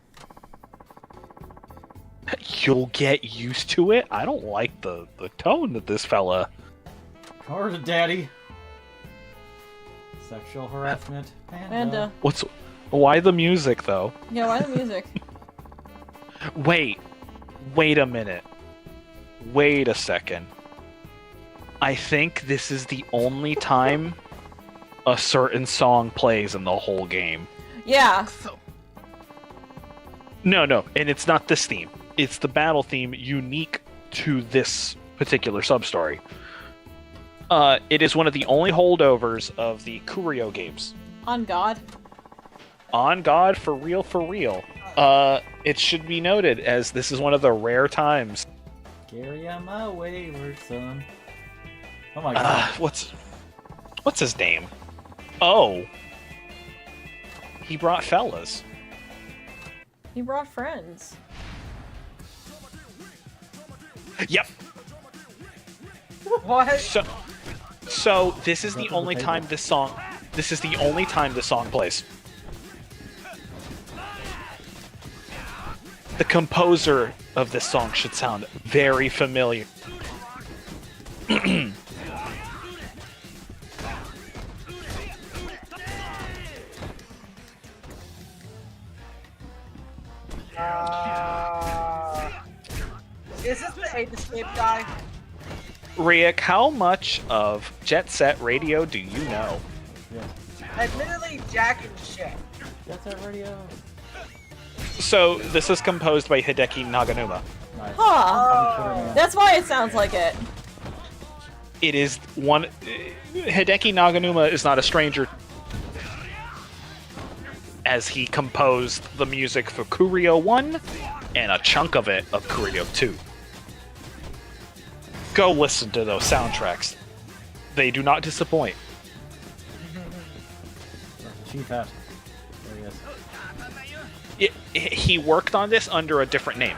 You'll get used to it. I don't like the tone that this fella... Or daddy. Sexual harassment. Panda. Why the music, though? Yeah, why the music? Wait a minute. Wait a second. I think this is the only time a certain song plays in the whole game. Yeah. No, and it's not this theme. It's the battle theme unique to this particular sub-story. It is one of the only holdovers of the Kurio games. On God. On God, for real, for real. It should be noted as this is one of the rare times. Carry on my wayward son. Oh my god. What's his name? Oh. He brought fellas. He brought friends. Yep. What? So this is the only time this song plays. The composer of this song should sound very familiar. Is this the Ape Escape guy? Riek, how much of Jet Set Radio do you know? Admittedly, Jack and shit. Jet Set Radio. So, this is composed by Hideki Naganuma. Nice. Huh. That's why it sounds like it. It is one... Hideki Naganuma is not a stranger, as he composed the music for Kurio 1 and a chunk of it of Kurio 2. Go listen to those soundtracks. They do not disappoint. Chief hat. There he is. He worked on this under a different name.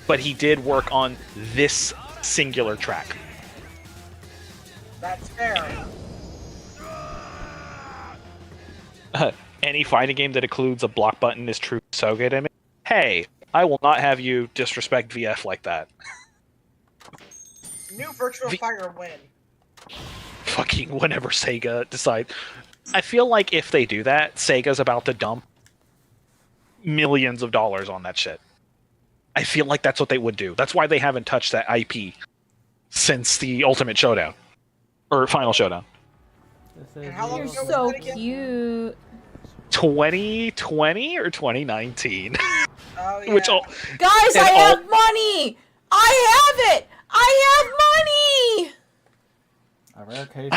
But he did work on this singular track. That's fair. Any fighting game that includes a block button is true so good. I mean, hey, I will not have you disrespect VF like that. New Virtual Fighter win. Fucking whenever Sega decide. I feel like if they do that, Sega's about to dump millions of dollars on that shit. I feel like that's what they would do. That's why they haven't touched that IP since the Ultimate Showdown. Or Final Showdown. You're so cute. 2020 or 2019? Oh, yeah. Which Guys, I have money! I have it! I have money! A rare case.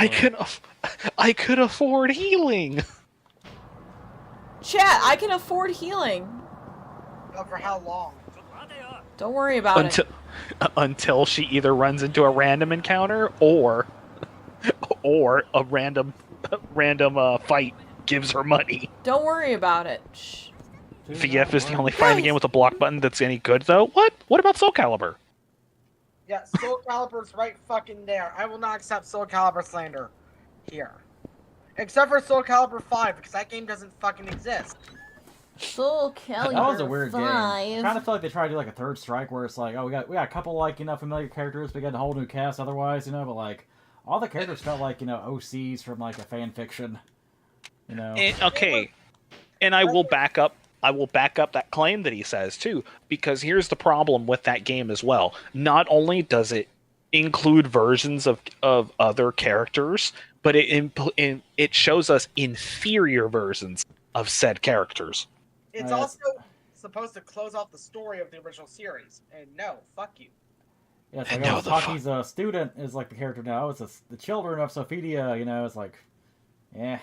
I could afford healing. Chat, I can afford healing. Oh, for how long? Don't worry about it. Until she either runs into a random encounter or a random fight gives her money. Don't worry about it. Shh. VF is the only fighting game with a block button that's any good, though. What about Soul Calibur? Yeah, Soul Calibur's right fucking there. I will not accept Soul Calibur slander here. Except for Soul Calibur 5, because that game doesn't fucking exist. Soul Calibur That was a weird 5. game. I kind of feel like they tried to do like a Third Strike where it's like, oh, we got a couple like, familiar characters, we got a whole new cast otherwise, but like, all the characters felt like, you know, OCs from like a fan fiction. You know. Okay, and I will back up. I will back up that claim that he says too, because here's the problem with that game as well. Not only does it include versions of other characters, but it shows us inferior versions of said characters. It's also supposed to close off the story of the original series, and no, fuck you. Yeah, it's like, Taki's a student is like the character now. It's the children of Sophidia, you know, it's like, yeah.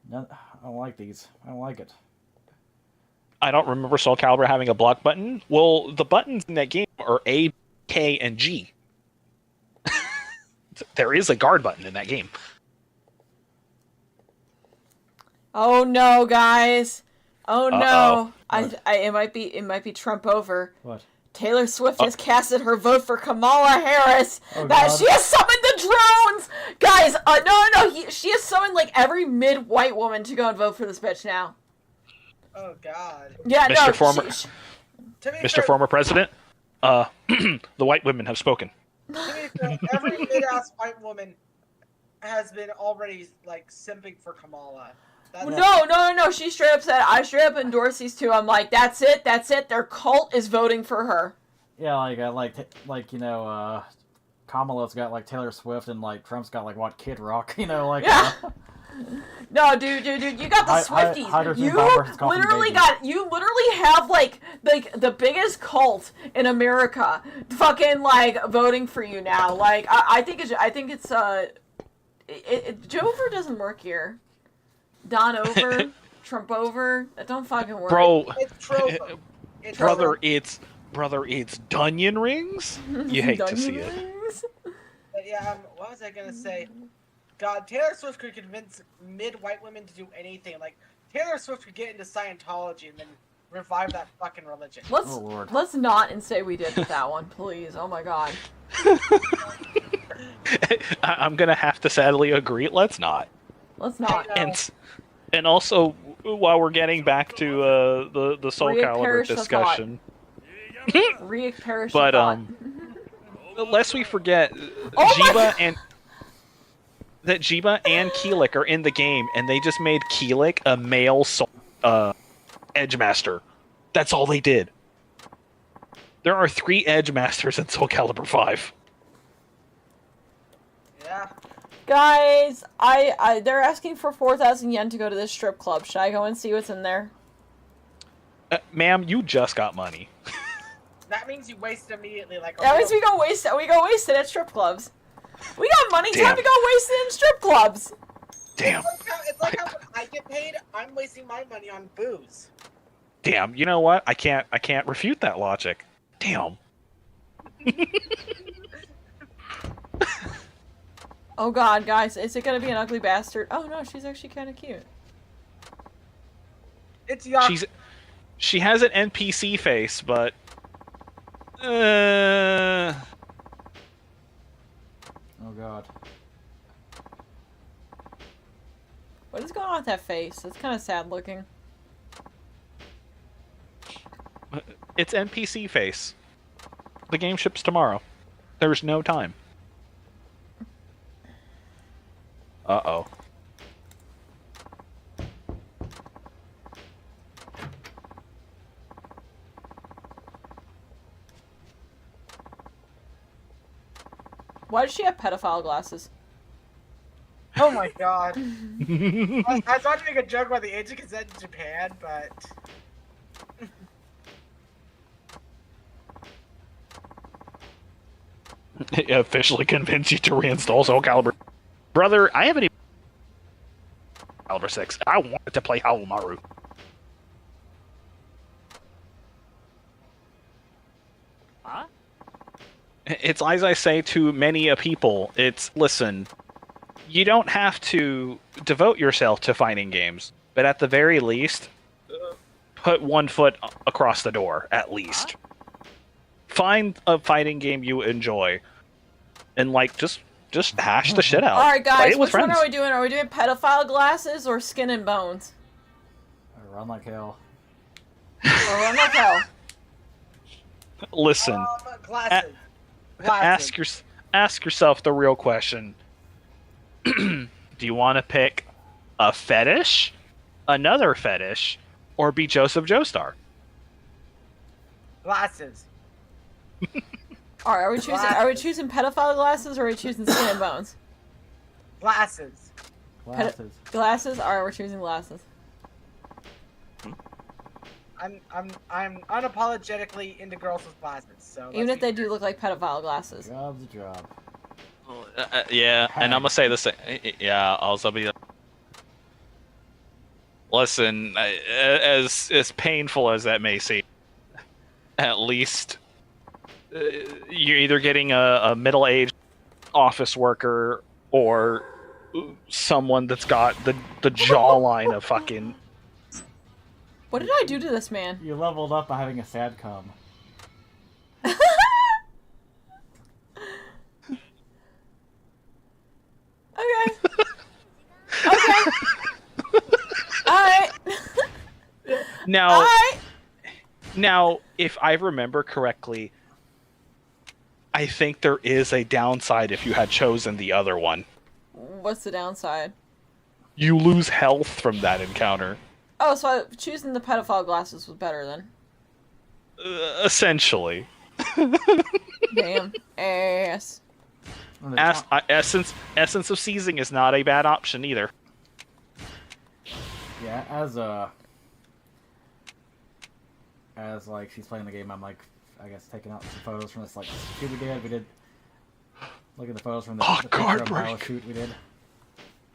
No, I don't like these. I don't like it. I don't remember Soul Calibur having a block button. Well, the buttons in that game are A, K, and G. There is a guard button in that game. Oh no, guys! Oh no! Uh-oh. It might be Trump over. What? Taylor Swift has casted her vote for Kamala Harris. Oh, that God. she has summoned the drones, guys. She has summoned like every mid-white woman to go and vote for this bitch now. Oh God. Yeah, Mr. Fair, Former President, the white women have spoken. To be fair, every mid-ass white woman has been already like simping for Kamala. No. She straight up said, I straight up endorse these two. I'm like, that's it. Their cult is voting for her. Yeah, like you know, Kamala's got like Taylor Swift and like Trump's got like what, Kid Rock, you know, like. Yeah. No, dude, you got the Swifties. You literally have like the biggest cult in America, fucking like voting for you now. Like I think it's Jover doesn't work here. Don over, Trump over. That don't fucking work. Bro, it's brother, it's Dunyan rings. You hate to see it. But yeah, what was I gonna say? God, Taylor Swift could convince mid-white women to do anything. Like, Taylor Swift could get into Scientology and then revive that fucking religion. Let's not and say we did with that one, please. Oh my God. I'm gonna have to sadly agree. Let's not. Let's not. And also, while we're getting back to the Soul Calibur discussion, but lest we forget, Jiba and Keelik are in the game, and they just made Keelik a male Edge Master. That's all they did. There are 3 Edge Masters in Soul Calibur 5. Yeah. Guys, they're asking for 4,000 yen to go to this strip club. Should I go and see what's in there? Ma'am, you just got money. That means you waste immediately. That means we go waste it at strip clubs. We got money. Time to go waste it in strip clubs. Damn. It's like how when I get paid, I'm wasting my money on booze. Damn. You know what? I can't refute that logic. Damn. Oh God, guys, is it gonna be an ugly bastard? Oh no, she's actually kind of cute. It's Yakuza. She has an NPC face, but. Oh God. What is going on with that face? It's kind of sad looking. It's NPC face. The game ships tomorrow. There's no time. Uh-oh. Why does she have pedophile glasses? Oh my God. I was about to make a joke about the age of consent in Japan, but... Officially convince you to reinstall Soul Calibur. Brother, I haven't even... Calibur 6. I wanted to play Halomaru. Huh? It's as I say to many a people, it's, listen, you don't have to devote yourself to fighting games, but at the very least, put one foot across the door, at least. Find a fighting game you enjoy, and, like, just hash the shit out. Alright guys, which friends. one are we doing? Are we doing pedophile glasses or skin and bones? Run like hell. Or run like hell. Listen, glasses. ask yourself the real question. Do you want to pick a fetish, another fetish, or be Joseph Joestar? Glasses. All right, are we choosing pedophile glasses, or are we choosing skin and bones? Glasses. Glasses? All right, we're choosing glasses. I'm unapologetically into girls with glasses. So even if they do look like pedophile glasses. Job's a job. Yeah, and I'm gonna say the same. Yeah, also be. Listen, as painful as that may seem, at least you're either getting a middle-aged office worker or someone that's got the jawline of fucking. What did I do to this man? You leveled up by having a sad cum. Okay. Okay. Alright. Now, if I remember correctly, I think there is a downside if you had chosen the other one. What's the downside? You lose health from that encounter. Oh, so choosing the pedophile glasses was better then. Essentially. Damn ass. Essence of seizing is not a bad option either. Yeah, as like she's playing the game, I'm like, I guess taking out some photos from this like shoot we did. Look at the photos from the picture of Bio shoot we did.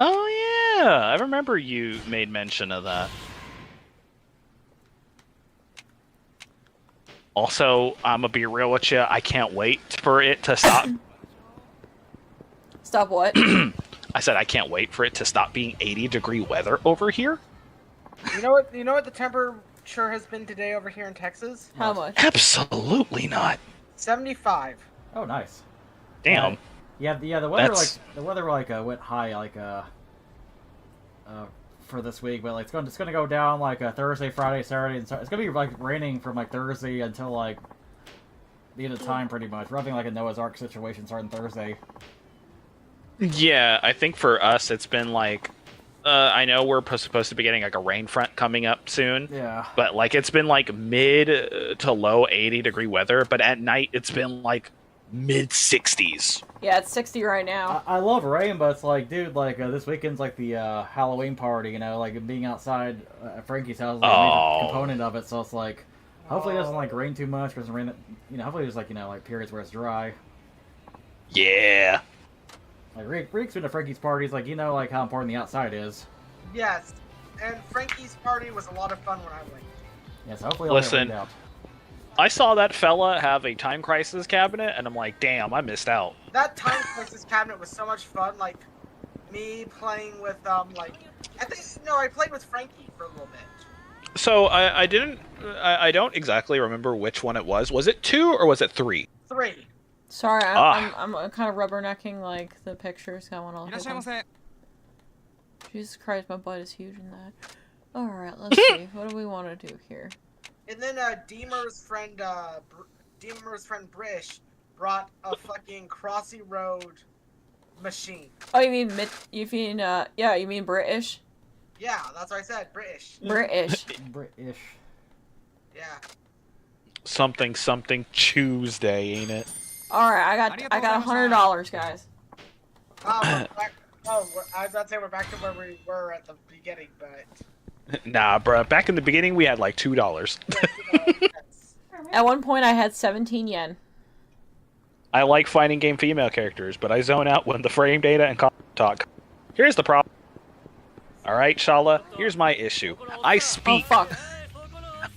Oh yeah, I remember you made mention of that. Also, I'm gonna be real with you. I can't wait for it to stop. Stop what? I said I can't wait for it to stop being 80-degree weather over here. You know what? You know what the temperature has been today over here in Texas? How much? Absolutely not. 75. Oh, nice. Damn. Yeah. The weather went high for this week, but like it's gonna go down like Thursday, Friday, Saturday, and it's gonna be like raining from like Thursday until like the end of time, pretty much. We're having like a Noah's Ark situation starting Thursday. Yeah, I think for us it's been like, I know we're supposed to be getting like a rain front coming up soon. Yeah. But like it's been like mid to low 80-degree weather, but at night it's been like mid 60s. Yeah, it's 60 right now. I love rain, but it's like, dude, like this weekend's like the Halloween party, you know, like being outside at Frankie's house is like a major component of it. So it's like, hopefully it doesn't like rain too much, because rain, you know, hopefully there's like, you know, like periods where it's dry. Yeah. Like Reek's been to Frankie's parties, like, you know, like how important the outside is. Yes, and Frankie's party was a lot of fun when I went. Yes, hopefully it'll get rained out. I saw that fella have a Time Crisis cabinet, and I'm like, damn, I missed out. That Time Crisis cabinet was so much fun. Like me playing with I played with Frankie for a little bit. So I don't exactly remember which one it was. Was it 2 or was it 3? 3. Sorry, I'm kind of rubbernecking like the pictures going on. Jesus Christ, my butt is huge in that. All right, let's see. What do we want to do here? And then Deemer's friend Brish brought a fucking Crossy Road machine. Oh, you mean you mean British? Yeah, that's what I said. British. British. British. Yeah. Something Tuesday, ain't it? All right, I got $100, guys. I was about to say we're back to where we were at the beginning, but. Nah, bruh. Back in the beginning, we had like $2. At one point, I had 17 yen. I like fighting game female characters, but I zone out when the frame data and talk. Here's the problem. Alright, Shala, here's my issue. I speak... Oh, fuck.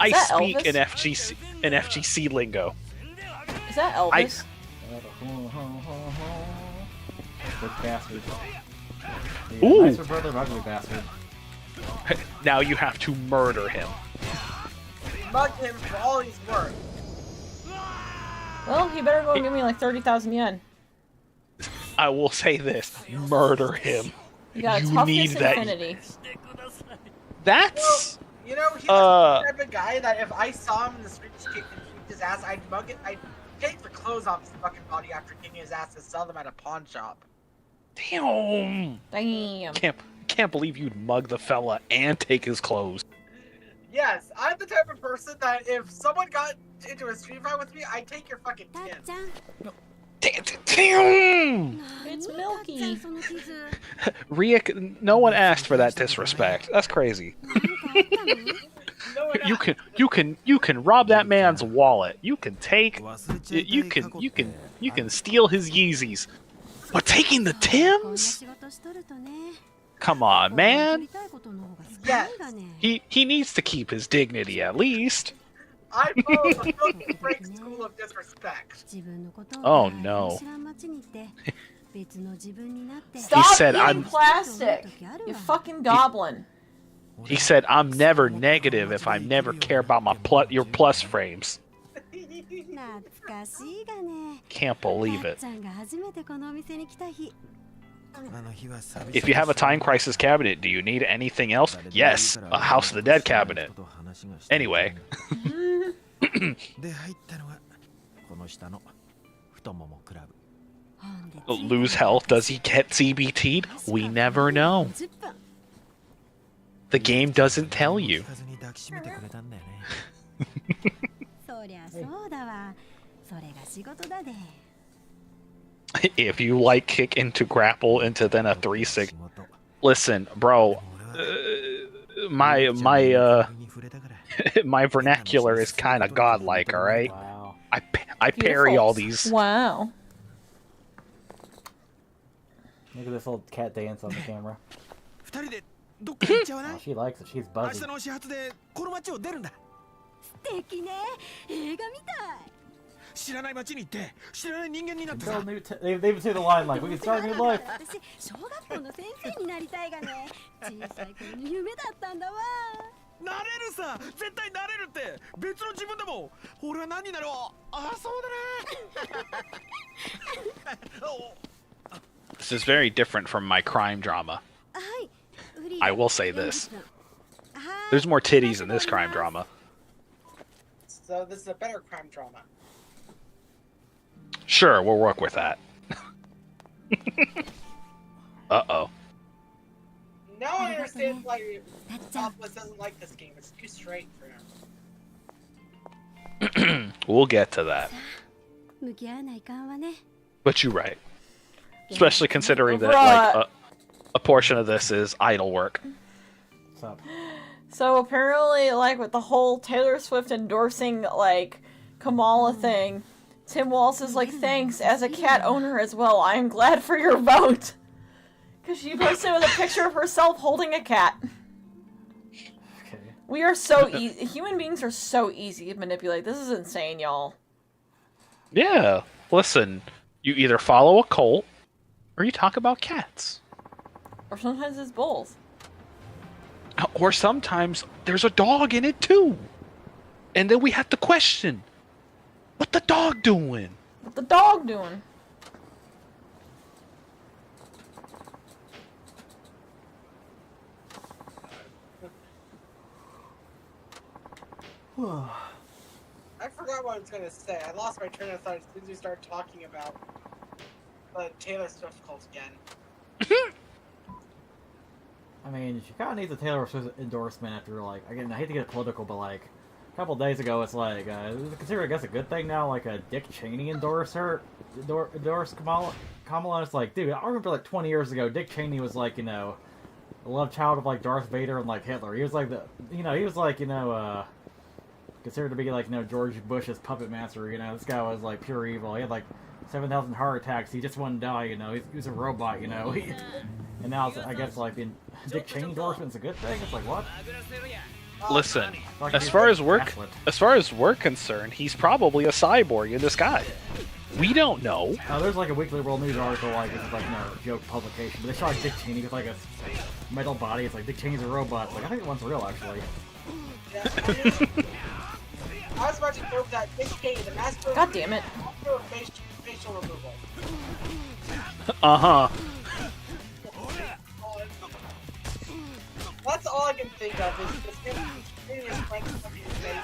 I speak in FGC lingo. Is that Elvis? Bastard. Ooh! Nicer brother, ugly bastard. Now you have to murder him. Mug him for all he's worth. Well, he better go and give me like 30,000 yen. I will say this: murder him. You got a toughness infinity. That's. You know, he's the type of guy that if I saw him in the streets kicking his ass, I'd take the clothes off his fucking body after getting his ass to sell them at a pawn shop. Damn. Can't believe you'd mug the fella and take his clothes. Yes, I'm the type of person that if someone got into a street fight with me, I'd take your fucking tins. Damn! It's Milky. Riek, no one asked for that disrespect. That's crazy. You can rob that man's wallet. You can take you can steal his Yeezys. But taking the Tims? Come on, man. Yes. He needs to keep his dignity at least. I follow the fucking break school of disrespect. Oh no. Stop He said, eating "I'm." plastic. You fucking goblin. He said, "I'm never negative if I never care about my your plus frames." Can't believe it. If you have a Time Crisis cabinet, do you need anything else? Yes, a House of the Dead cabinet. Anyway. Lose health? Does he get CBT'd? We never know. The game doesn't tell you. If you like kick into grapple into then a 3-6. Listen, bro. My my vernacular is kind of godlike, all right? Wow. I parry all these. Wow. Look at this little cat dance on the camera. 二人でどっか行っちゃわない Oh, she likes it. She's 明 buzzy. 日の始発でこの街を出るんだ素敵ね。映画みたい。知らない街に行って知らない人間になって Until さ new they even say the line like, we can start a new life. 私、小学校の先生になりたいがね。小さい頃の夢だったんだわ。なれるさ絶対なれるって別の自分でも俺は何になるあそうだね This is very different from my crime drama. I will say this. There's more titties in this crime drama. So this is a better crime drama. Sure, we'll work with that. Uh-oh. Now I understand why Topless doesn't like this game. It's too straight for him. We'll get to that. But you're right. Especially considering that like a portion of this is idle work. What's up? So apparently, like with the whole Taylor Swift endorsing like Kamala thing, Tim Walsh is like, thanks, as a cat owner as well, I am glad for your vote. Because she posted with a picture of herself holding a cat. Okay. We are so easy. Human beings are so easy to manipulate. This is insane, y'all. Yeah. Listen, you either follow a cult, or you talk about cats. Or sometimes it's both. Or sometimes there's a dog in it too. And then we have to question, what the dog doing? What the dog doing? I forgot what I was gonna say. I lost my train of thought as soon as we started talking about the Taylor Swift cult again. I mean, she kind of needs a Taylor Swift endorsement after, like, again, I hate to get political, but, like, a couple days ago, it's like, is it considered, I guess, a good thing now, like, a Dick Cheney endorsed Kamala, and it's like, dude, I remember, like, 20 years ago, Dick Cheney was, like, you know, a love child of, like, Darth Vader and, like, Hitler. He was, like, he was, like, considered to be, like, George Bush's puppet master, this guy was, like, pure evil. He had, like, 7,000 heart attacks, he just wouldn't die, he was a robot, and now, it's, I guess, like, the Dick Cheney endorsement's a good thing? It's like, what? Listen, as far as we're concerned, he's probably a cyborg in disguise. We don't know. There's like a Weekly World News article, like it's like joke publication, but they shot Dick Cheney with like a metal body. It's like Dick Cheney's a robot. It's like I think that one's real actually. I was about to quote that Dick Cheney, the master. God damn it! Of facial removal. Uh huh. That's all I can think of is this getting his friend's fucking face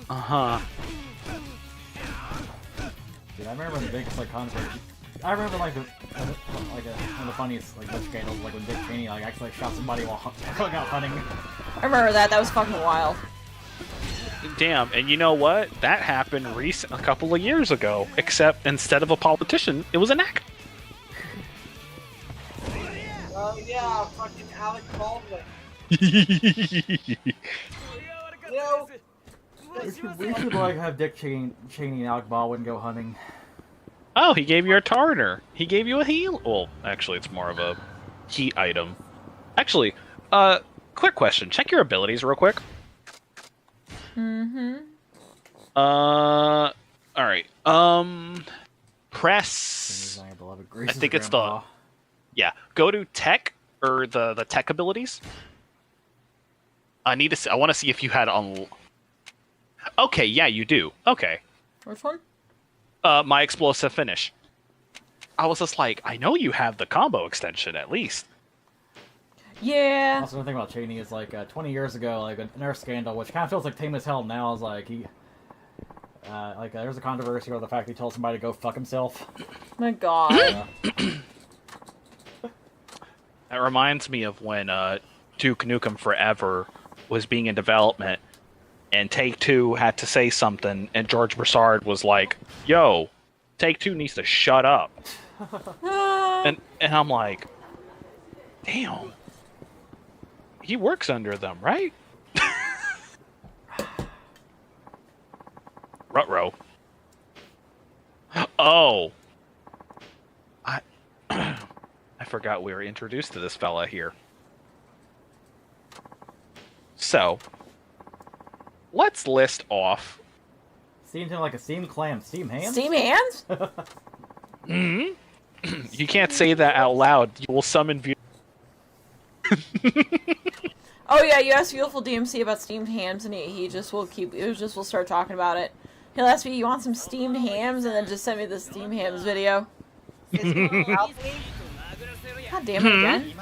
on. Uh huh. I remember when Dick's like controversy. I remember like one of the funniest like Twitch scandals, like when Dick Cheney like actually shot somebody while going out hunting. I remember that. That was fucking wild. Damn, and you know what? That happened a couple of years ago. Except instead of a politician, it was an actor. Well, yeah, fucking Alec Baldwin. You know, We should like have Dick Cheney and Alec Baldwin go hunting. Oh, he gave you a Tarner. He gave you a heal. Well, actually, it's more of a heat item. Actually, quick question. Check your abilities real quick. Mm-hmm. All right. Press. I think it's the. Yeah. Go to tech or the tech abilities. I need to. I want to see if you had on. Okay. Yeah, you do. Okay. Which one? My explosive finish. I was just like, I know you have the combo extension at least. Yeah. Also, one thing about Cheney is like 20 years ago, like an Earth scandal, which kind of feels like tame as hell now, is like he, there's a controversy over the fact he told somebody to go fuck himself. My God. That reminds me of when Duke Nukem Forever was being in development, and Take-Two had to say something, and George Broussard was like, "Yo, Take-Two needs to shut up." and I'm like, damn. He works under them, right? Ruh-roh. Oh. I forgot we were introduced to this fella here. So, let's list off. Seems like a steam clam. Steam hands? Steam hands? Mm-hmm. You can't say that out loud. You will summon view. Oh yeah, you asked Beautiful DMC about steamed hams, and he just will start talking about it. He'll ask me, "You want some steamed hams?" and then just send me the steamed hams video. God damn it again.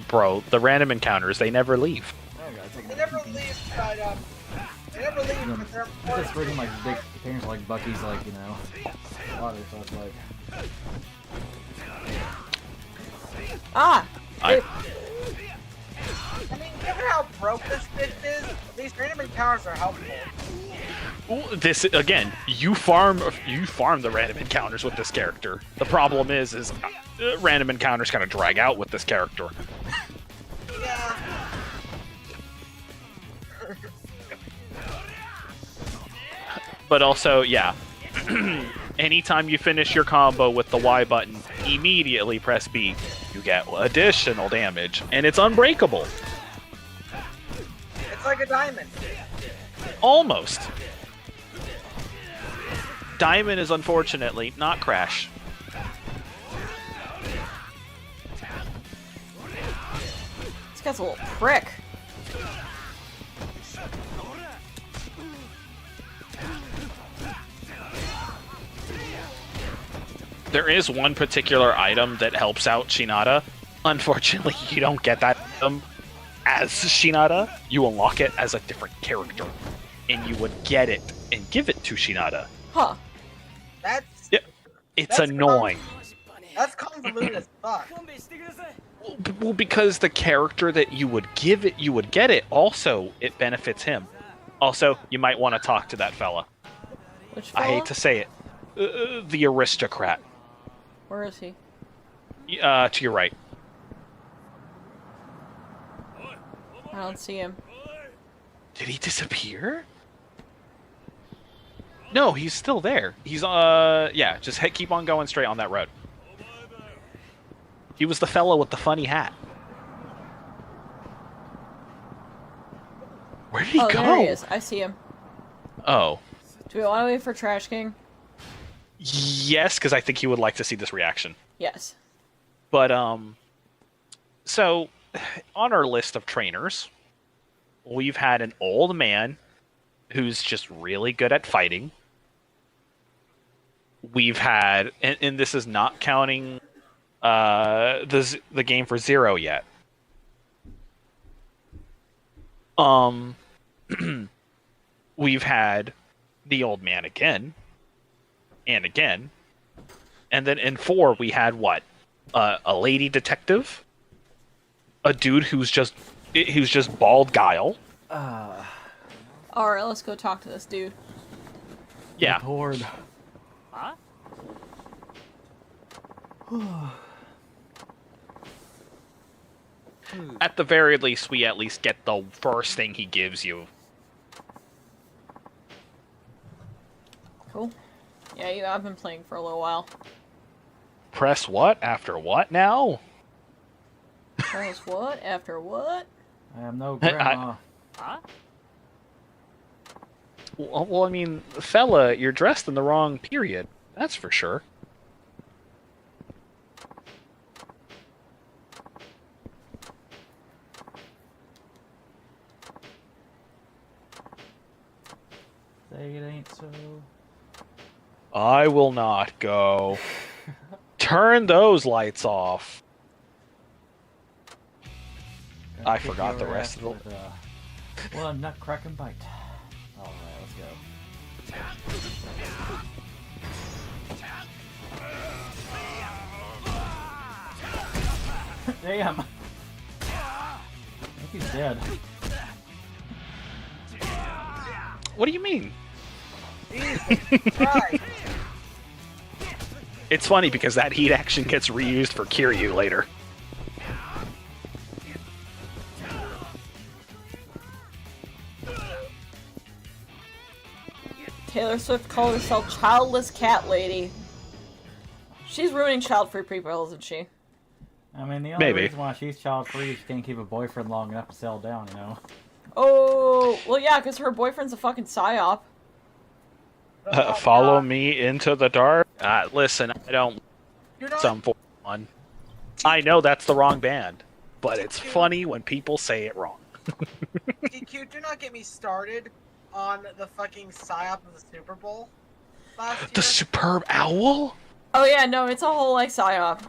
Bro, the random encounters, they never leave. They never leave, but they never leave. But they're Just freaking like big things like Bucky's, like, you know, water, so it's like. Ah! I mean, given how broke this bitch is, these random encounters are helpful. This again, you farm the random encounters with this character. The problem is random encounters kind of drag out with this character. Yeah. But also, yeah. Anytime you finish your combo with the Y button, immediately press B. You get additional damage, and it's unbreakable. It's like a diamond. Almost. Diamond is unfortunately not Crash. This guy's a little prick. There is one particular item that helps out Shinada. Unfortunately, you don't get that item as Shinada. You unlock it as a different character. And you would get it and give it to Shinada. Huh. It's annoying. That's convoluted as fuck. Well, because the character that you would give it, you would get it, also, it benefits him. Also, you might want to talk to that fella. Which fella? I hate to say it. The aristocrat. Where is he? To your right. I don't see him. Did he disappear? No, he's still there. He's, yeah, just keep on going straight on that road. He was the fellow with the funny hat. Where did he go? There he is. I see him. Oh. Do we want to wait for Trash King? Yes, because I think he would like to see this reaction. Yes. But, so, on our list of trainers, we've had an old man who's just really good at fighting. We've had, and this is not counting the game for Zero yet. We've had the old man again, and again. And then in 4, we had what? A lady detective, a dude who's just bald Guile. Alright, let's go talk to this dude. Yeah. Horde. Huh? At the very least, we at least get the first thing he gives you. Cool. Yeah, I've been playing for a little while. Press what after what now? Press what after what? I am no grandma. Huh? Well, I mean, fella, you're dressed in the wrong period. That's for sure. Say it ain't so. I will not go. Turn those lights off. I forgot the rest of the... One nutcracker bite. Alright, let's go. Damn! I think he's dead. What do you mean? Right. It's funny because that heat action gets reused for Kiryu later. Taylor Swift called herself Childless Cat Lady. She's ruining child-free people, isn't she? I mean, the only reason why she's child-free is she can't keep a boyfriend long enough to settle down, you know? Oh, well, yeah, because her boyfriend's a fucking psyop. Follow me into the dark? Listen, I don't... Some one. I know that's the wrong band, but it's funny when people say it wrong. DQ, do not get me started on the fucking psyop of the Super Bowl last year. The Superb Owl? Oh yeah, no, it's a whole like psyop.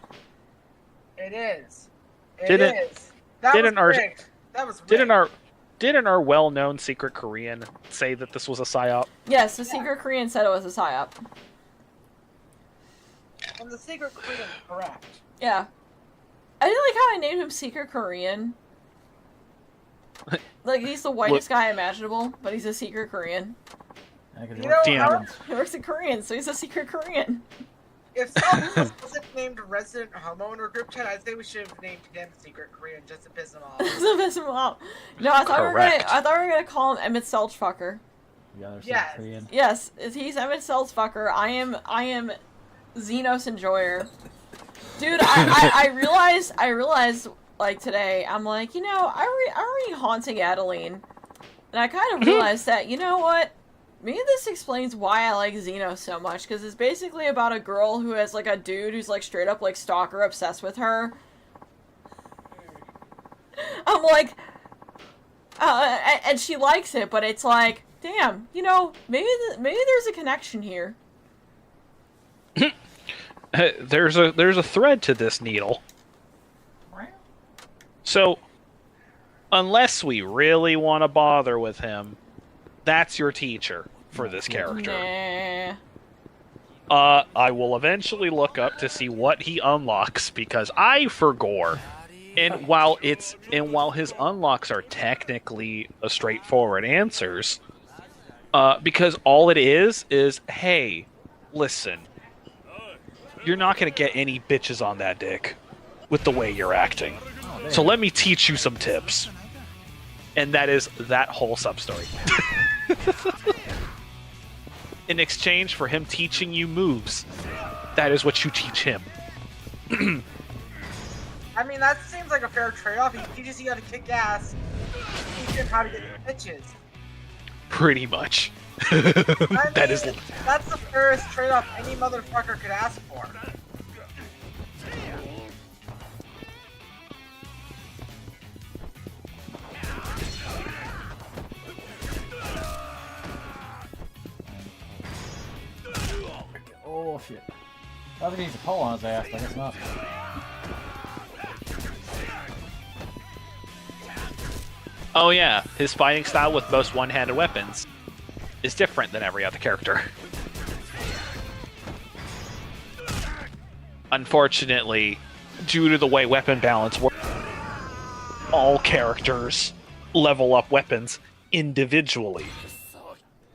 It is. Didn't That was rigged. Didn't our well-known secret Korean say that this was a psyop? Yes, the secret Korean said it was a psyop. And the secret Korean is correct. Yeah. I didn't like how I named him Secret Korean. Like, he's the whitest guy imaginable, but he's a secret Korean. You know, He works at Korean, so he's a secret Korean. if someone wasn't named Resident Homo in our group chat, I'd say we should have named him Secret Korean just to piss him off. Just to piss him off. No, I thought we were gonna call him Emmett Selchfucker. Yes. Yes, he's Emmett Selchfucker. I am Xenos Enjoyer. Dude, I realized like today, I'm like, you know, I read Haunting Adeline, and I kind of realized that, you know what? Maybe this explains why I like Xenos so much, because it's basically about a girl who has like a dude who's like straight up like stalker obsessed with her. I'm like, and she likes it, but it's like, damn, you know, maybe there's a connection here. There's a thread to this needle. So, unless we really want to bother with him, that's your teacher for this character. Nah. I will eventually look up to see what he unlocks because I forgot. And while his unlocks are technically a straightforward answers, because all it is hey, listen, you're not gonna get any bitches on that dick with the way you're acting. So let me teach you some tips. And that is that whole sub-story. In exchange for him teaching you moves, that is what you teach him. I mean, that seems like a fair trade-off. He teaches you how to kick ass. He teaches him how to get bitches. Pretty much. That's the fairest trade-off any motherfucker could ask for. Oh shit. I think he's a pole on his ass, but I guess not. Oh yeah, his fighting style with most one-handed weapons is different than every other character. unfortunately, due to the way weapon balance works, all characters level up weapons individually,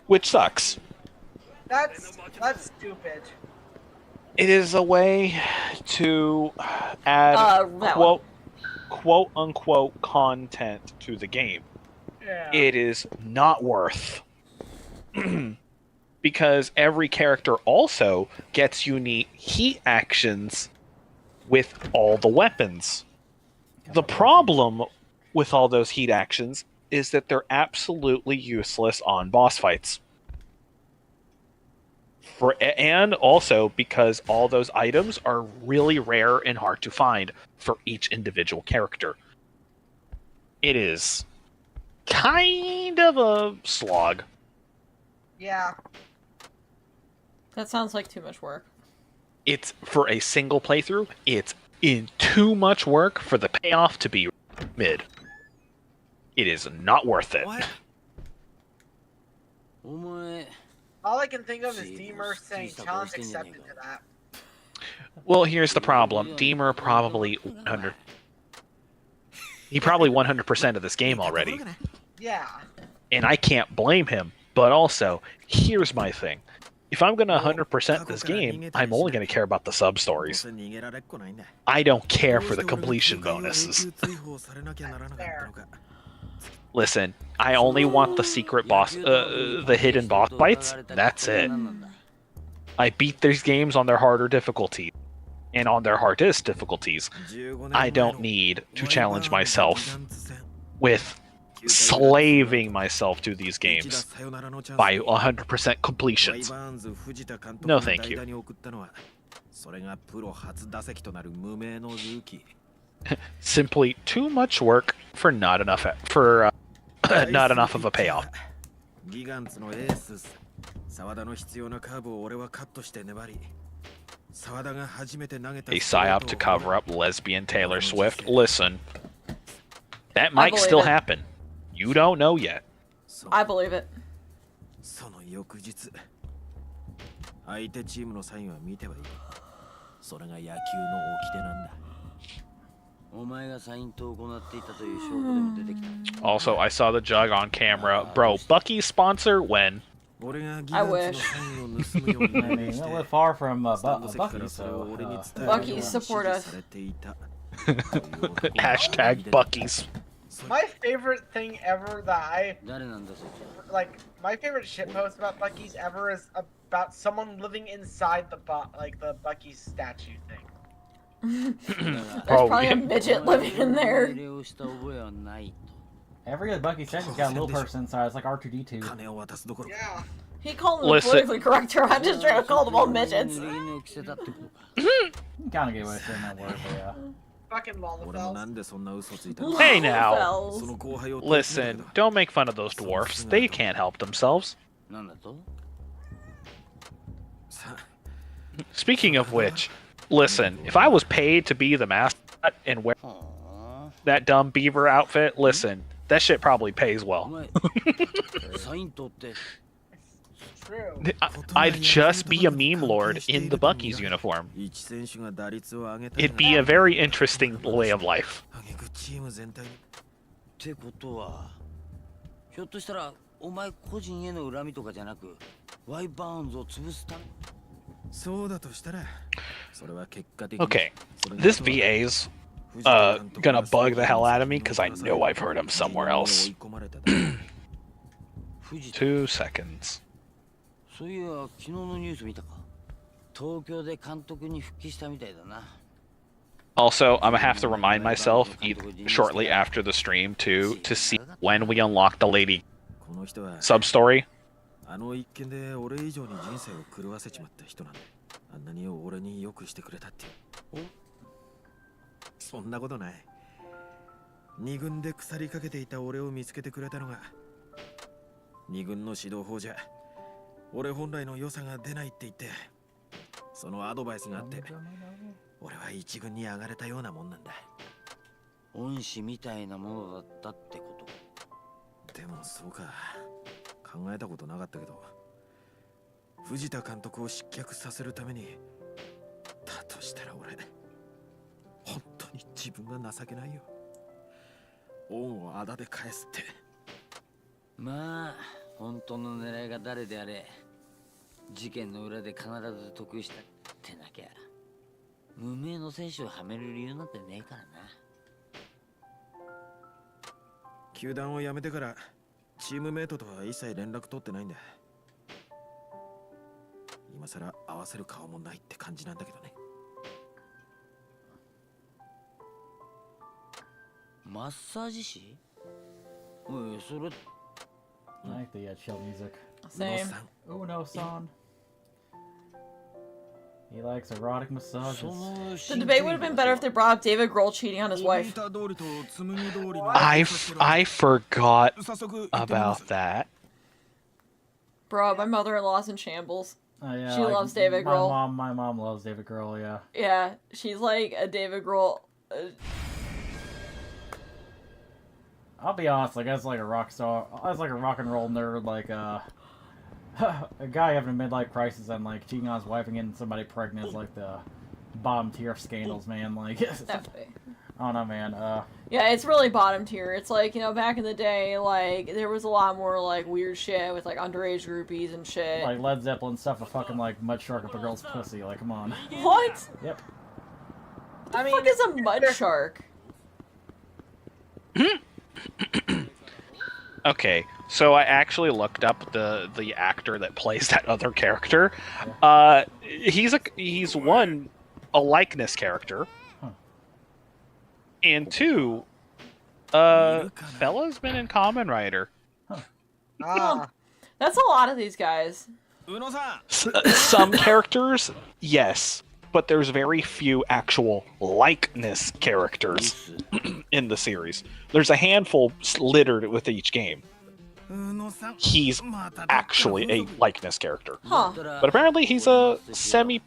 which sucks. That's stupid. It is a way to add quote unquote content to the game. Yeah. It is not worth. Because every character also gets unique heat actions with all the weapons. The problem with all those heat actions is that they're absolutely useless on boss fights. And also because all those items are really rare and hard to find for each individual character. It is kind of a slog. Yeah. That sounds like too much work. It's for a single playthrough, it's in too much work for the payoff to be mid. It is not worth it. All I can think of is Deemer saying challenge accepted to that. Well, here's the problem. Deemer probably 100. He probably 100% of this game already. Yeah. And I can't blame him. But also, here's my thing. If I'm going to 100% this game, I'm only going to care about the sub-stories. I don't care for the completion bonuses. Listen, I only want the secret boss, the hidden boss fights. That's it. I beat these games on their harder difficulty and on their hardest difficulties. I don't need to challenge myself with slaving myself to these games by 100% completions. No, thank you. Simply too much work for not enough not enough of a payoff. A psyop to cover up lesbian Taylor Swift. Listen, that might still happen. You don't know yet. I believe it. Also, I saw the jug on camera. Bro, Bucky's sponsor when? I wish. I mean, we live far from Bucky, so... Bucky's support us. Hashtag Bucky's. My favorite thing ever that my favorite shitpost about Bucky's ever is about someone living inside the Bucky's statue thing. There's probably a midget living in there. Every other Bucky statue's got a little person inside. It's like R2-D2. Yeah. He called them the politically correct term. I'm just trying to call them all midgets. You kind of get away with saying that word, but yeah. Fucking Lollifells. Hey now! Listen, don't make fun of those dwarfs. They can't help themselves. Speaking of which, listen, if I was paid to be the mascot and wear that dumb beaver outfit, listen, that shit probably pays well. True. I'd just be a meme lord in the Bucky's uniform. It'd be a very interesting way of life. Okay, this VA's gonna bug the hell out of me because I know I've heard him somewhere else. 2 seconds. Also, I'm gonna have to remind myself shortly after the stream to see when we unlock the lady sub-story. したら俺本当に自分が情けないよ。恩をあだで返すって。まあ本当の狙いが誰であれ事件の裏で必ず得したってなきゃ無名の選手をはめる理由なんてねえからな。球団を辞めてからチームメイトとは一切連絡取ってないんだ。今さら合わせる顔もないって感じなんだけどね。マッサージ師？おい、それ I like the chill music. Same. Uno-san. He likes erotic massages. The debate would have been better if they brought up David Grohl cheating on his wife. I forgot about that. Bro, my mother-in-law's in shambles. Yeah, She loves David Grohl. My mom loves David Grohl, yeah. Yeah, she's like a David Grohl. I'll be honest, like as like a rock star, as like a rock and roll nerd, like a guy having a midlife crisis and like cheating on his wife and getting somebody pregnant is like the bottom tier of scandals, man. Like, I don't know, man. Yeah, it's really bottom tier. It's like, you know, back in the day, like there was a lot more like weird shit with like underage groupies and shit. Like Led Zeppelin stuff, a fucking like mud shark up a girl's pussy. Like, come on. What? Yep. What the fuck is a mud shark? Okay, so I actually looked up the actor that plays that other character. He's one, a likeness character, and two, fella's been in Kamen Rider. That's a lot of these guys. Some characters, yes, but there's very few actual likeness characters in the series. There's a handful littered with each game. He's actually a likeness character. Huh. But apparently he's a semi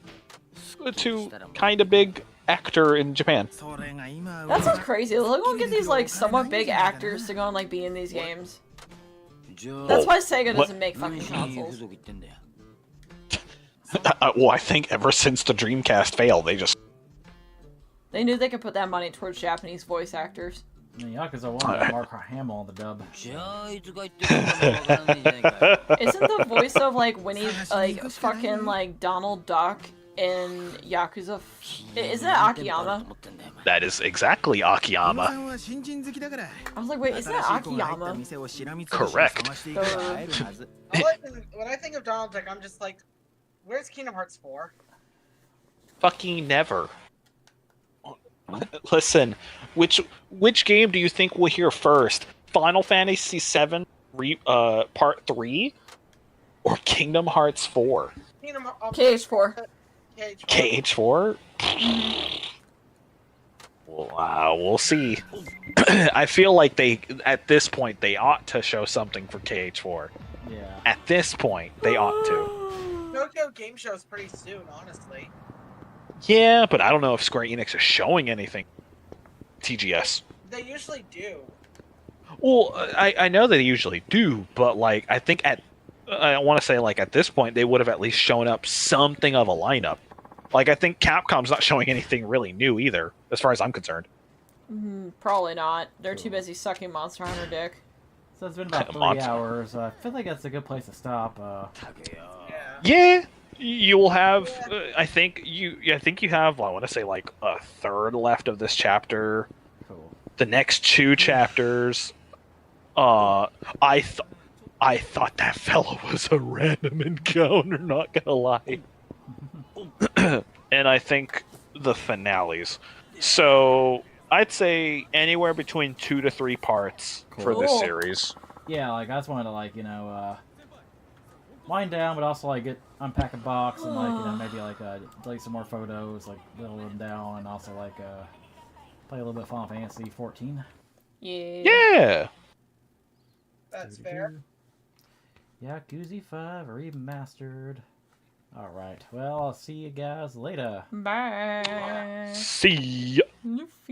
to kind of big actor in Japan. That sounds crazy. Look, we'll get these like somewhat big actors to go and like be in these games. That's why Sega doesn't make fucking consoles. Well, I think ever since the Dreamcast failed, They knew they could put that money towards Japanese voice actors. The Yakuza 1 got Mark Hamill on the dub. Isn't the voice of like Winnie like fucking like Donald Duck in Yakuza? Isn't that Akiyama? That is exactly Akiyama. I was like, wait, isn't that Akiyama? Correct. When I think of Donald Duck, I'm just like, where's Kingdom Hearts 4? Fucking never. Listen, which game do you think we'll hear first? Final Fantasy VII Part 3 or Kingdom Hearts 4? KH4. KH4? Wow, we'll see. I feel like at this point, they ought to show something for KH4. Yeah. At this point, they ought to. Tokyo Game Show's pretty soon, honestly. Yeah, but I don't know if Square Enix is showing anything. TGS. They usually do. Well, I know they usually do, but like I think I want to say like at this point they would have at least shown up something of a lineup. Like I think Capcom's not showing anything really new either, as far as I'm concerned. Probably not. They're too busy sucking Monster Hunter dick. So it's been about 3 hours. I feel like that's a good place to stop. Yeah, you will have. I think you have. Well, I want to say like a third left of this chapter. Cool. The next 2 chapters. I thought that fellow was a random encounter. Not gonna lie. And I think the finales. So I'd say anywhere between 2 to 3 parts for this series. Yeah, like I just wanted to like wind down, but also like unpack a box and like maybe like delete some more photos, like whittle them down, and also like play a little bit of Final Fantasy 14. Yeah. That's fair. Yakuza 5 Remastered. Alright, well, I'll see you guys later. Bye. See ya.